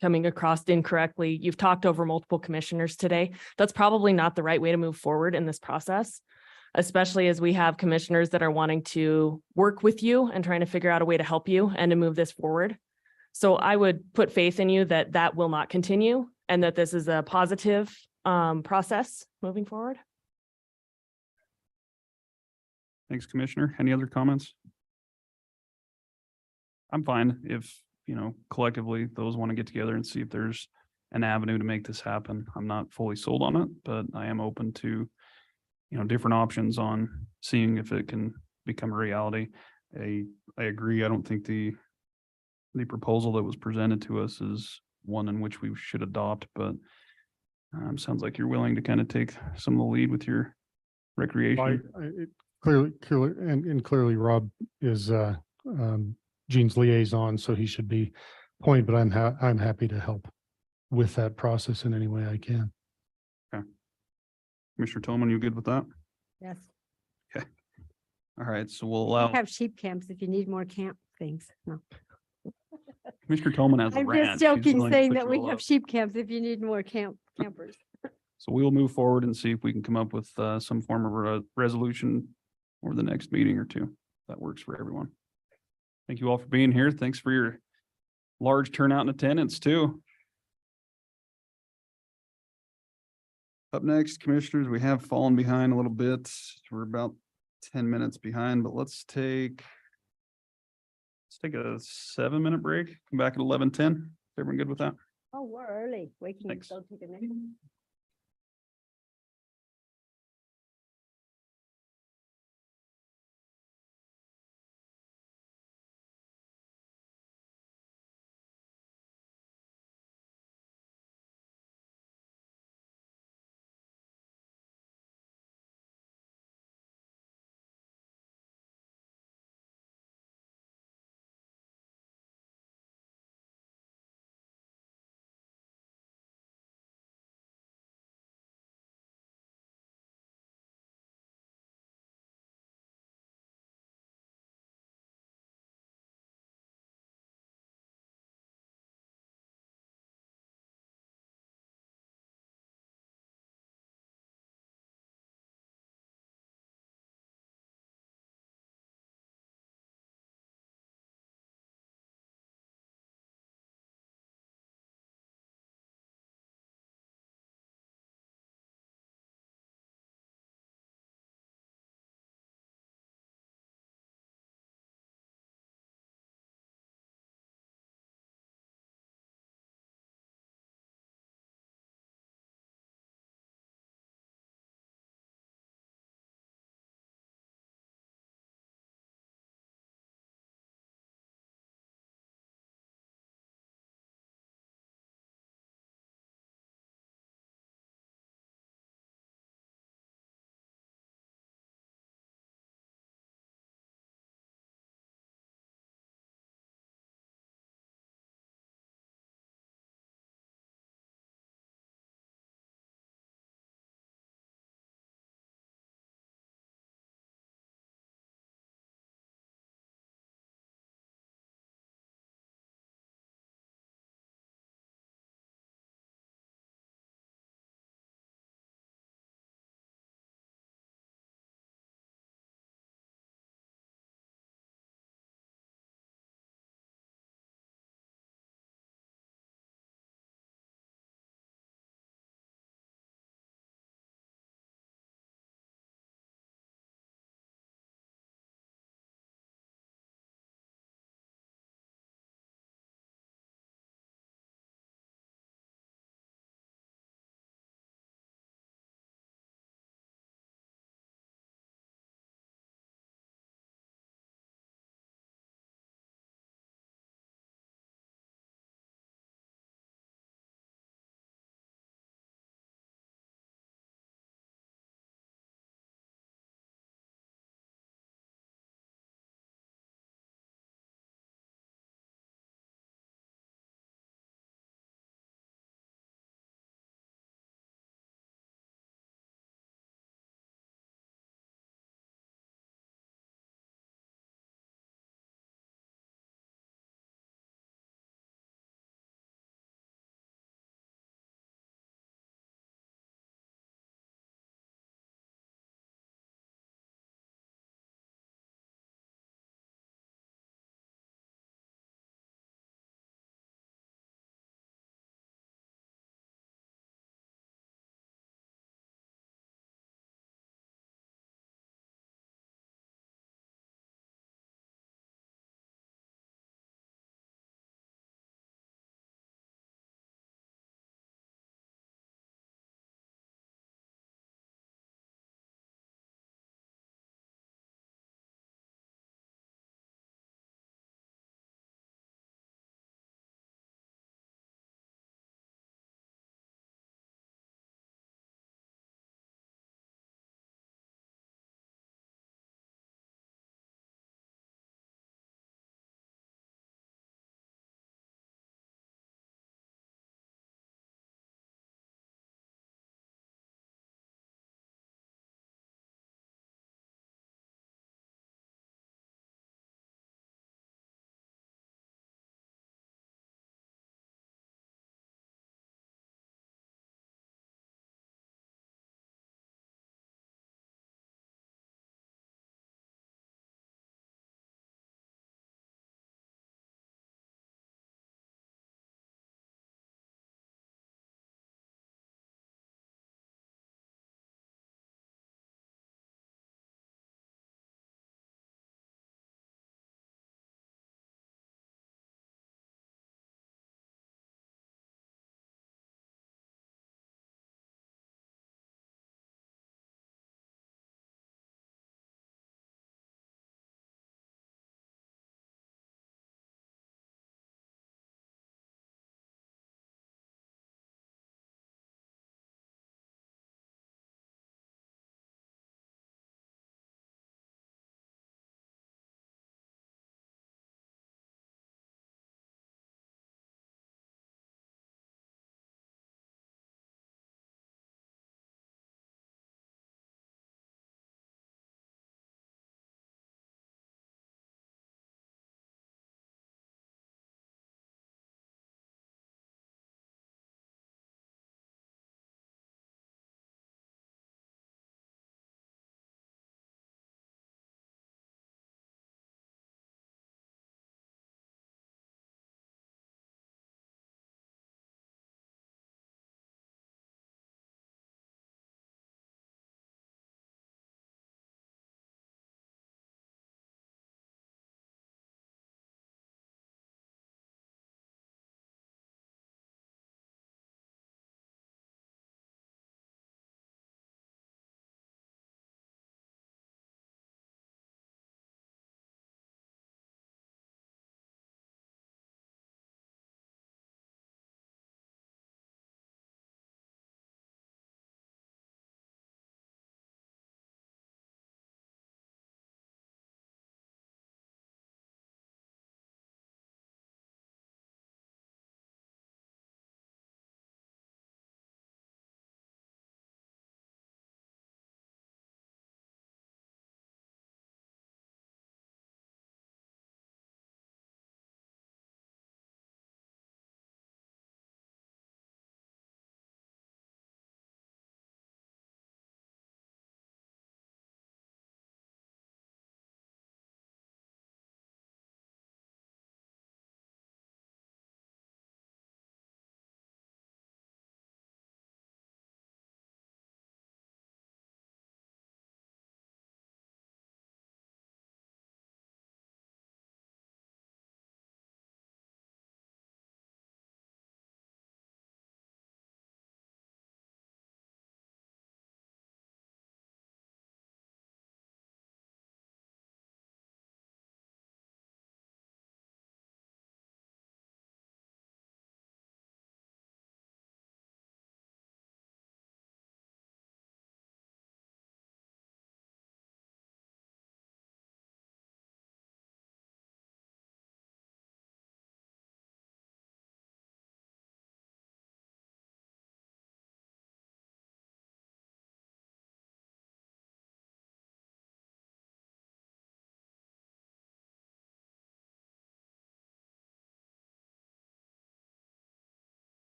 coming across incorrectly. You've talked over multiple commissioners today. That's probably not the right way to move forward in this process, especially as we have commissioners that are wanting to work with you and trying to figure out a way to help you and to move this forward. So I would put faith in you that that will not continue and that this is a positive process moving forward. Thanks, Commissioner. Any other comments? I'm fine if, collectively those want to get together and see if there's an avenue to make this happen. I'm not fully sold on it, but I am open to, different options on seeing if it can become a reality. I agree. I don't think the proposal that was presented to us is one in which we should adopt, but sounds like you're willing to kind of take some of the lead with your recreation. Clearly Rob is Gene's liaison, so he should be point, but I'm happy to help with that process in any way I can. Commissioner Tillman, you good with that? Yes. Okay. All right, so we'll We allow have sheep camps if you need more camp things. No. Commissioner Tillman has a I'm ranch. just He's joking, willing to saying put that you we all have up. sheep camps if you need more campers. So we will move forward and see if we can come up with some form of a resolution or the next meeting or two. That works for everyone. Thank you all for being here. Thanks for your large turnout in attendance too. Up next, commissioners, we have fallen behind a little bit. We're about 10 minutes behind, but let's take a 7-minute break. Come back at 11:10. Is everyone good with that? Oh, we're early. Waking up, Thanks. go take a nap.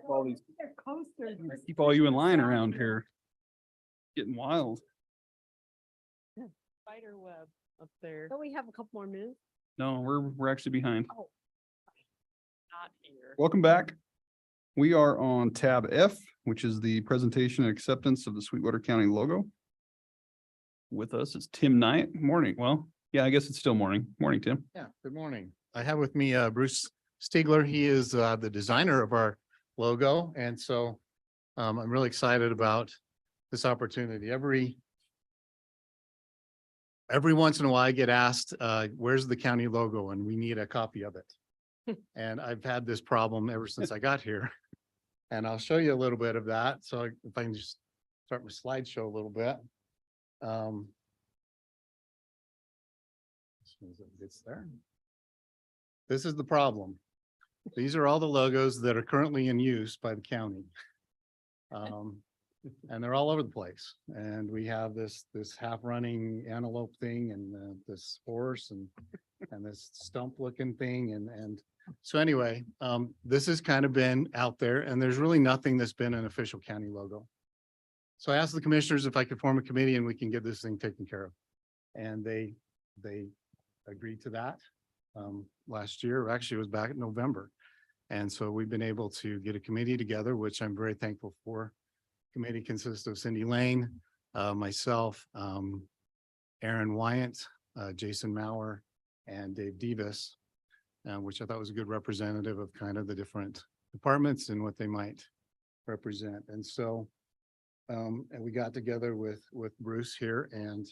All these- Keep all you in line around here. Getting wild. Spider web up there. Don't we have a couple more minutes? No, we're actually behind. Oh. Not here. Welcome back. We are on tab F, which is the presentation and acceptance of the Sweetwater County logo. With us is Tim Knight. Morning. Well, yeah, I guess it's still morning. Morning, Tim. Yeah, good morning. I have with me Bruce Stiegler. He is the designer of our logo. And so I'm really excited about this opportunity. Every once in a while I get asked, where's the county logo? And we need a copy of it. And I've had this problem ever since I got here. And I'll show you a little bit of that. So if I can just start my slideshow a little bit. As soon as it gets there. This is the problem. These are all the logos that are currently in use by the county. And they're all over the place. And we have this half running antelope thing and this horse and this stump looking thing. And so anyway, this has kind of been out there and there's really nothing that's been an official county logo. So I asked the commissioners if I could form a committee and we can get this thing taken care of. And they agreed to that last year. Actually, it was back in November. And so we've been able to get a committee together, which I'm very thankful for. Committee consists of Cindy Lane, myself, Aaron Wyant, Jason Maurer, and Dave Davis, which I thought was a good representative of kind of the different departments and what they might represent. And so and we got together with Bruce here and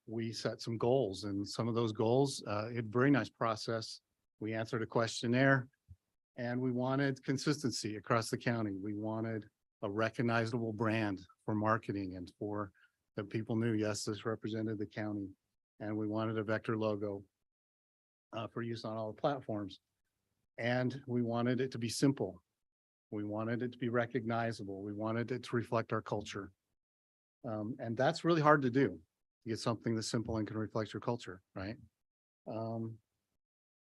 we set some goals, and some of those goals, a very nice process. We answered a questionnaire and we wanted consistency across the county. We wanted a recognizable brand for marketing and for that people knew, yes, this represented the county. And we wanted a vector logo for use on all the platforms. And we wanted it to be simple. We wanted it to be recognizable. We wanted it to reflect our culture. And that's really hard to do. You get something that's simple and can reflect your culture, right?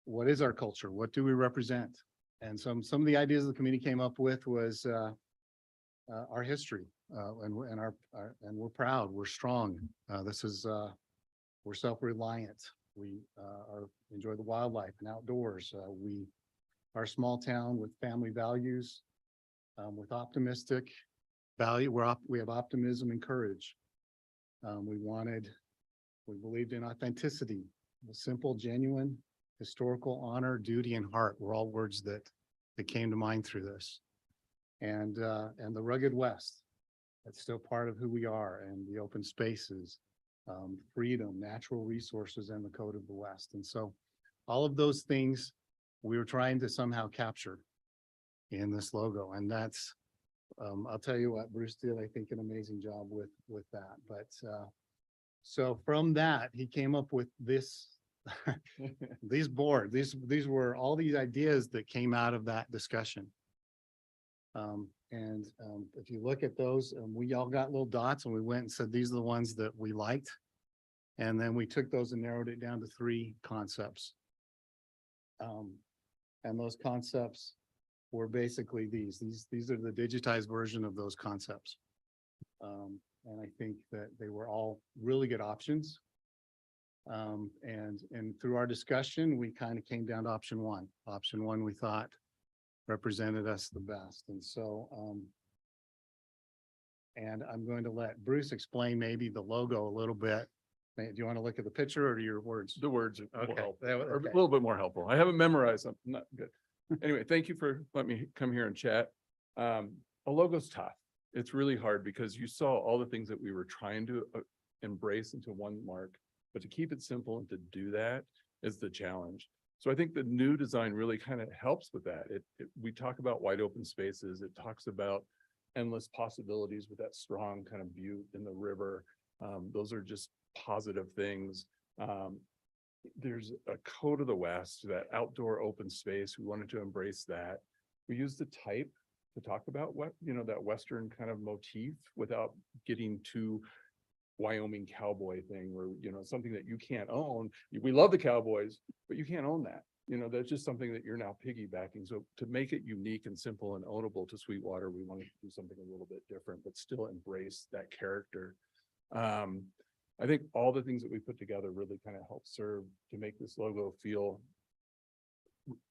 What is our culture? What do we represent? And some of the ideas the committee came up with was our history, and we're proud, we're strong. We're self-reliant. We enjoy the wildlife and outdoors. We are a small town with family values, with optimistic value. We have optimism and courage. We believed in authenticity, simple, genuine, historical, honor, duty, and heart were all words that came to mind through this. And the rugged West, that's still part of who we are, and the open spaces, freedom, natural resources, and the code of the West. And so all of those things we were trying to somehow capture in this logo. And that's, I'll tell you what, Bruce did, I think, an amazing job with that. But so from that, he came up with this, these boards. These were all these ideas that came out of that discussion. If you look at those, we all got little dots and we went and said, these are the ones that we liked. And then we took those and narrowed it down to 3 concepts. And those concepts were basically these are the digitized version of those concepts. And I think that they were all really good options. And through our discussion, we kind of came down to option 1. Option 1 we thought represented us the best. And so, and I'm going to let Bruce explain maybe the logo a little bit. Do you want to look at the picture or your words? The words are Okay. a Okay. little bit more helpful. I haven't memorized them. Not good. Anyway, thank you for letting me come here and chat. A logo's tough. It's really hard because you saw all the things that we were trying to embrace into one mark, but to keep it simple and to do that is the challenge. So I think the new design really kind of helps with that. We talk about wide open spaces. It talks about endless possibilities with that strong kind of view in the river. Those are just positive things. There's a code of the West, that outdoor open space. We wanted to embrace that. We used the type to talk about what, that Western kind of motif without getting too Wyoming cowboy thing where, something that you can't own. We love the Cowboys, but you can't own that. You know, that's just something that you're now piggybacking. So to make it unique and simple and ownable to Sweetwater, we wanted to do something a little bit different, but still embrace that character. I think all the things that we put together really kind of help serve to make this logo feel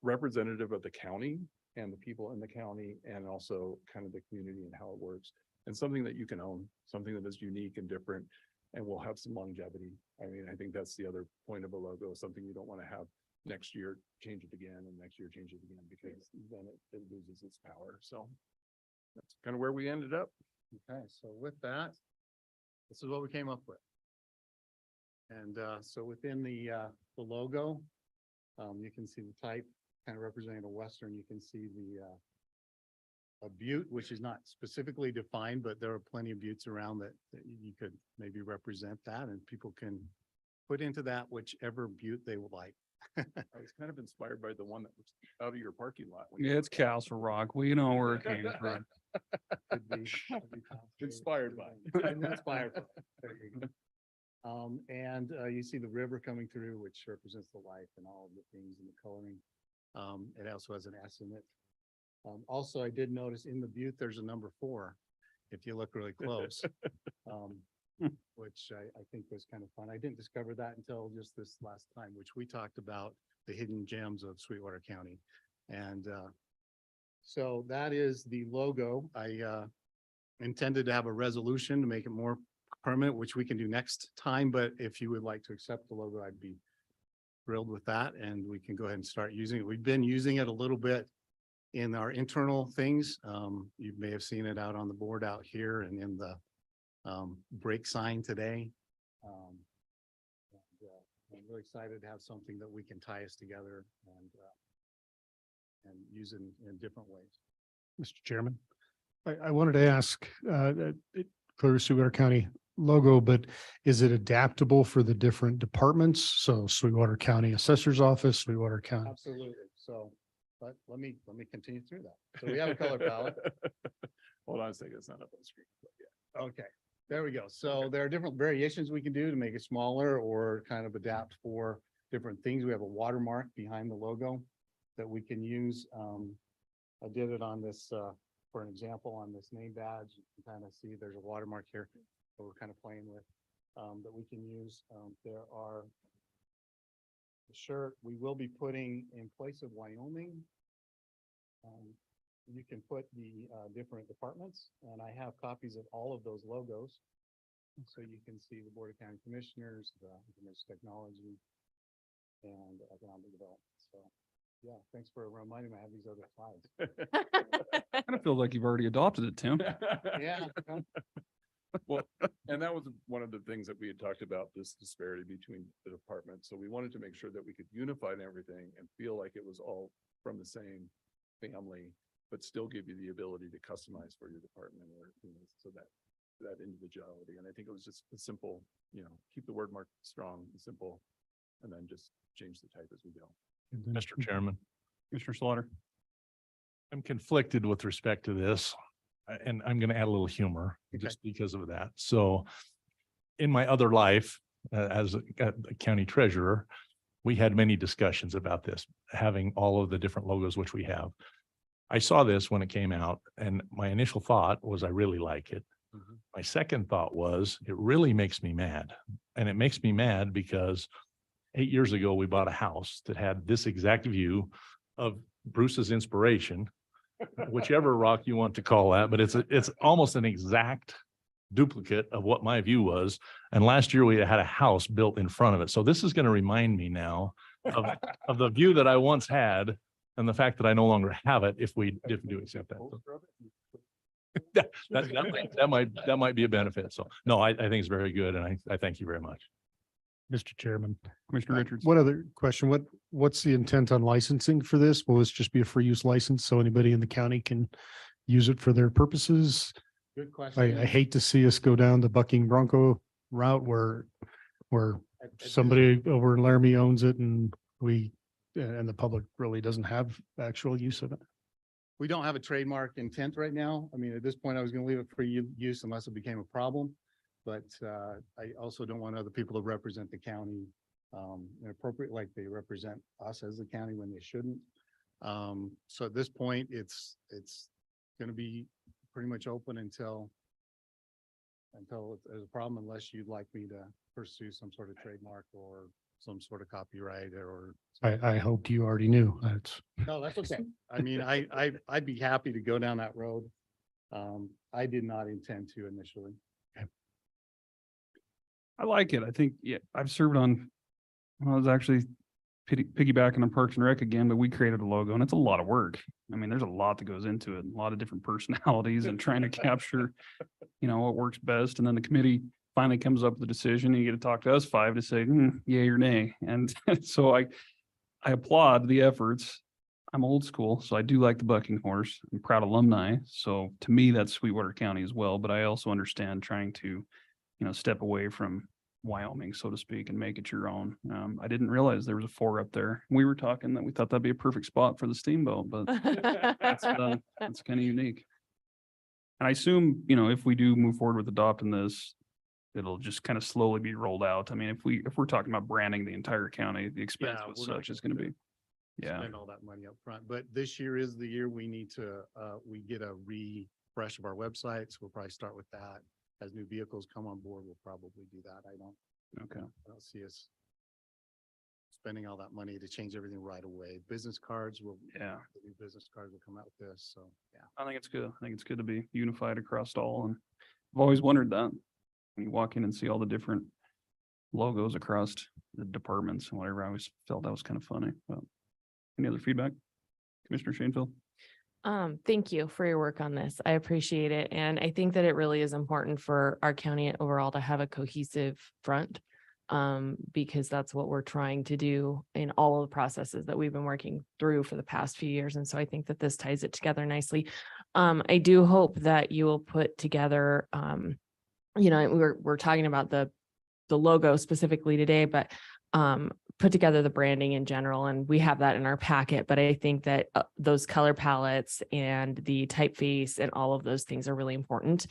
representative of the county and the people in the county, and also kind of the community and how it works, and something that you can own, something that is unique and different and will have some longevity. I mean, I think that's the other point of a logo, something you don't want to have next year, change it again, and next year, change it again, because then it loses its power. So that's kind of where we ended up. Okay, so with that, this is what we came up with. And so within the logo, you can see the type kind of representing a Western. You can see the a butte, which is not specifically defined, but there are plenty of buttes around that you could maybe represent that, and people can put into that whichever butte they would like. I was kind of inspired by the one that was out of your parking lot. Yeah, it's Castle Rock. We know where it came from. Could be Inspired by. Inspired by. There you go. And you see the river coming through, which represents the life and all of the things and the coloring. It also has an S in it. Also, I did notice in the butte, there's a number 4, if you look really close. Which I think was kind of fun. I didn't discover that until just this last time, which we talked about the hidden gems of Sweetwater County. And so that is the logo. I intended to have a resolution to make it more permanent, which we can do next time. But if you would like to accept the logo, I'd be thrilled with that. And we can go ahead and start using it. We've been using it a little bit in our internal things. You may have seen it out on the board out here and in the break sign today. And, I'm really excited to have something that we can tie us together and use in different ways. Mr. Chairman, I wanted to ask, clear Sweetwater County logo, but is it adaptable for the different departments? So Sweetwater County Assessor's Office, Sweetwater County. Absolutely. So, but let me continue through that. So we have a color palette. Hold on a second, it's not up on the screen. But yeah. Okay, there we go. So there are different variations we can do to make it smaller or kind of adapt for different things. We have a watermark behind the logo that we can use. I did it on this, for an example, on this name badge. You can kind of see there's a watermark here that we're kind of playing with that we can use. There are the shirt we will be putting in place of Wyoming. You can put the different departments, and I have copies of all of those logos. So you can see the Board of County Commissioners, the Information Technology, and Economic Development. So yeah, thanks for reminding me I have these other slides. Kind of feels like you've already adopted it, Tim. Yeah. Well, and that was one of the things that we had talked about, this disparity between the departments. So we wanted to make sure that we could unify everything and feel like it was all from the same family, but still give you the ability to customize for your department, or, you know, so that individuality. And I think it was just a simple, you know, keep the word mark strong and simple, and then just change the type as we go. Mr. Chairman, Commissioner Slaughter. I'm conflicted with respect to this, and I'm going to add a little humor just because of that. So in my other life, as a county treasurer, we had many discussions about this, having all of the different logos, which we have. I saw this when it came out, and my initial thought was, I really like it. My second thought was, it really makes me mad. And it makes me mad because 8 years ago, we bought a house that had this exact view of Bruce's inspiration, whichever rock you want to call that, but it's almost an exact duplicate of what my view was. And last year we had a house built in front of it. So this is going to remind me now of the view that I once had, and the fact that I no longer have it if we do accept that. That might be a benefit. So no, I think it's very good. And I thank you very much. Mr. Chairman. Commissioner Richards. One other question. What's the intent on licensing for this? Will this just be a free use license so anybody in the county can use it for their purposes? Good question. I hate to see us go down the bucking bronco route where somebody over in Laramie owns it and the public really doesn't have actual use of it. We don't have a trademark intent right now. I mean, at this point, I was going to leave it for use unless it became a problem. But I also don't want other people to represent the county inappropriate, like they represent us as the county when they shouldn't. So at this point, it's going to be pretty much open until there's a problem, unless you'd like me to pursue some sort of trademark or some sort of copyright or. I hoped you already knew. That's. No, that's okay. I mean, I'd be happy to go down that road. I did not intend to initially. I like it. I think, yeah, I've served on, I was actually piggybacking on Parks and Rec again, but we created a logo and it's a lot of work. I mean, there's a lot that goes into it, a lot of different personalities and trying to capture, what works best. And then the committee finally comes up with a decision and you get to talk to us five to say, yay or nay. And so I applaud the efforts. I'm old school, so I do like the bucking horse. I'm proud alumni. So to me, that's Sweetwater County as well. But I also understand trying to, step away from Wyoming, so to speak, and make it your own. I didn't realize there was a 4 up there. We were talking that we thought that'd be a perfect spot for the steamboat, but that's kind of unique. And I assume, if we do move forward with adopting this, it'll just kind of slowly be rolled out. I mean, if we're talking about branding the entire county, the expense with we're not such is gonna going to be. Yeah. Spend all that money up front, but this year is the year we need to, we get a refresh of our websites. We'll probably start with that. As new vehicles come on board, we'll probably do that. I don't see us spending all that money to change everything right away. Business cards will, the new business cards will come out with this. So, yeah. I think it's good. I think it's good to be unified across all. And I've always wondered that when you walk in and see all the different logos across the departments and whatever, I always felt that was kind of funny. But any other feedback? Commissioner Shanefield? Thank you for your work on this. I appreciate it. And I think that it really is important for our county overall to have a cohesive front, because that's what we're trying to do in all of the processes that we've been working through for the past few years. And so I think that this ties it together nicely. I do hope that you will put together, we're talking about the logo specifically today, but put together the branding in general, and we have that in our packet. But I think that those color palettes and the typeface and all of those things are really important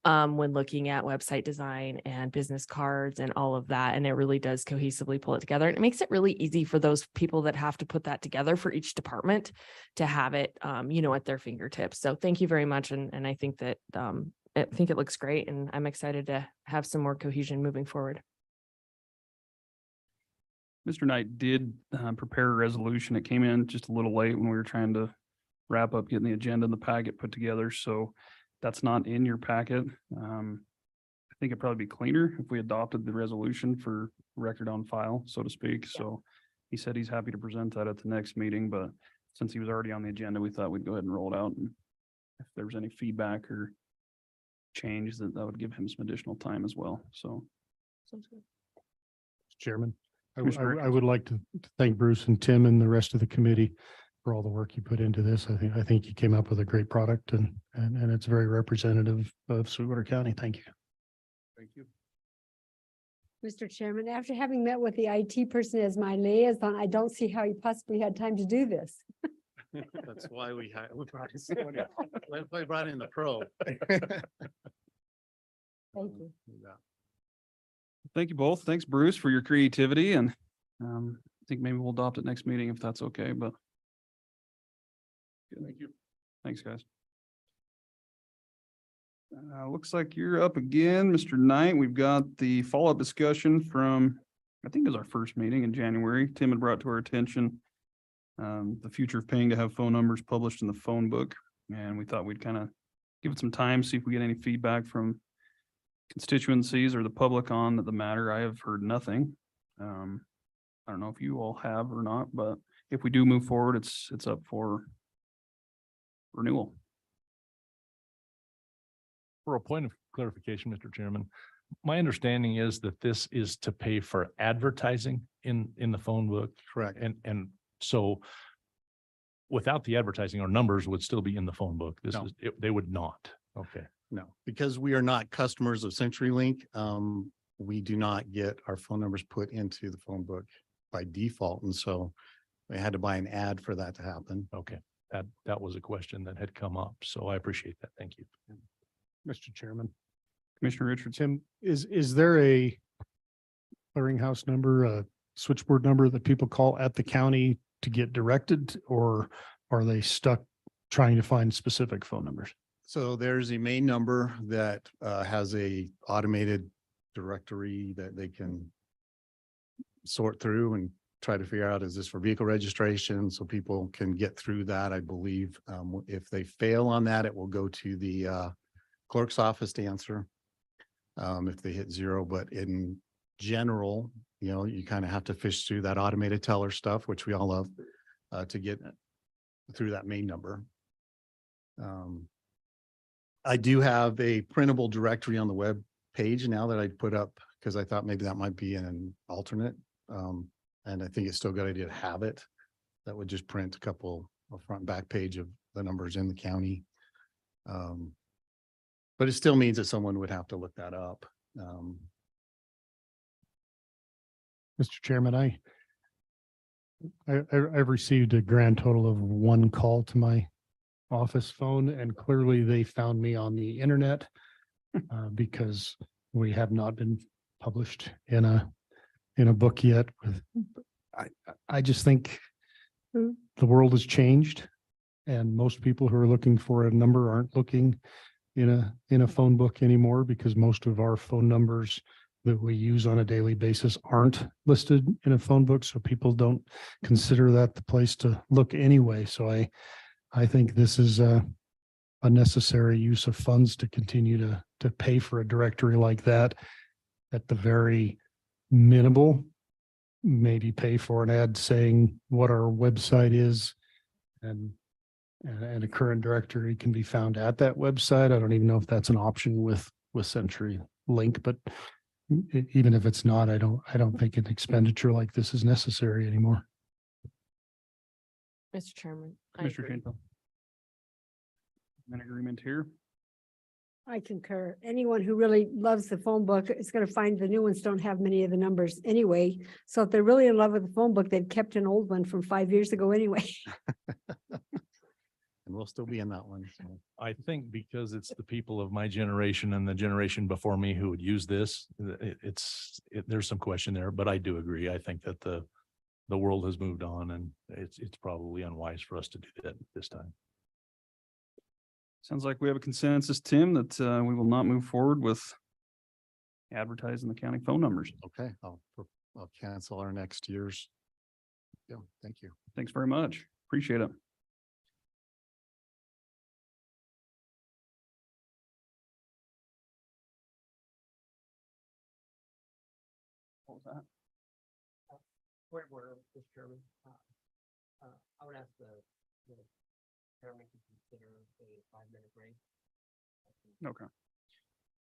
when looking at website design and business cards and all of that. And it really does cohesively pull it together. And it makes it really easy for those people that have to put that together for each department to have it, at their fingertips. So thank you very much. And I think that I think it looks great, and I'm excited to have some more cohesion moving forward. Mr. Knight did prepare a resolution. It came in just a little late when we were trying to wrap up getting the agenda and the packet put together. So that's not in your packet. I think it'd probably be cleaner if we adopted the resolution for record on file, so to speak. So he said he's happy to present that at the next meeting, but since he was already on the agenda, we thought we'd go ahead and roll it out. And if there was any feedback or change, that would give him some additional time as well. So. Sounds good. Chairman, Commissioner I would like to thank Bruce and Tim and the rest of the committee for all the work you put into this. I think you came up with a great product, and it's very representative of Sweetwater County. Thank you. Thank you. Mr. Chairman, after having met with the IT person as my liaison, I don't see how he possibly had time to do this. That's why we brought in the pro. Thank you. Yeah. Thank you both. Thanks, Bruce, for your creativity. And I think maybe we'll adopt it next meeting if that's okay, but. Thank you. Thanks, guys. Looks like you're up again, Mr. Knight. We've got the follow-up discussion from, I think it was our first meeting in January. Tim had brought to our attention the future of paying to have phone numbers published in the phone book. And we thought we'd kind of give it some time, see if we get any feedback from constituencies or the public on the matter. I have heard nothing. I don't know if you all have or not, but if we do move forward, it's up for renewal. For a point of clarification, Mr. Chairman, my understanding is that this is to pay for advertising in the phone book. Correct. And so without the advertising, our numbers would still be in the phone book. No. They would not. Okay. No, because we are not customers of CenturyLink. We do not get our phone numbers put into the phone book by default. And so we had to buy an ad for that to happen. Okay. That was a question that had come up. So I appreciate that. Thank you. Mr. Chairman, Commissioner Richards. Tim, is there a clearinghouse number, a switchboard number that people call at the county to get directed, or are they stuck trying to find specific phone numbers? So there's a main number that has a automated directory that they can sort through and try to figure out, is this for vehicle registration? So people can get through that, I believe. If they fail on that, it will go to the clerk's office to answer. If they hit zero, but in general, you know, you kind of have to fish through that automated teller stuff, which we all love, to get through that main number. I do have a printable directory on the web page now that I put up because I thought maybe that might be an alternate. And I think it's still a good idea to have it. That would just print a front and back page of the numbers in the county. But it still means that someone would have to look that up. Mr. Chairman, I've received a grand total of 1 call to my office phone, and clearly they found me on the internet because we have not been published in a book yet. I just think the world has changed, and most people who are looking for a number aren't looking in a phone book anymore, because most of our phone numbers that we use on a daily basis aren't listed in a phone book. So people don't consider that the place to look anyway. So I think this is a necessary use of funds to continue to pay for a directory like that. At the very minimal, maybe pay for an ad saying what our website is, and a current directory can be found at that website. I don't even know if that's an option with CenturyLink, but even if it's not, I don't think an expenditure like this is necessary anymore. Mr. Chairman. I Commissioner agree. Shanfield. An agreement here. I concur. Anyone who really loves the phone book is going to find the new ones don't have many of the numbers anyway. So if they're really in love with the phone book, they've kept an old one from 5 years ago anyway. And we'll still be in that one. So. I think because it's the people of my generation and the generation before me who would use this, there's some question there, but I do agree. I think that the world has moved on, and it's probably unwise for us to do that this time. Sounds like we have a consensus, Tim, that we will not move forward with advertising the county phone numbers. Okay, I'll cancel our next year's. Yeah, thank you. Thanks very much. Appreciate it. What was that? Where, Mr. Chairman, I would ask the chairman to consider a 5-minute break. Okay.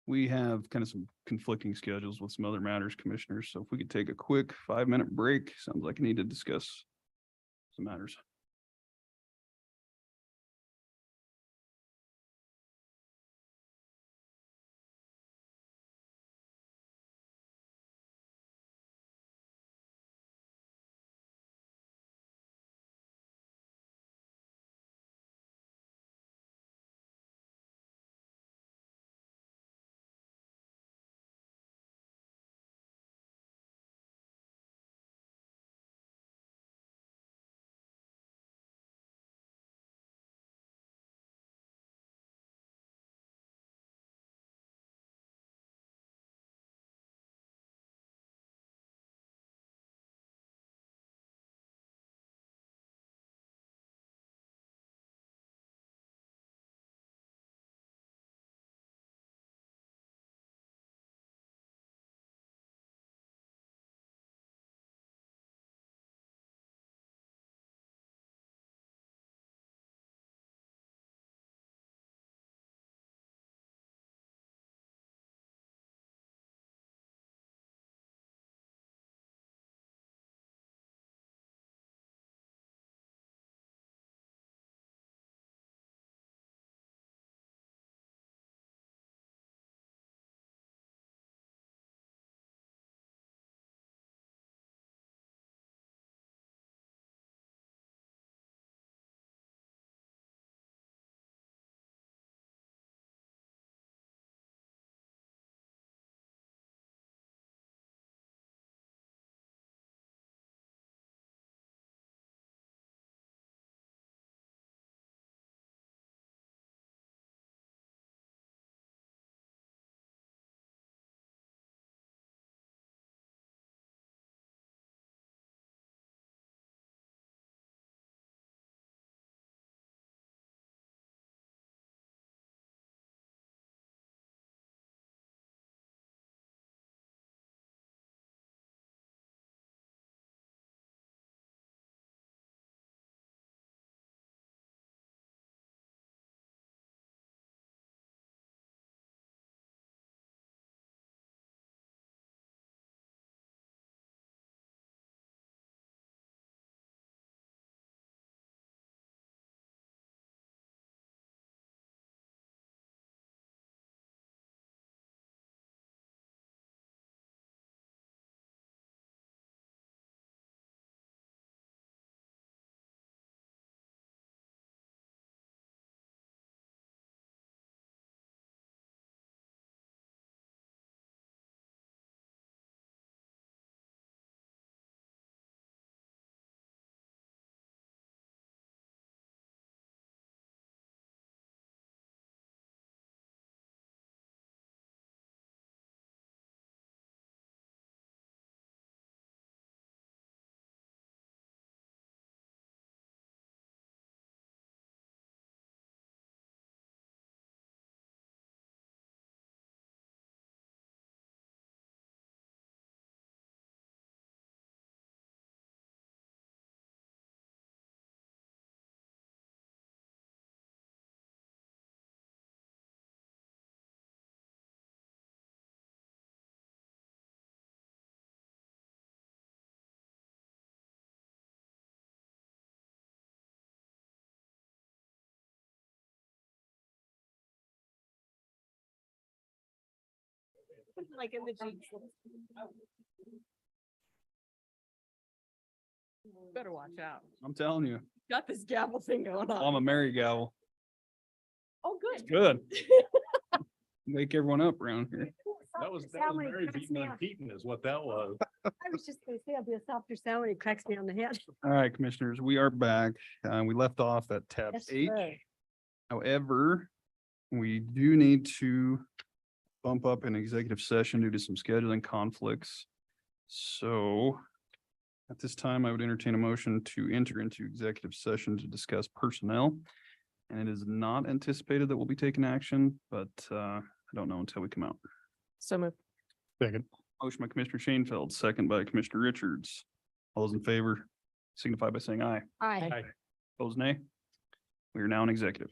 We have kind of some conflicting schedules with some other matters, commissioners. So if we could take a quick 5-minute break, sounds like I need to discuss some matters. Like in the jeans. Better watch out. I'm telling you, Got this gavel thing going I'm a merry gavel. Oh, good. Good. Wake everyone up around here. That was Salmon Mary cracks beating me on up. Keaton is what that was. I was just gonna say, I'll be a softer sound when it cracks me on the head. All right, commissioners, we are back. We left off at tab Yes, H. sir. However, we do need to bump up an executive session due to some scheduling conflicts. So at this time, I would entertain a motion to enter into executive session to discuss personnel. And it is not anticipated that we'll be taking action, but I don't know until we come out. So moved. Second. Motion by Commissioner Shanefield, second by Commissioner Richards. All those in favor signify by saying aye. Aye. Opposed, nay. We are now in executive.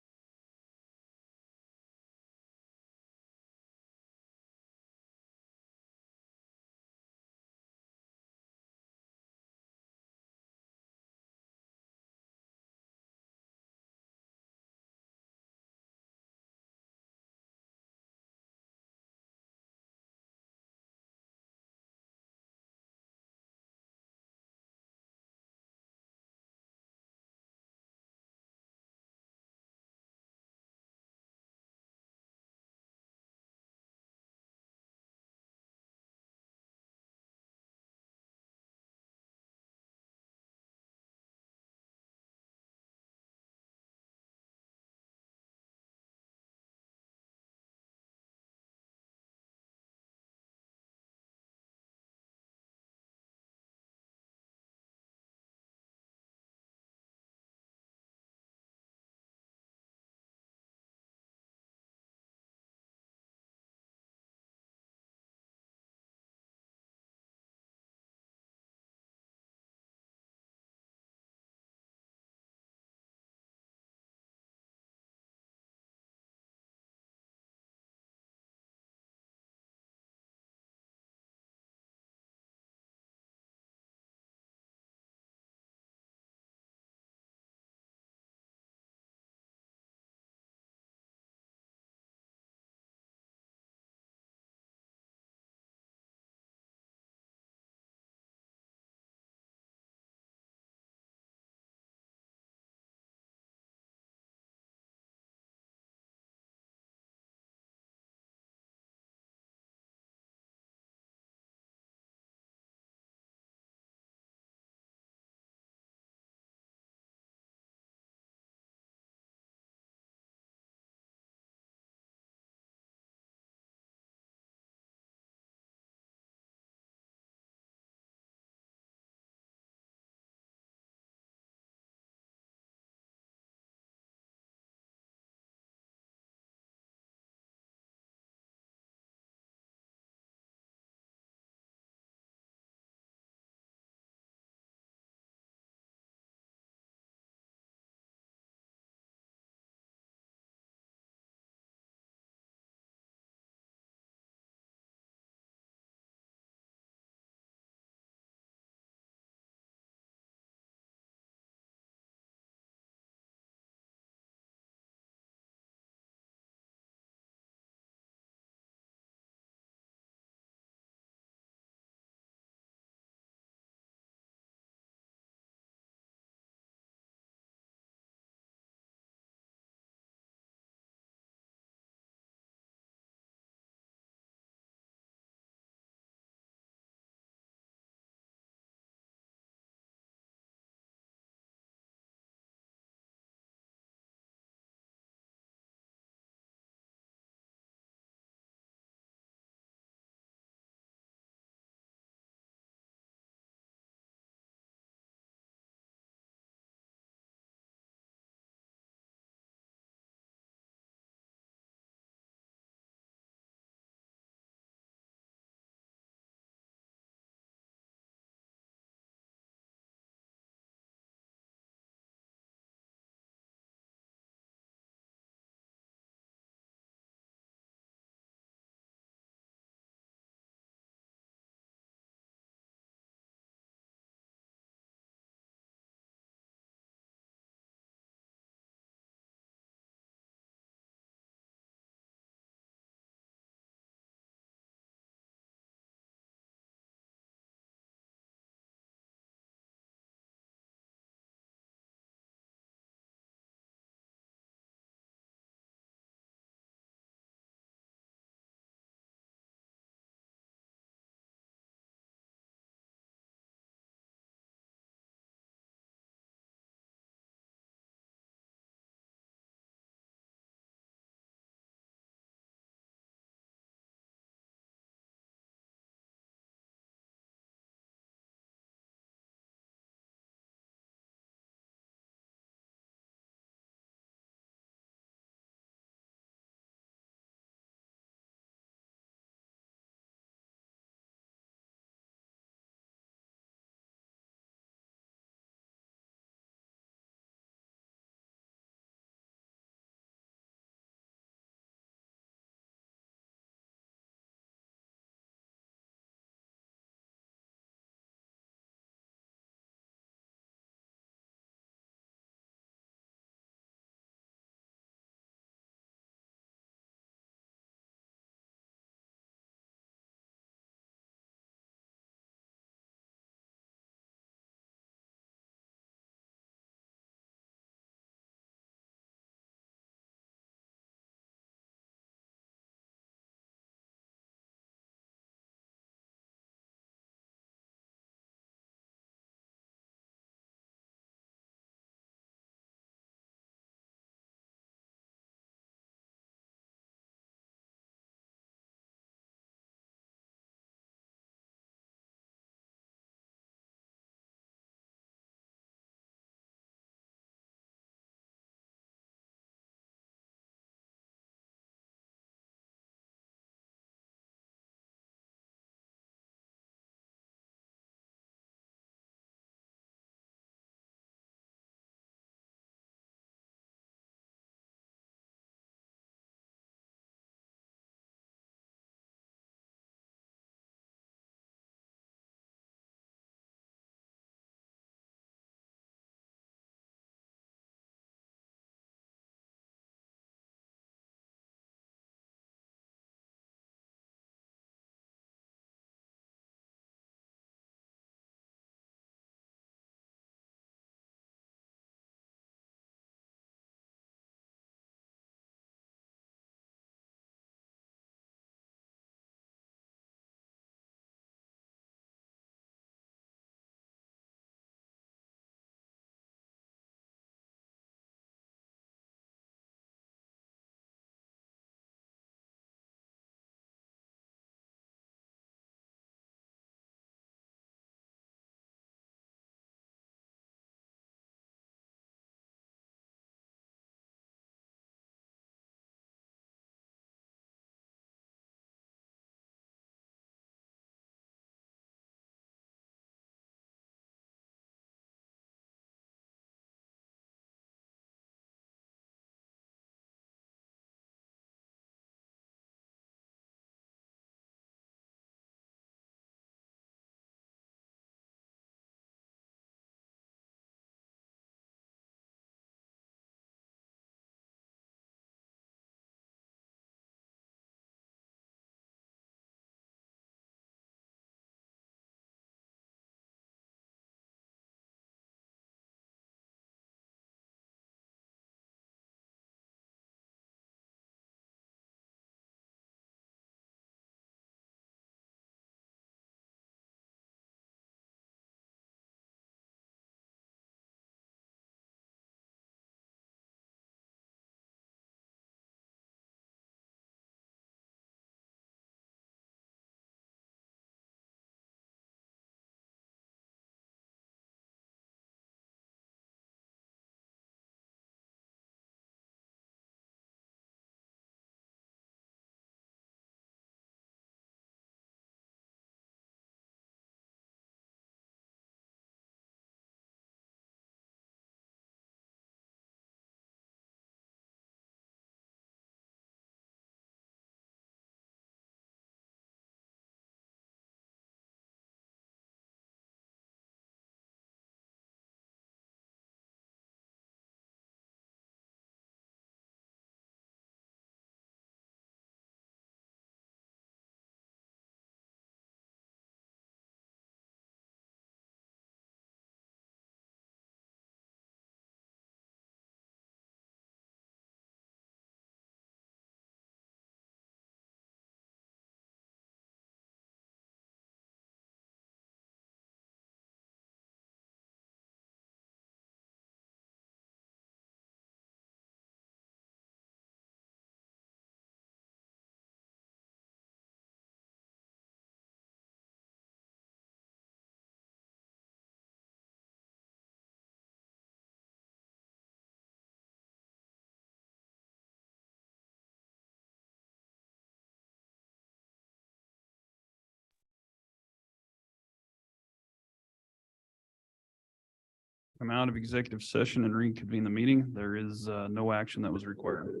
come out of executive session and reconvene the meeting. There is no action that was required.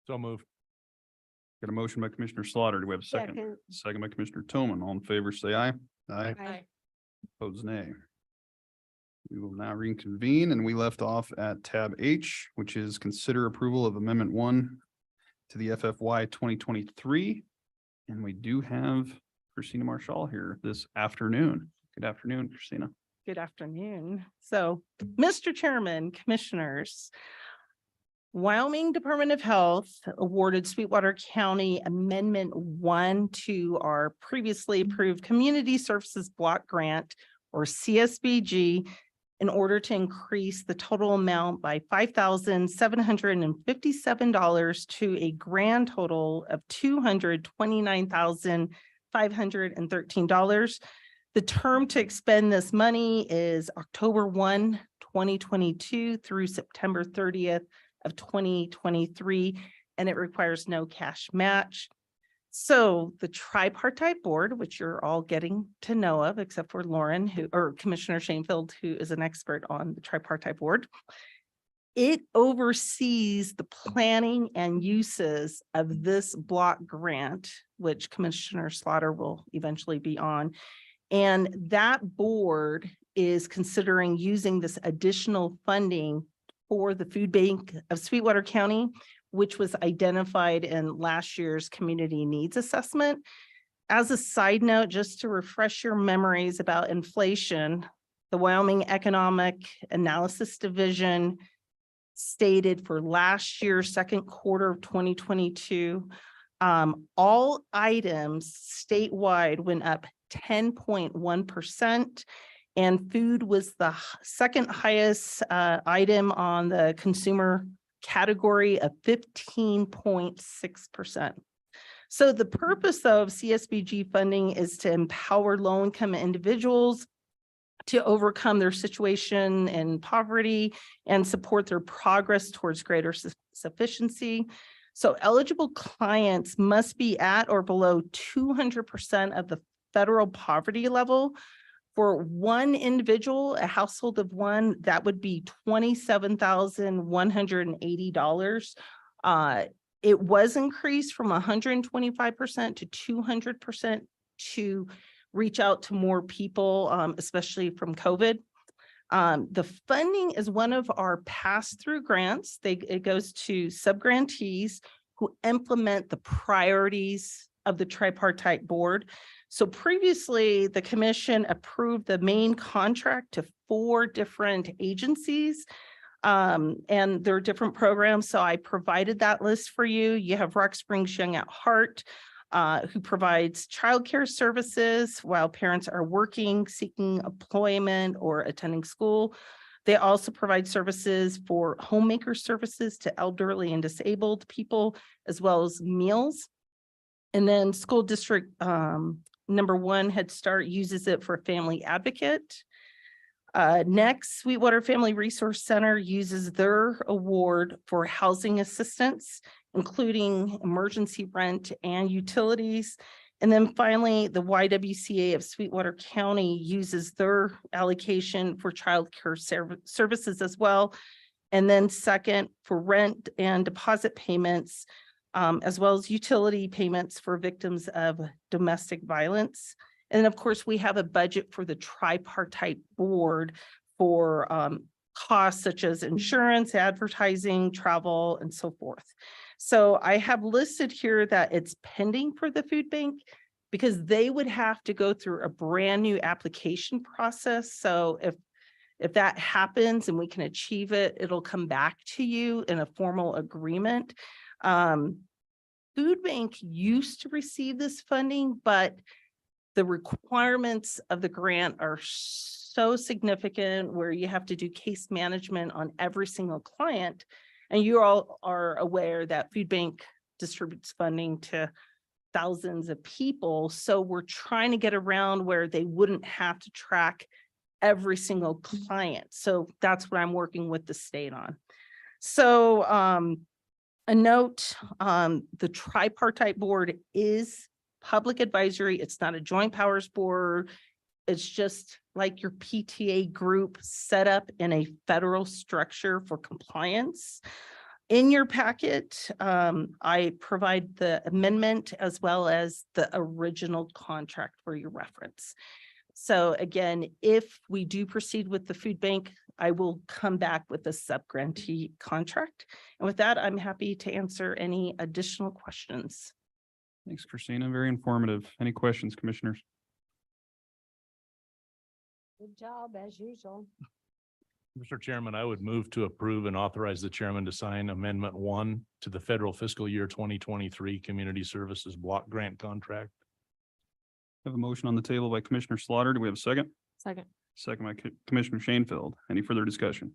So moved. Got a motion by Commissioner Slaughter. Do we have a second? Second. Second by Commissioner Toman. All in favor, say aye. Aye. Opposed, nay. We will now reconvene, and we left off at tab H, which is consider approval of Amendment 1 to the FFY 2023. And we do have Christina Marshall here this afternoon. Good afternoon, Christina. Good afternoon. So, Mr. Chairman, Commissioners, Wyoming Department of Health awarded Sweetwater County Amendment 1 to our previously approved Community Services Block Grant, or CSBG, in order to increase the total amount by $5,757 to a grand total of $229,513. The term to expend this money is October 1, 2022 through September 30th of 2023, and it requires no cash match. So the tripartite board, which you're all getting to know of, except for Lauren, or Commissioner Shanefield, who is an expert on the tripartite board, it oversees the planning and uses of this block grant, which Commissioner Slaughter will eventually be on. And that board is considering using this additional funding for the food bank of Sweetwater County, which was identified in last year's community needs assessment. As a side note, just to refresh your memories about inflation, the Wyoming Economic Analysis Division stated for last year's second quarter of 2022, all items statewide went up 10.1%. And food was the second highest item on the consumer category of 15.6%. So the purpose of CSBG funding is to empower low-income individuals to overcome their situation in poverty and support their progress towards greater sufficiency. So eligible clients must be at or below 200% of the federal poverty level. For one individual, a household of one, that would be $27,180. It was increased from 125% to 200% to reach out to more people, especially from COVID. The funding is one of our pass-through grants. It goes to subgrantees who implement the priorities of the tripartite board. So previously, the commission approved the main contract to 4 different agencies, and there are different programs. So I provided that list for you. You have Rock Springs Young at Heart, who provides childcare services while parents are working, seeking employment, or attending school. They also provide services for homemaker services to elderly and disabled people, as well as meals. And then school district number 1, Head Start, uses it for family advocate. Next, Sweetwater Family Resource Center uses their award for housing assistance, including emergency rent and utilities. And then finally, the YWCA of Sweetwater County uses their allocation for childcare services as well. And then second, for rent and deposit payments, as well as utility payments for victims of domestic violence. And of course, we have a budget for the tripartite board for costs such as insurance, advertising, travel, and so forth. So I have listed here that it's pending for the food bank because they would have to go through a brand new application process. So if that happens and we can achieve it, it'll come back to you in a formal agreement. Food bank used to receive this funding, but the requirements of the grant are so significant where you have to do case management on every single client. And you all are aware that food bank distributes funding to thousands of people. So we're trying to get around where they wouldn't have to track every single client. So that's what I'm working with the state on. So a note, the tripartite board is public advisory. It's not a joint powers board. It's just like your PTA group set up in a federal structure for compliance. In your packet, I provide the amendment as well as the original contract for your reference. So again, if we do proceed with the food bank, I will come back with a sub-grantee contract. And with that, I'm happy to answer any additional questions. Thanks, Christina. Very informative. Any questions, commissioners? Good job, as usual. Mr. Chairman, I would move to approve and authorize the chairman to sign Amendment 1 to the federal fiscal year 2023 Community Services Block Grant Contract. Have a motion on the table by Commissioner Slaughter. Do we have a second? Second. Second by Commissioner Shanefield. Any further discussion?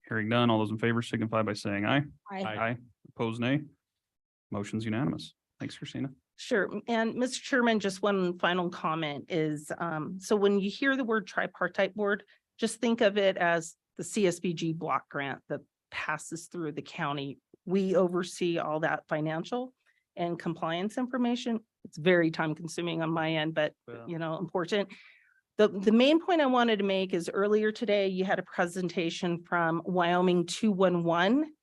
Hearing none, all those in favor signify by saying aye. Aye. Opposed, nay. Motion's unanimous. Thanks, Christina. Sure. And Mr. Chairman, just one final comment is, so when you hear the word tripartite board, just think of it as the CSBG block grant that passes through the county. We oversee all that financial and compliance information. It's very time consuming on my end, but important. The main point I wanted to make is earlier today, you had a presentation from Wyoming 211.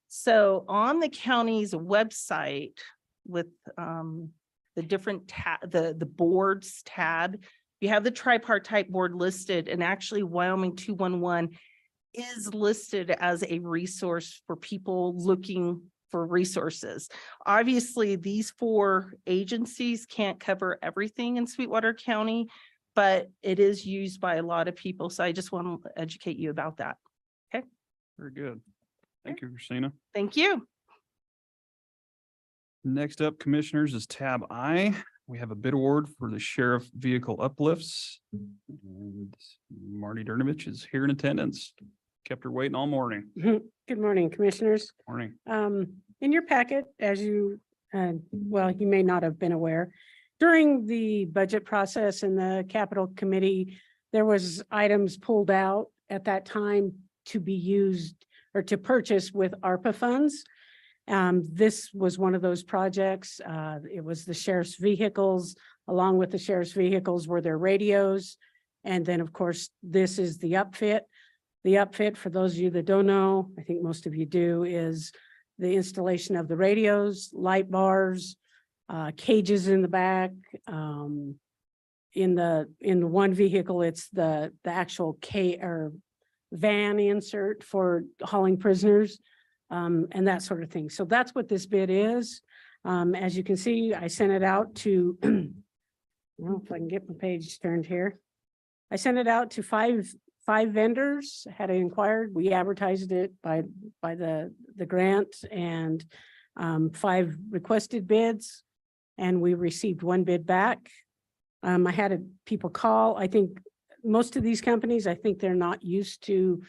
So on the county's website with the different the boards tab, you have the tripartite board listed, and actually Wyoming 211 is listed as a resource for people looking for resources. Obviously, these 4 agencies can't cover everything in Sweetwater County, but it is used by a lot of people. So I just want to educate you about that. Okay. Very good. Thank you, Christina. Thank you. Next up, commissioners, is tab I. We have a bid award for the sheriff vehicle uplifts. And Marty Dernovich is here in attendance. Kept her waiting all morning. Good morning, commissioners. Morning. In your packet, as you, well, you may not have been aware, during the budget process in the capital committee, there was items pulled out at that time to be used or to purchase with ARPA funds. This was one of those projects. It was the sheriff's vehicles. Along with the sheriff's vehicles were their radios. And then, of course, this is the upfit. The upfit, for those of you that don't know, I think most of you do, is the installation of the radios, light bars, cages in the back. In the one vehicle, it's the actual van insert for hauling prisoners. And that sort of thing. So that's what this bid is. As you can see, I sent it out to, I don't know if I can get my page turned here. I sent it out to five vendors, had inquired. We advertised it by the grant, and 5 requested bids, and we received 1 bid back. I had people call. I think most of these companies, I think they're not used to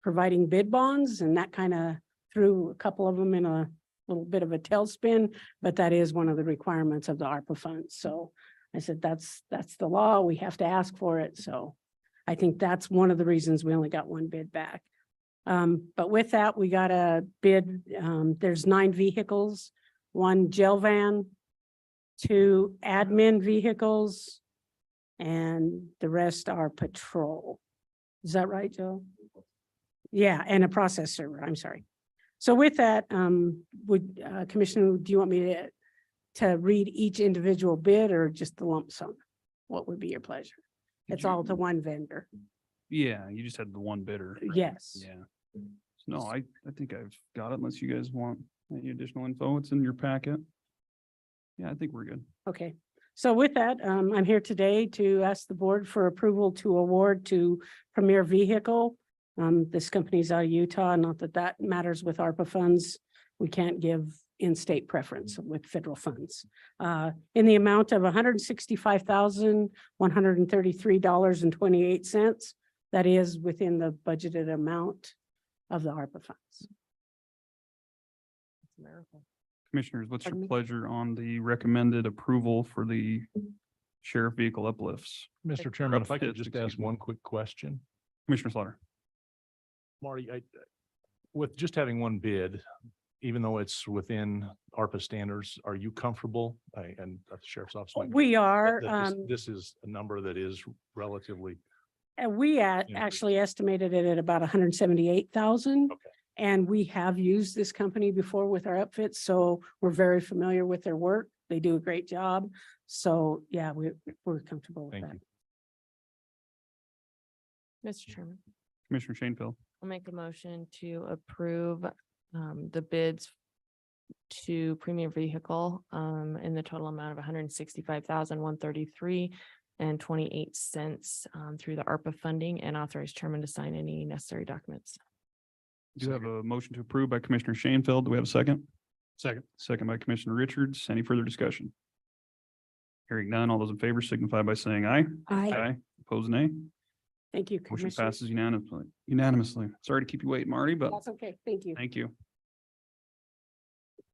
providing bid bonds, and that kind of threw a couple of them in a little bit of a tailspin, but that is one of the requirements of the ARPA funds. So I said, that's the law. We have to ask for it. So I think that's one of the reasons we only got 1 bid back. But with that, we got a bid. There's 9 vehicles, 1 jail van, 2 admin vehicles, and the rest are patrol. Is that right, Joe? Yeah, and a process server, I'm sorry. So with that, Commissioner, do you want me to read each individual bid or just the lump sum? What would be your pleasure? It's all to 1 vendor. Yeah, you just had the 1 bidder. Right? Yes. Yeah. No, I think I've got it unless you guys want any additional info. It's in your packet. Yeah, I think we're good. Okay. So with that, I'm here today to ask the board for approval to award to Premier Vehicle. This company's out of Utah, not that that matters with ARPA funds. We can't give in-state preference with federal funds. In the amount of $165,133.28. That is within the budgeted amount of the ARPA funds. Commissioners, what's Pardon your me? pleasure on the recommended approval for the sheriff vehicle uplifts? Mr. Chairman, if I could Upfits, just excuse ask me. one quick question. Commissioner Slaughter. Marty, with just having 1 bid, even though it's within ARPA standards, are you comfortable? And the sheriff's office. might be- We are, that this is a number that is relatively. and we Increase. actually estimated it at about 178,000. Okay. And we have used this company before with our upfits, so we're very familiar with their work. They do a great job. So yeah, we're comfortable with Thank that. you. Mr. Chairman, Commissioner Shanefield. I'll make a motion to approve the bids to premium vehicle in the total amount of 165,133 and 28 cents through the ARPA funding, and authorize chairman to sign any necessary documents. Do you have a motion to approve by Commissioner Shanefield? Do we have a second? Second. Second by Commissioner Richards. Any further discussion? Hearing none. All those in favor signify by saying aye. Aye. Opposed, nay. Thank you, Motion Commissioner. passes unanimously. Sorry to keep you waiting, Marty, but That's okay. Thank you. thank you.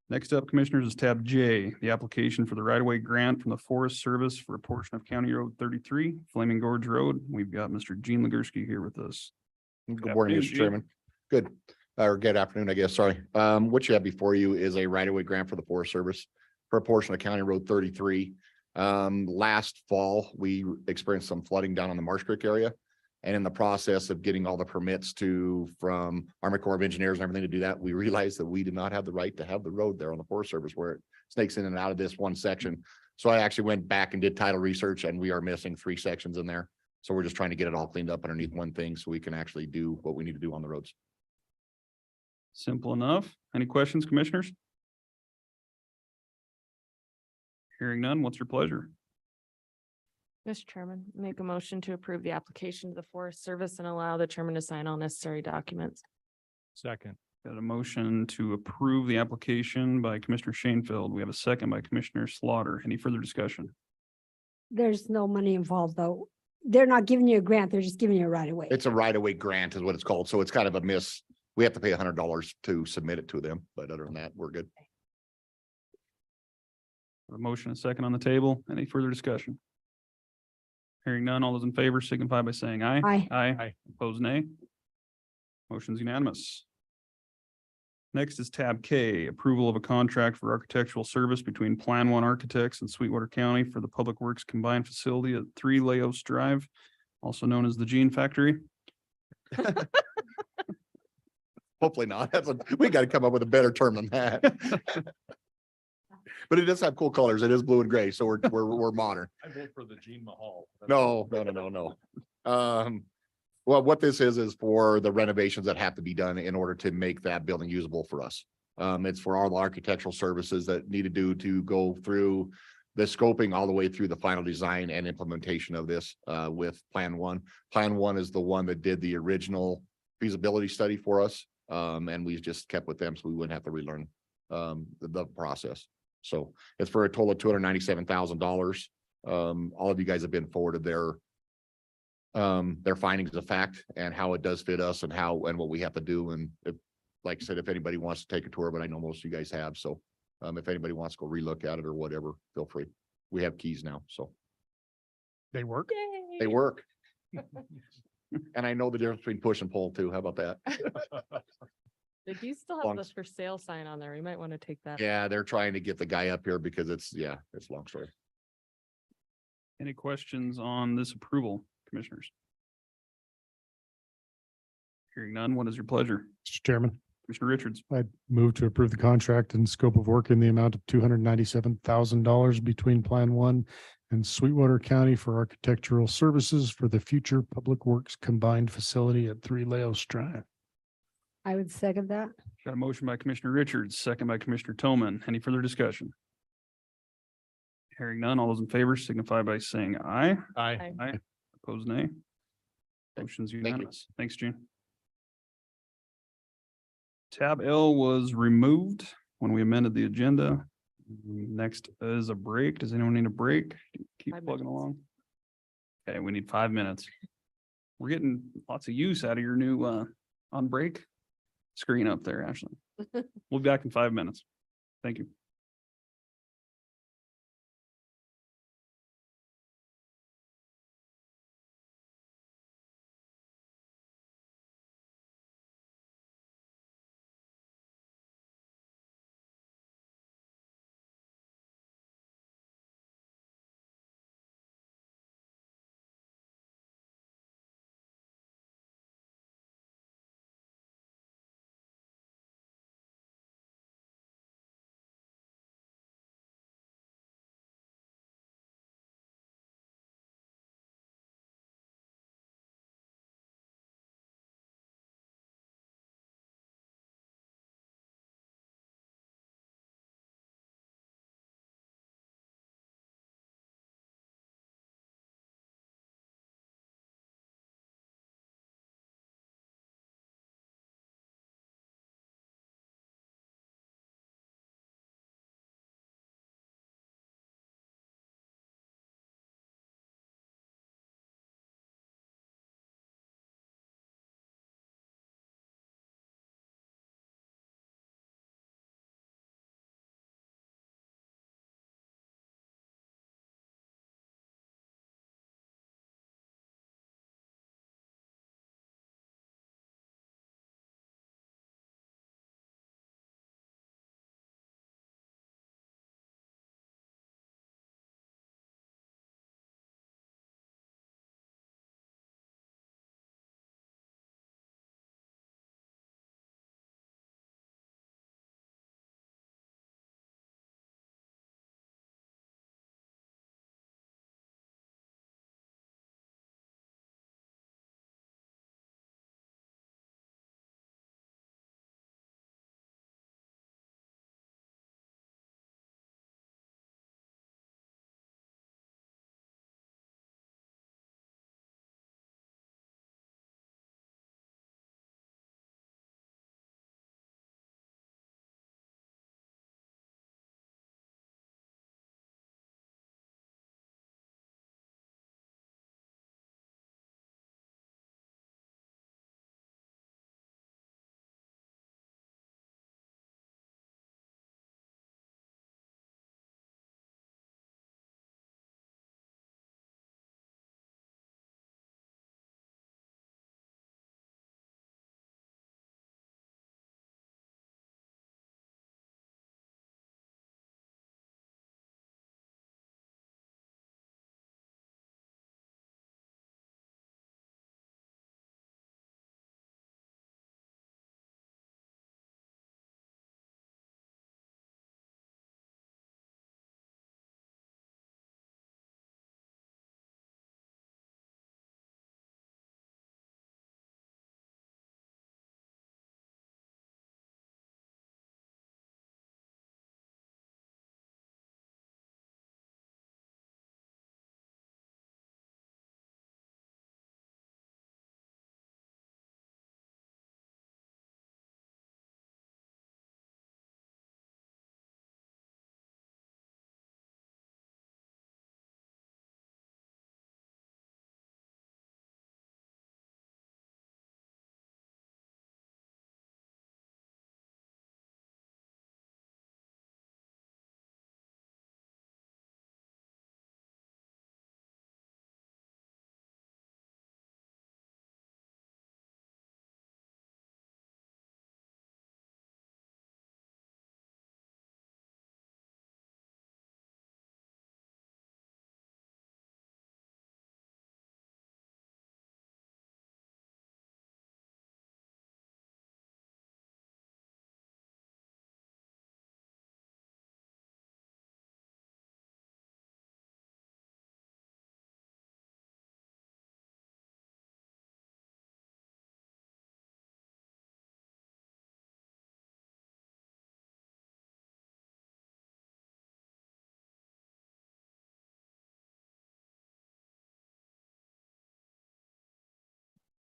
Next up, Commissioners, is tab J, the application for the right-of-way grant from the Forest Service for a portion of County Road 33, Flaming Gorge Road. We've got Mr. Gene Legursky here with us. Good morning, afternoon, Mr. Gene. Chairman. Good, or good afternoon, I guess, sorry. What you have before you is a right-of-way grant for the Forest Service for a portion of County Road 33. Last fall, we experienced some flooding down on the Marsh Creek area. And in the process of getting all the permits from Army Corps of Engineers and everything to do that, we realized that we did not have the right to have the road there on the Forest Service where it snakes in and out of this one section. So I actually went back and did title research, and we are missing 3 sections in there. So we're just trying to get it all cleaned up underneath one thing so we can actually do what we need to do on the roads. Simple enough. Any questions, commissioners? Hearing none, what's your pleasure? Mr. Chairman, make a motion to approve the application to the Forest Service and allow the chairman to sign all necessary documents. Second. Got a motion to approve the application by Commissioner Shanefield. We have a second by Commissioner Slaughter. Any further discussion? There's no money involved, though. They're not giving you a grant. They're just giving you a right away. It's a right-of-way grant is what it's called. So it's kind of a miss. We have to pay $100 to submit it to them, but other than that, we're good. A motion, a second on the table. Any further discussion? Hearing none, all those in favor signify by saying aye. Aye. Aye. Opposed, nay. Motion's unanimous. Next is tab K, approval of a contract for architectural service between Plan One Architects and Sweetwater County for the Public Works Combined Facility at 3 Laos Drive, also known as the Gene Factory. Hopefully not. We got to come up with a better term than that. But it does have cool colors. It is blue and gray, so we're modern. I vote for the Gene Mahal. No. Well, what this is for the renovations that have to be done in order to make that building usable for us. It's for all the architectural services that need to do to go through the scoping all the way through the final design and implementation of this with Plan One. Plan One is the one that did the original feasibility study for us. And we just kept with them so we wouldn't have to relearn the process. So it's for a total of $297,000. All of you guys have been forwarded their findings of fact and how it does fit us and what we have to do. And if, like I said, if anybody wants to take a tour, but I know most of you guys have, so if anybody wants to go relook at it or whatever, feel free. We have keys now, so They work. they work. And I know the difference between push and pull too. How about that? They do still have the for sale sign on there. We might want to take that. Yeah, they're trying to get the guy up here because it's a long story. Any questions on this approval, commissioners? Hearing none, what is your pleasure? Mr. Chairman, Commissioner Richards. I move to approve the contract and scope of work in the amount of $297,000 between Plan One and Sweetwater County for architectural services for the future Public Works Combined Facility at 3 Laos Drive. I would second that. Got a motion by Commissioner Richards, second by Commissioner Toman. Any further discussion? Hearing none, all those in favor signify by saying aye. Aye. Aye. Opposed, nay. Motion's unanimous. Thanks, Gene. Tab L was removed when we amended the agenda. Next is a break. Does anyone need a break? Keep 5 plugging minutes. along. Okay, we need 5 minutes. We're getting lots of use out of your new on break screen up there, Ashley. We'll be back in 5 minutes. Thank you.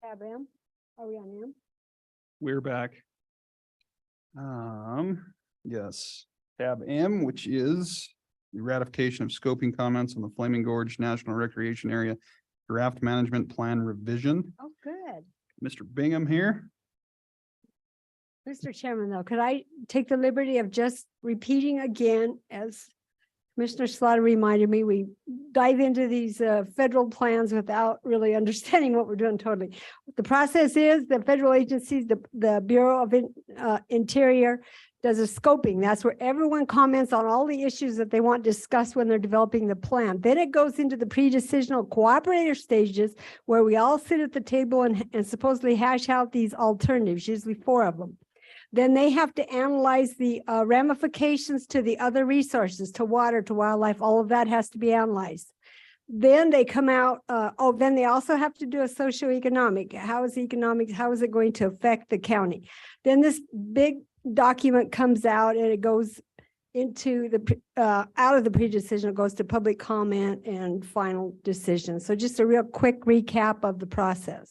Tab M, are we on M? We're back. Yes, tab M, which is the ratification of scoping comments on the Flaming Gorge National Recreation Area Draft Management Plan Revision. Oh, good. Mr. Bingham here. Mr. Chairman, though, could I take the liberty of just repeating again, as Commissioner Slaughter reminded me, we dive into these federal plans without really understanding what we're doing totally. The process is the federal agencies, the Bureau of Interior does a scoping. That's where everyone comments on all the issues that they want discussed when they're developing the plan. Then it goes into the pre-decisional cooperator stages where we all sit at the table and supposedly hash out these alternatives, usually 4 of them. Then they have to analyze the ramifications to the other resources, to water, to wildlife, all of that has to be analyzed. Then they come out, then they also have to do a socioeconomic. How is it going to affect the county? Then this big document comes out and it goes into the, out of the pre-decision, it goes to public comment and final decision. So just a real quick recap of the process.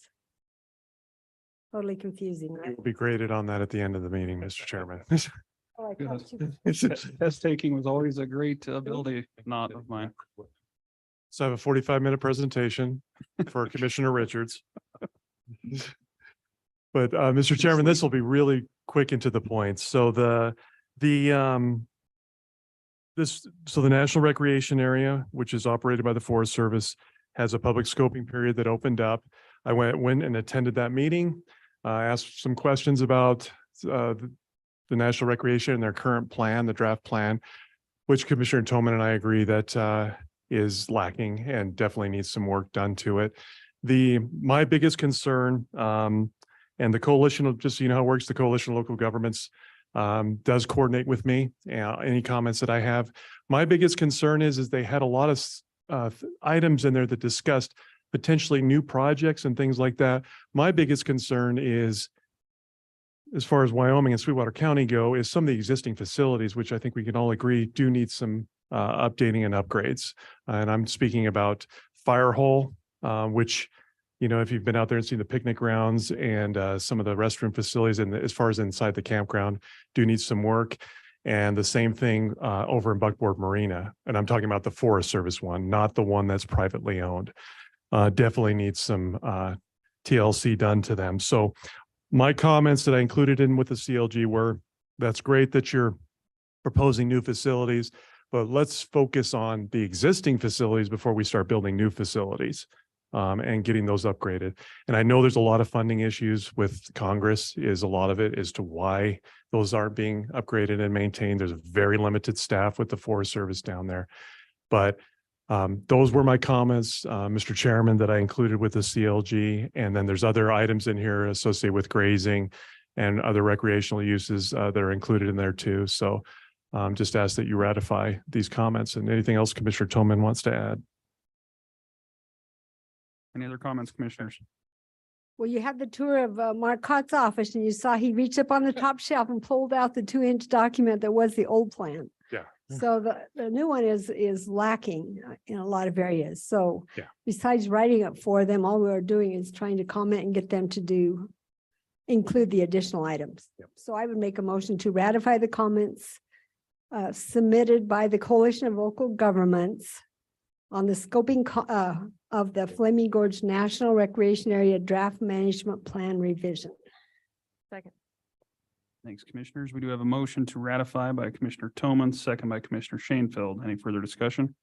Totally confusing, right? We'll be graded on that at the end of the meeting, Mr. Chairman. Oh, I thought you- Test taking was always a great ability, not of mine. So I have a 45-minute presentation for Commissioner Richards. But Mr. Chairman, this will be really quick and to the point. So the National Recreation Area, which is operated by the Forest Service, has a public scoping period that opened up. I went and attended that meeting. I asked some questions about the National Recreation and their current plan, the draft plan, which Commissioner Toman and I agree that is lacking and definitely needs some work done to it. My biggest concern, and the coalition of, just so you know how it works, the coalition of local governments does coordinate with me. Any comments that I have, my biggest concern is they had a lot of items in there that discussed potentially new projects and things like that. My biggest concern is, as far as Wyoming and Sweetwater County go, is some of the existing facilities, which I think we can all agree do need some updating and upgrades. And I'm speaking about Fire Hole, which, you know, if you've been out there and seen the picnic grounds and some of the restroom facilities and as far as inside the campground do need some work. And the same thing over in Buckboard Marina. And I'm talking about the Forest Service one, not the one that's privately owned. Definitely needs some TLC done to them. So my comments that I included in with the CLG were, that's great that you're proposing new facilities, but let's focus on the existing facilities before we start building new facilities and getting those upgraded. And I know there's a lot of funding issues with Congress, is a lot of it as to why those aren't being upgraded and maintained. There's a very limited staff with the Forest Service down there. But those were my comments, Mr. Chairman, that I included with the CLG. And then there's other items in here associated with grazing and other recreational uses that are included in there too. So just ask that you ratify these comments. And anything else Commissioner Toman wants to add? Any other comments, commissioners? Well, you had the tour of Mark Cott's office and you saw he reached up on the top shelf and pulled out the 2-inch document that was the old plan. Yeah. So the new one is lacking in a lot of areas. So yeah, besides writing it for them, all we are doing is trying to comment and get them to include the additional items. Yep. So I would make a motion to ratify the comments submitted by the Coalition of Local Governments on the scoping of the Flaming Gorge National Recreation Area Draft Management Plan Revision. Second. Thanks, commissioners. We do have a motion to ratify by Commissioner Toman, second by Commissioner Shanefield. Any further discussion?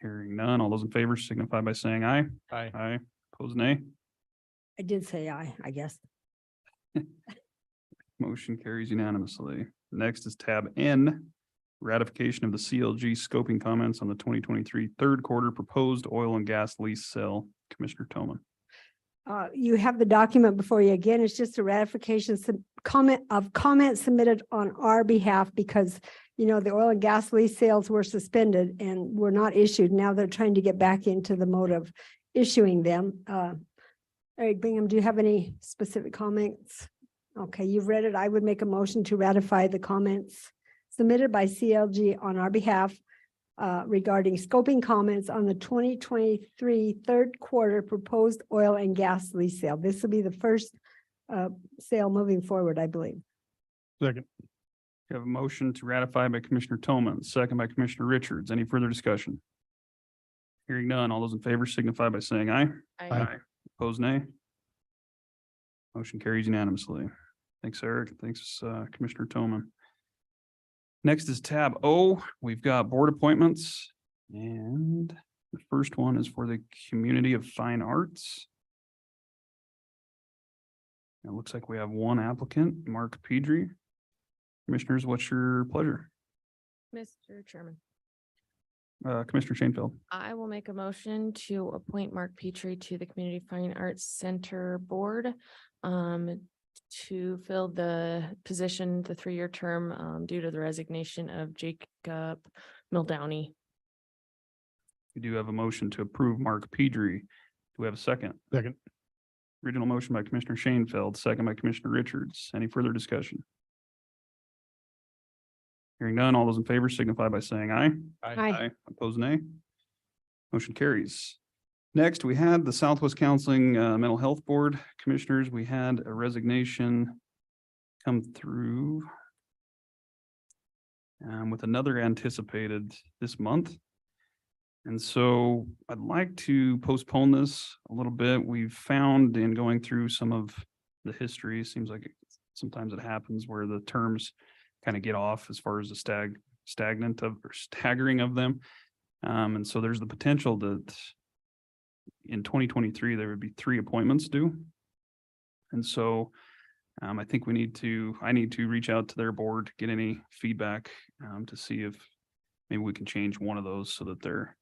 Hearing none. All those in favor signify by saying aye. Aye. Aye. Opposed, nay. I did say aye, I guess. Motion carries unanimously. Next is tab N, ratification of the CLG scoping comments on the 2023 third quarter proposed oil and gas lease sale. Commissioner Toman. You have the document before you. Again, it's just a ratification comment submitted on our behalf because, you know, the oil and gas lease sales were suspended and were not issued. Now they're trying to get back into the mode of issuing them. Eric Bingham, do you have any specific comments? Okay, you've read it. I would make a motion to ratify the comments submitted by CLG on our behalf regarding scoping comments on the 2023 third quarter proposed oil and gas lease sale. This will be the first sale moving forward, I believe. Second. We have a motion to ratify by Commissioner Toman, second by Commissioner Richards. Any further discussion? Hearing none. All those in favor signify by saying aye. Aye. Opposed, nay. Motion carries unanimously. Thanks, Eric. Thanks, Commissioner Toman. Next is tab O. We've got board appointments. And the first one is for the Community of Fine Arts. It looks like we have one applicant, Mark Pedri. Commissioners, what's your pleasure? Mr. Chairman, Commissioner Shanefield. I will make a motion to appoint Mark Petrie to the Community Fine Arts Center Board to fill the position, the 3-year term, due to the resignation of Jacob Mildowney. We do have a motion to approve Mark Pedri. Do we have a second? Second. Original motion by Commissioner Shanefield, second by Commissioner Richards. Any further discussion? Hearing none, all those in favor signify by saying aye. Aye. Opposed, nay. Motion carries. Next, we had the Southwest Counseling Mental Health Board Commissioners. We had a resignation come through with another anticipated this month. And so I'd like to postpone this a little bit. We've found in going through some of the history, seems like sometimes it happens where the terms kind of get off as far as the staggering of them. And so there's the potential that in 2023, there would be 3 appointments due. And so I think I need to reach out to their board, get any feedback to see if maybe we can change one of those so that they're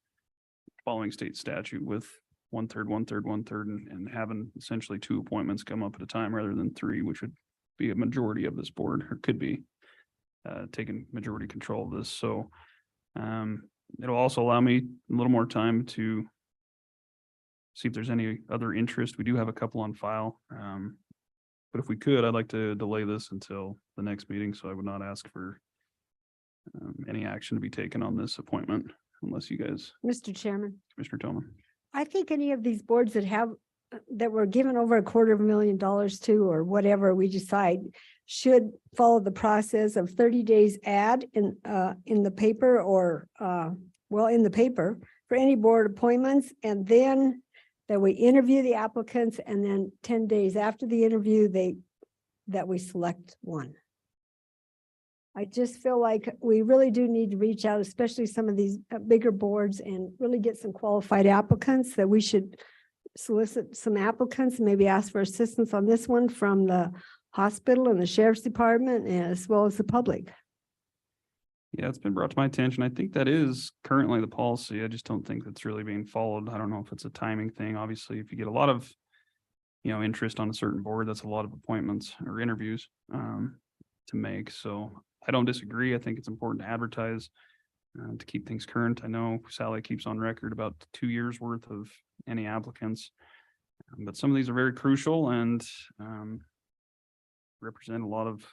following state statute with 1/3, 1/3, 1/3, and having essentially 2 appointments come up at a time rather than 3, which would be a majority of this board, or could be taking majority control of this. So it'll also allow me a little more time to see if there's any other interest. We do have a couple on file. But if we could, I'd like to delay this until the next meeting. So I would not ask for any action to be taken on this appointment unless you guys, Mr. Chairman, Commissioner Tillman. I think any of these boards that were given over $250,000 to, or whatever we decide, should follow the process of 30 days ad in the paper, or in the paper for any board appointments, and then that we interview the applicants, and then 10 days after the interview, that we select one. I just feel like we really do need to reach out, especially some of these bigger boards, and really get some qualified applicants. That we should solicit some applicants, maybe ask for assistance on this one from the hospital and the sheriff's department, as well as the public. Yeah, it's been brought to my attention. I think that is currently the policy. I just don't think that's really being followed. I don't know if it's a timing thing. Obviously, if you get a lot of, interest on a certain board, that's a lot of appointments or interviews to make. So I don't disagree. I think it's important to advertise to keep things current. I know Sally keeps on record about 2 years worth of any applicants, but some of these are very crucial and represent a lot of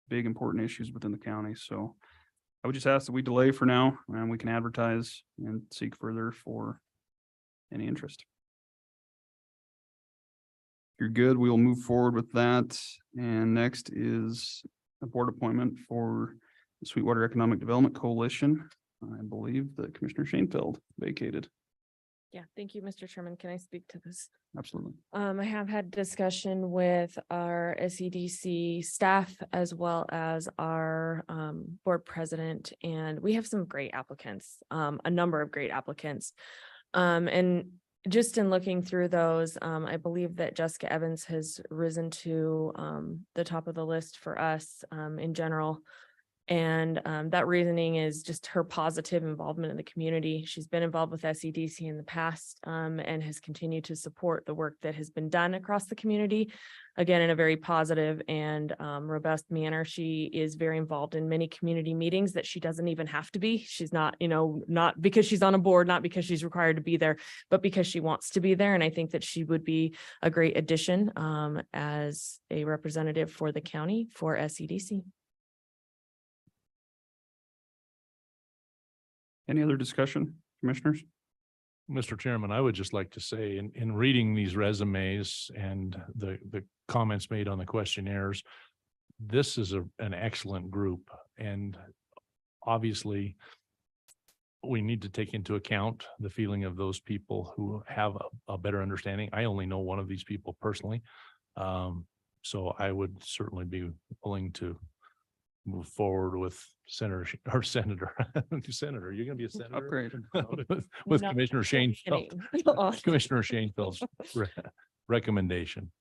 big important issues within the county. So I would just ask that we delay for now, and we can advertise and seek further for any interest. If you're good, we will move forward with that. And next is a board appointment for the Sweetwater Economic Development Coalition. I believe that Commissioner Shanefield vacated. Yeah, thank you, Mr. Chairman. Can I speak to this? Absolutely. I have had discussion with our SEDC staff as well as our board president, and we have some great applicants, a number of great applicants. And just in looking through those, I believe that Jessica Evans has risen to the top of the list for us in general. And that reasoning is just her positive involvement in the community. She's been involved with SEDC in the past and has continued to support the work that has been done across the community. Again, in a very positive and robust manner. She is very involved in many community meetings that she doesn't even have to be. She's not, not because she's on a board, not because she's required to be there, but because she wants to be there. And I think that she would be a great addition as a representative for the county for SEDC. Any other discussion, commissioners? Mr. Chairman, I would just like to say in reading these resumes and the comments made on the questionnaires, this is an excellent group, and obviously we need to take into account the feeling of those people who have a better understanding. I only know one of these people personally. So I would certainly be willing to move forward with Senator, you're gonna be a senator? Upgrade. With No, Commissioner Shane, kidding. Commissioner Shanefeld's recommendation.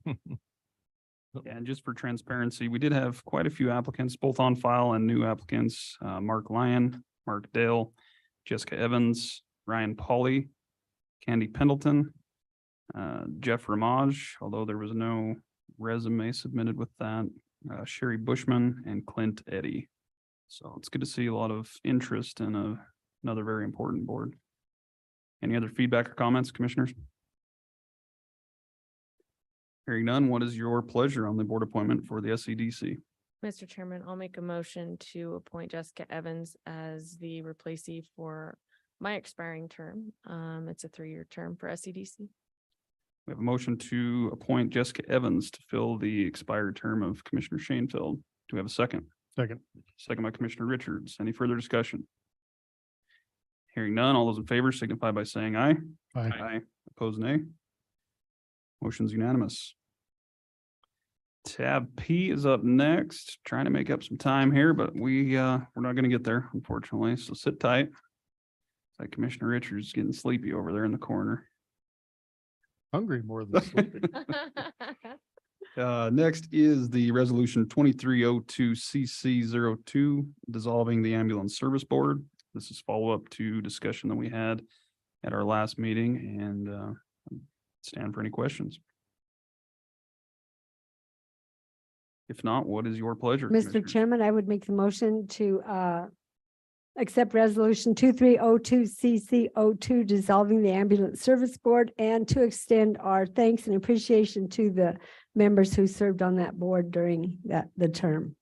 And just for transparency, we did have quite a few applicants, both on file and new applicants. Mark Lyon, Mark Dale, Jessica Evans, Ryan Pauley, Candy Pendleton, Jeff Ramage, although there was no resume submitted with that, Sherry Bushman, and Clint Eddy. So it's good to see a lot of interest in another very important board. Any other feedback or comments, commissioners? Hearing none, what is your pleasure on the board appointment for the SCDC? Mr. Chairman, I'll make a motion to appoint Jessica Evans as the replacee for my expiring term. It's a 3-year term for SCDC. We have a motion to appoint Jessica Evans to fill the expired term of Commissioner Shanefield. Do we have a second? Second. Second by Commissioner Richards. Any further discussion? Hearing none, all those in favor signify by saying aye. Aye. Opposed, nay. Motion's unanimous. Tab P is up next. Trying to make up some time here, but we're not gonna get there, unfortunately, so sit tight. It's like Commissioner Richards is getting sleepy over there in the corner. Hungry more than sleepy. Next is the resolution 2302 CC02 dissolving the ambulance service board. This is follow-up to discussion that we had at our last meeting, and stand for any questions. If not, what is your pleasure? Mr. Commissioners? Chairman, I would make the motion to accept resolution 2302 CC02 dissolving the ambulance service board, and to extend our thanks and appreciation to the members who served on that board during the term.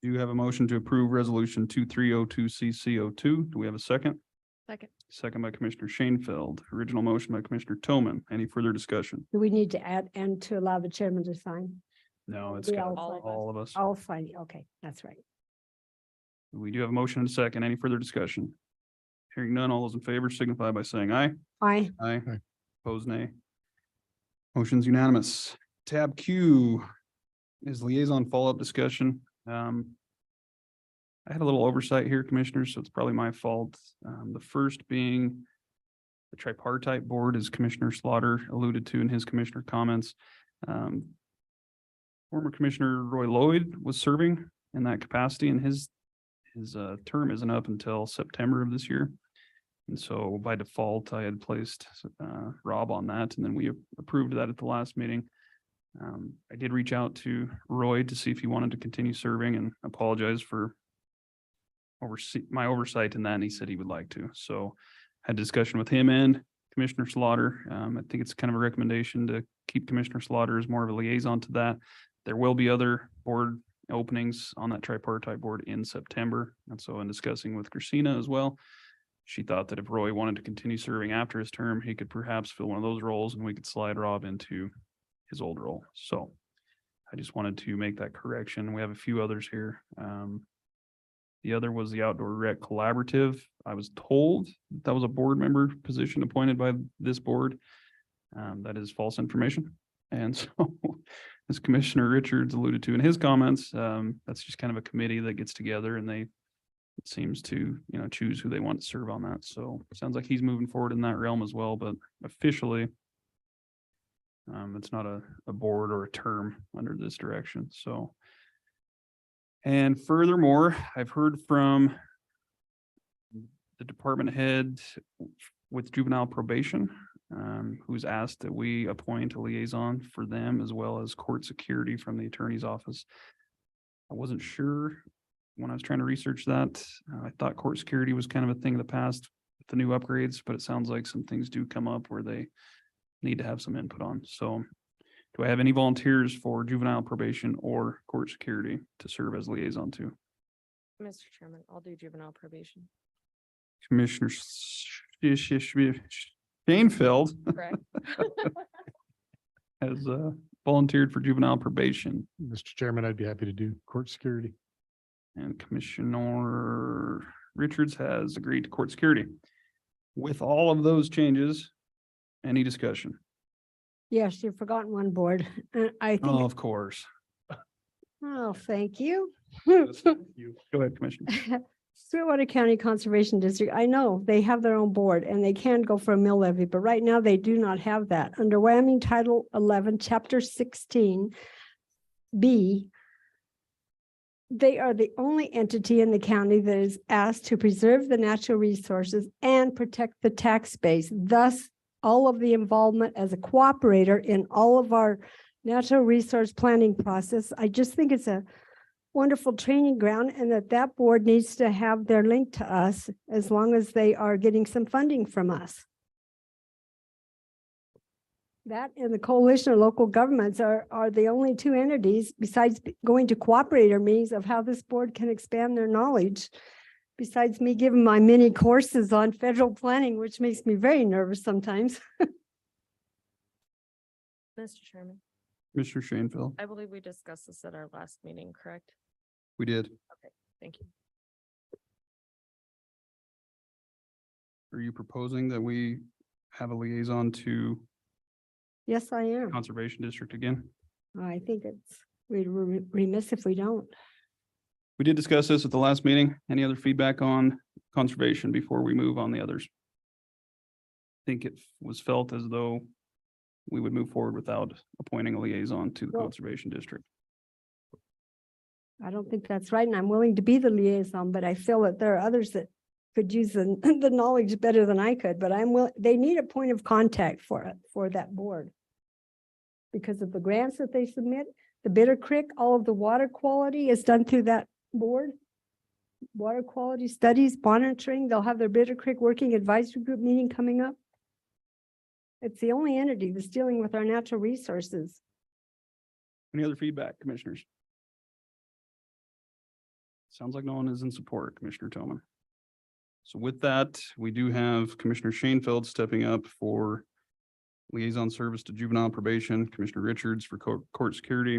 Do you have a motion to approve resolution 2302 CC02? Do we have a second? Second. Second by Commissioner Shanefield. Original motion by Commissioner Toman. Any further discussion? Do we need to add and to allow the chairman to sign? No, it's We got all all of us. All fine. Okay, that's right. We do have a motion and a second. Any further discussion? Hearing none, all those in favor signify by saying aye. Aye. Aye. Aye. Opposed, nay. Motion's unanimous. Tab Q is liaison follow-up discussion. I had a little oversight here, commissioners, so it's probably my fault. The first being the tripartite board, as Commissioner Slaughter alluded to in his commissioner comments. Former Commissioner Roy Lloyd was serving in that capacity, and his term isn't up until September of this year. And so by default, I had placed Rob on that, and then we approved that at the last meeting. I did reach out to Roy to see if he wanted to continue serving, and apologize for my oversight in that, and he said he would like to. So had a discussion with him and Commissioner Slaughter. I think it's kind of a recommendation to keep Commissioner Slaughter as more of a liaison to that. There will be other board openings on that tripartite board in September. And so in discussing with Christina as well, she thought that if Roy wanted to continue serving after his term, he could perhaps fill one of those roles, and we could slide Rob into his old role. So I just wanted to make that correction. We have a few others here. The other was the Outdoor Rec Collaborative. I was told that was a board member position appointed by this board. That is false information. And so, as Commissioner Richards alluded to in his comments, that's just kind of a committee that gets together, and it seems to, choose who they want to serve on that. So it sounds like he's moving forward in that realm as well, but officially, it's not a board or a term under this direction. So, and furthermore, I've heard from the department head with juvenile probation, who's asked that we appoint a liaison for them, as well as court security from the attorney's office. I wasn't sure when I was trying to research that. I thought court security was kind of a thing of the past with the new upgrades, but it sounds like some things do come up where they need to have some input on. So do I have any volunteers for juvenile probation or court security to serve as liaison to? Mr. Chairman, I'll do juvenile probation. Commissioner Shanefield Correct. has volunteered for juvenile probation, Mr. Chairman, I'd be happy to do court security. and Commissioner Richards has agreed to court security. With all of those changes, any discussion? Yes, you've forgotten one board. I Oh, think, of course. oh, thank you. Go ahead, Commissioner. Sweetwater County Conservation District, I know they have their own board and they can go for a mill levy, but right now they do not have that. Under Wyoming Title 11, Chapter 16, B, they are the only entity in the county that is asked to preserve the natural resources and protect the tax base. Thus, all of the involvement as a cooperator in all of our natural resource planning process. I just think it's a wonderful training ground, and that board needs to have their link to us as long as they are getting some funding from us. That and the coalition of local governments are the only two entities besides going to cooperator meetings of how this board can expand their knowledge. Besides me giving my mini courses on federal planning, which makes me very nervous sometimes. Mr. Chairman, Commissioner Shanefield, I believe we discussed this at our last meeting, correct? we did. Okay, thank you. Are you proposing that we have a liaison to Yes, I am. Conservation District again? I think we'd remiss if we don't. We did discuss this at the last meeting. Any other feedback on conservation before we move on the others? I think it was felt as though we would move forward without appointing a liaison to the Well- Conservation District. I don't think that's right, and I'm willing to be the liaison, but I feel that there are others that could use the, the knowledge better than I could, but they need a point of contact for that board. Because of the grants that they submit, the Bitter Creek, all of the water quality is done through that board. Water quality studies, monitoring, they'll have their Bitter Creek Working Advisory Group meeting coming up. It's the only entity that's dealing with our natural resources. Any other feedback, commissioners? Sounds like no one is in support, Commissioner Tillman. So with that, we do have Commissioner Shanefield stepping up for liaison service to juvenile probation, Commissioner Richards for court security,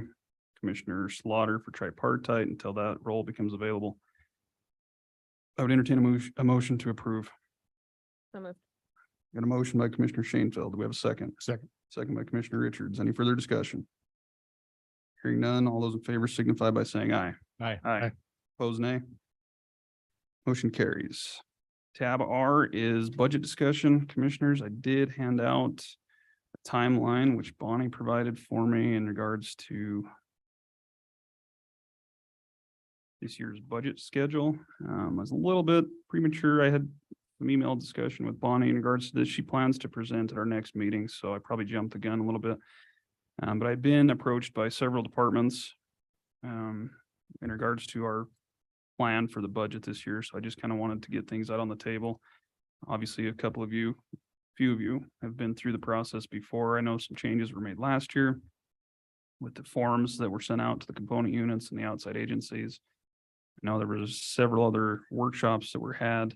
Commissioner Slaughter for tripartite until that role becomes available. I would entertain a motion to approve. So moved. Got a motion by Commissioner Shanefield. Do we have a second? Second. Second by Commissioner Richards. Any further discussion? Hearing none, all those in favor signify by saying aye. Aye. Aye. Opposed, nay. Motion carries. Tab R is budget discussion. Commissioners, I did hand out a timeline which Bonnie provided for me in regards to this year's budget schedule. I was a little bit premature. I had some email discussion with Bonnie in regards to this. She plans to present at our next meeting, so I probably jumped the gun a little bit. But I've been approached by several departments in regards to our plan for the budget this year. So I just kind of wanted to get things out on the table. Obviously, a few of you have been through the process before. I know some changes were made last year with the forms that were sent out to the component units and the outside agencies. I know there was several other workshops that were had.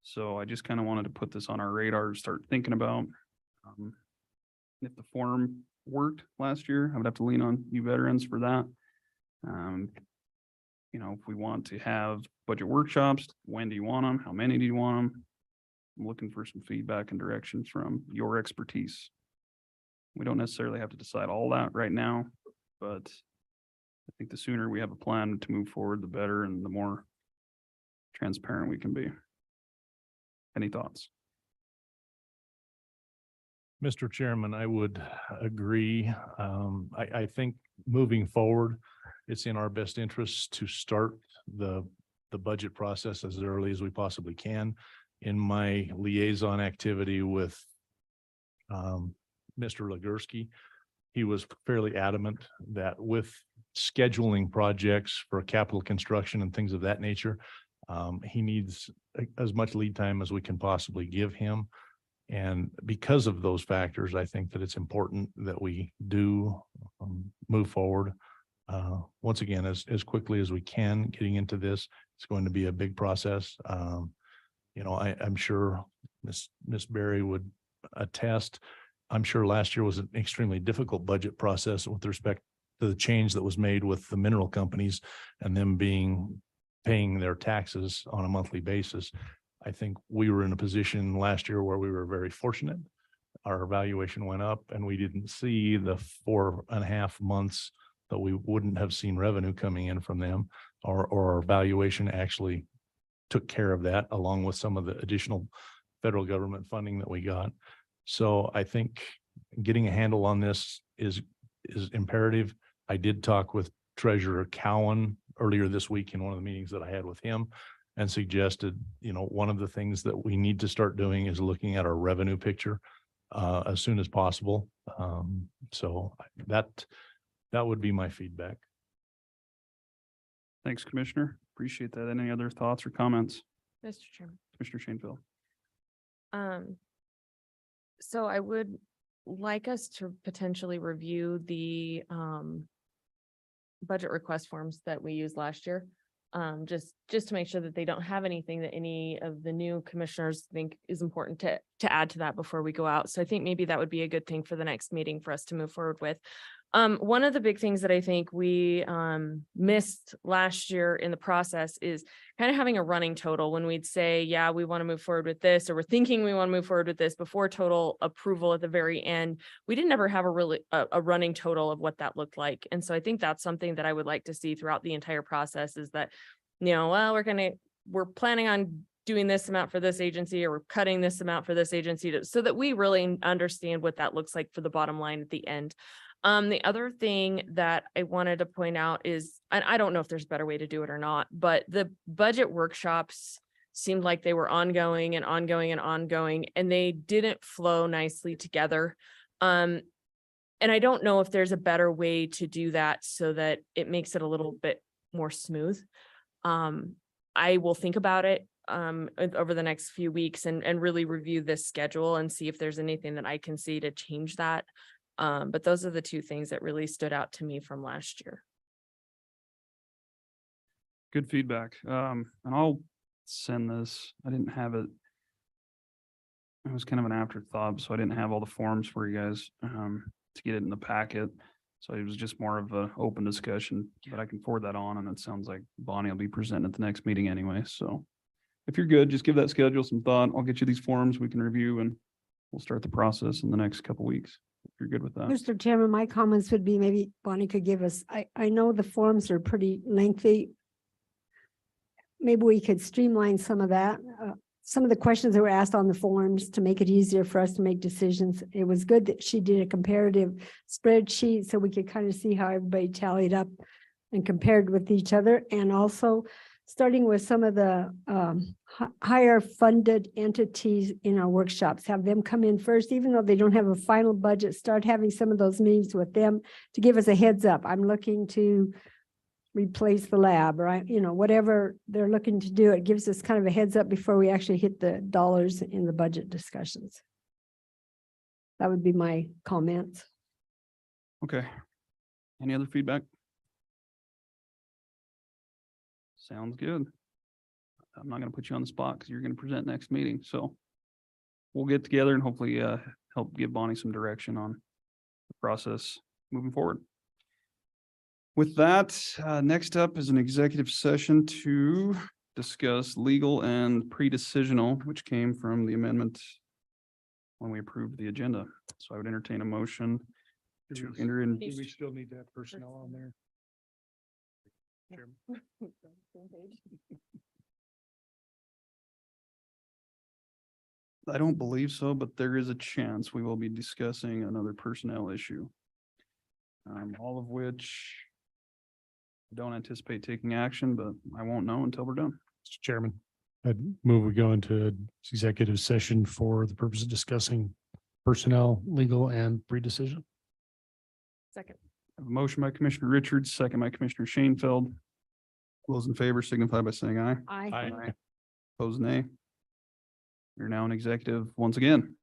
So I just kind of wanted to put this on our radar to start thinking about. If the form worked last year, I would have to lean on you veterans for that. You know, if we want to have budget workshops, when do you want them? How many do you want them? I'm looking for some feedback and direction from your expertise. We don't necessarily have to decide all that right now, but I think the sooner we have a plan to move forward, the better and the more transparent we can be. Any thoughts? Mr. Chairman, I would agree. I think moving forward, it's in our best interest to start the budget process as early as we possibly can. In my liaison activity with Mr. Legursky, he was fairly adamant that with scheduling projects for capital construction and things of that nature, he needs as much lead time as we can possibly give him. And because of those factors, I think that it's important that we do move forward once again, as quickly as we can, getting into this. It's going to be a big process. You know, I'm sure Miss Berry would attest. I'm sure last year was an extremely difficult budget process with respect to the change that was made with the mineral companies and them paying their taxes on a monthly basis. I think we were in a position last year where we were very fortunate. Our valuation went up and we didn't see the 4.5 months that we wouldn't have seen revenue coming in from them, or our valuation actually took care of that along with some of the additional federal government funding that we got. So I think getting a handle on this is imperative. I did talk with Treasurer Cowan earlier this week in one of the meetings that I had with him and suggested, you know, one of the things that we need to start doing is looking at our revenue picture as soon as possible. So that would be my feedback. Thanks, Commissioner. Appreciate that. Any other thoughts or comments? Mr. Chairman. Commissioner Shanefield. So I would like us to potentially review the budget request forms that we used last year. Just to make sure that they don't have anything that any of the new commissioners think is important to add to that before we go out. So I think maybe that would be a good thing for the next meeting for us to move forward with. One of the big things that I think we missed last year in the process is kind of having a running total when we'd say, yeah, we want to move forward with this, or we're thinking we want to move forward with this before total approval at the very end. We didn't ever have a running total of what that looked like. And so I think that's something that I would like to see throughout the entire process, is that, you know, well, we're planning on doing this amount for this agency, or we're cutting this amount for this agency, so that we really understand what that looks like for the bottom line at the end. The other thing that I wanted to point out is, and I don't know if there's a better way to do it or not, but the budget workshops seemed like they were ongoing and ongoing and ongoing, and they didn't flow nicely together. And I don't know if there's a better way to do that so that it makes it a little bit more smooth. I will think about it over the next few weeks and really review this schedule and see if there's anything that I can see to change that. But those are the two things that really stood out to me from last year. Good feedback. And I'll send this. I didn't have it. It was kind of an afterthought, so I didn't have all the forms for you guys to get it in the packet. So it was just more of an open discussion, but I can forward that on, and it sounds like Bonnie will be presenting at the next meeting anyway. So if you're good, just give that schedule some thought. I'll get you these forms we can review, and we'll start the process in the next couple of weeks. If you're good with that. Mr. Chairman, my comments would be, maybe Bonnie could give us, I know the forms are pretty lengthy. Maybe we could streamline some of that. Some of the questions that were asked on the forms to make it easier for us to make decisions. It was good that she did a comparative spreadsheet so we could kind of see how everybody tallied up and compared with each other. And also starting with some of the higher funded entities in our workshops, have them come in first, even though they don't have a final budget, start having some of those meetings with them to give us a heads up. I'm looking to replace the lab, right? You know, whatever they're looking to do, it gives us kind of a heads up before we actually hit the dollars in the budget discussions. That would be my comments. Okay. Any other feedback? Sounds good. I'm not going to put you on the spot because you're going to present next meeting. So we'll get together and hopefully help give Bonnie some direction on the process moving forward. With that, next up is an executive session to discuss legal and pre-decisional, which came from the amendment when we approved the agenda. So I would entertain a motion to enter in. Do we still need that personnel on there? I don't believe so, but there is a chance we will be discussing another personnel issue. All of which I don't anticipate taking action, but I won't know until we're done. Mr. Chairman, I'd move we go into executive session for the purpose of discussing personnel, legal, and pre-decision. Second. I have a motion by Commissioner Richards, second by Commissioner Shanefield. Those in favor signify by saying aye. Aye. Opposed, nay. You're now in executive once again.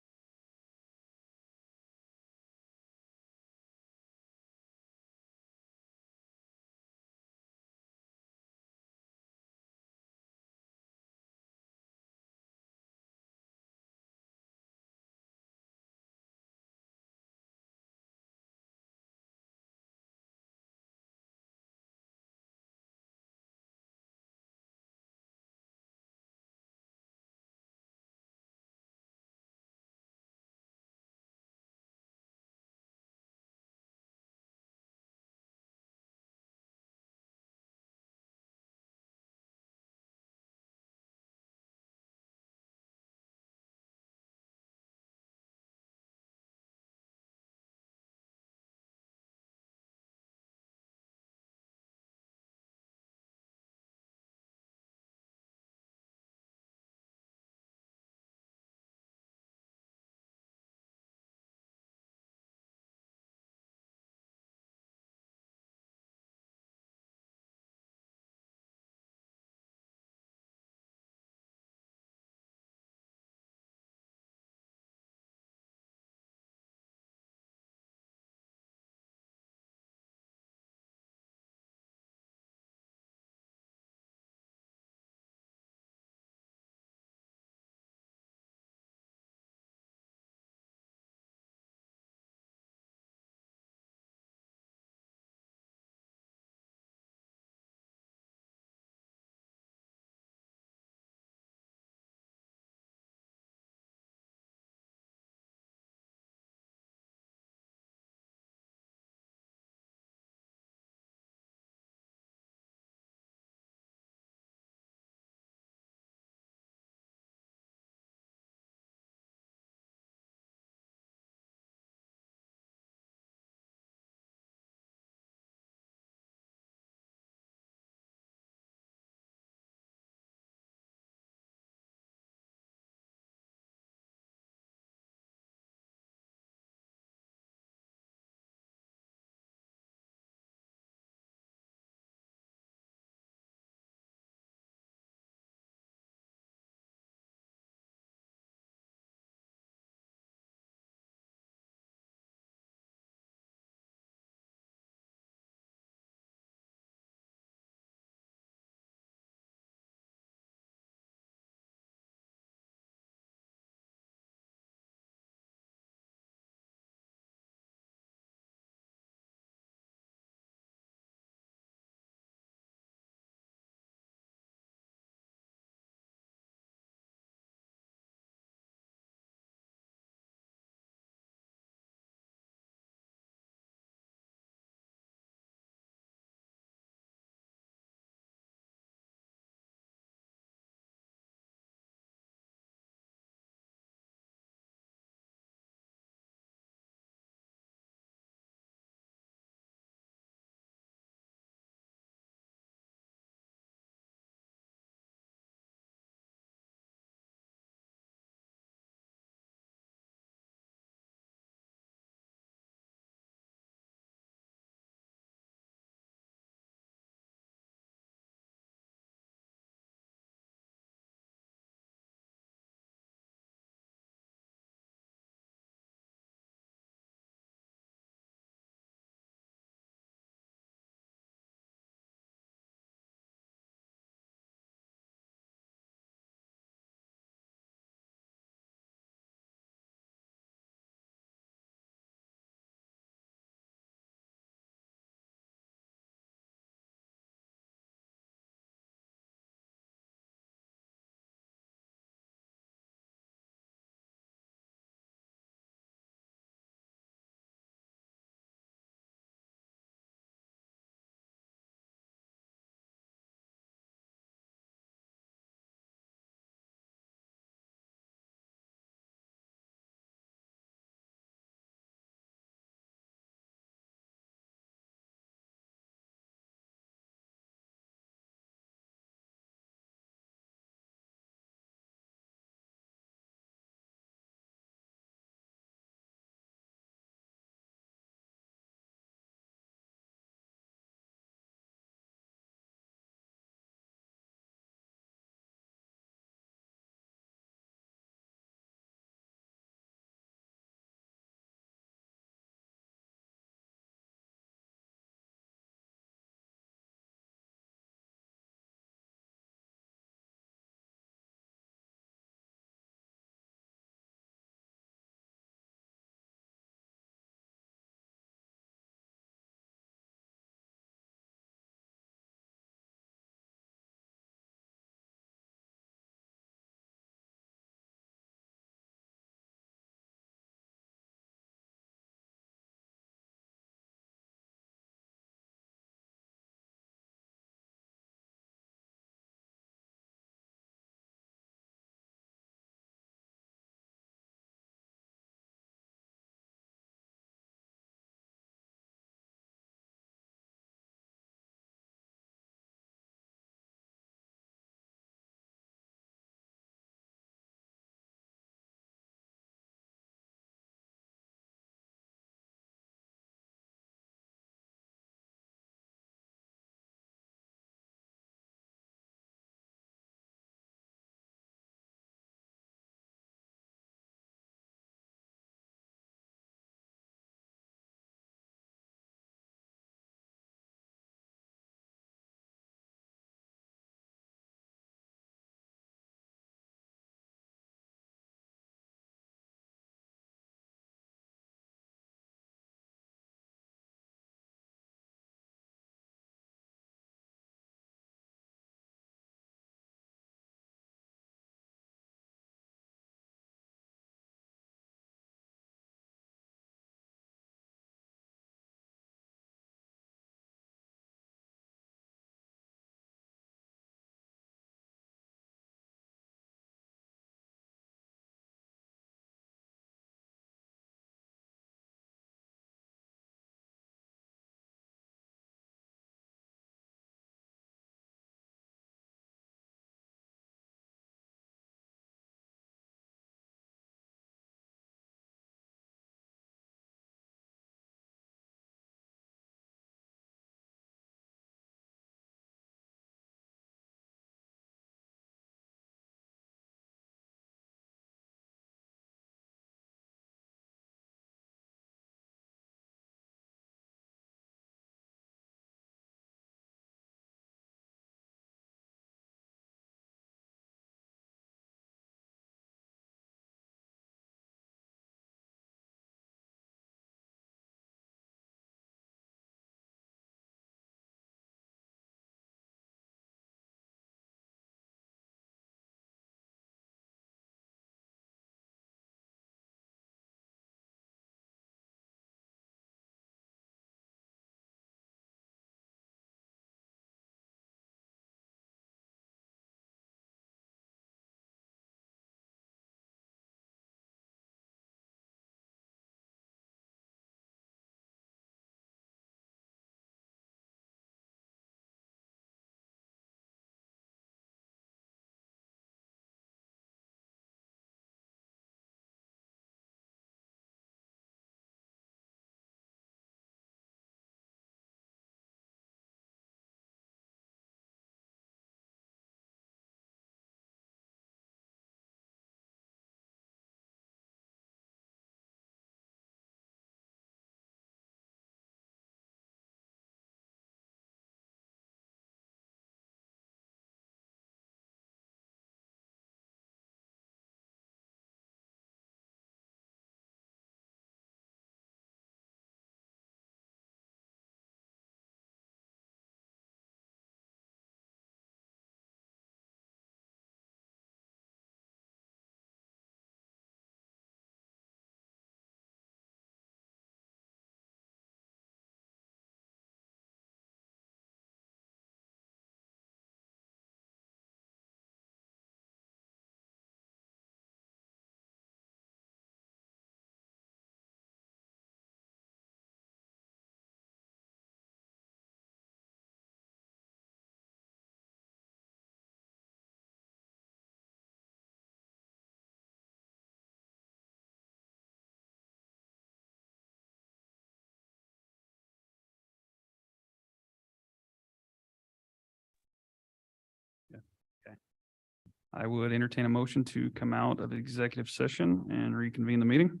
I would entertain a motion to come out of executive session and reconvene the meeting.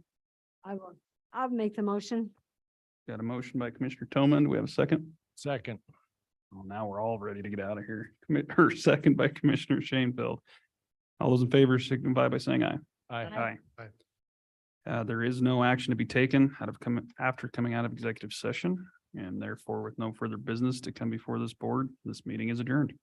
I'll make the motion. Got a motion by Commissioner Toman. Do we have a second? Second. Well, now we're all ready to get out of here. Her second by Commissioner Shanefield. All those in favor signify by saying aye. Aye. There is no action to be taken after coming out of executive session, and therefore with no further business to come before this board, this meeting is adjourned.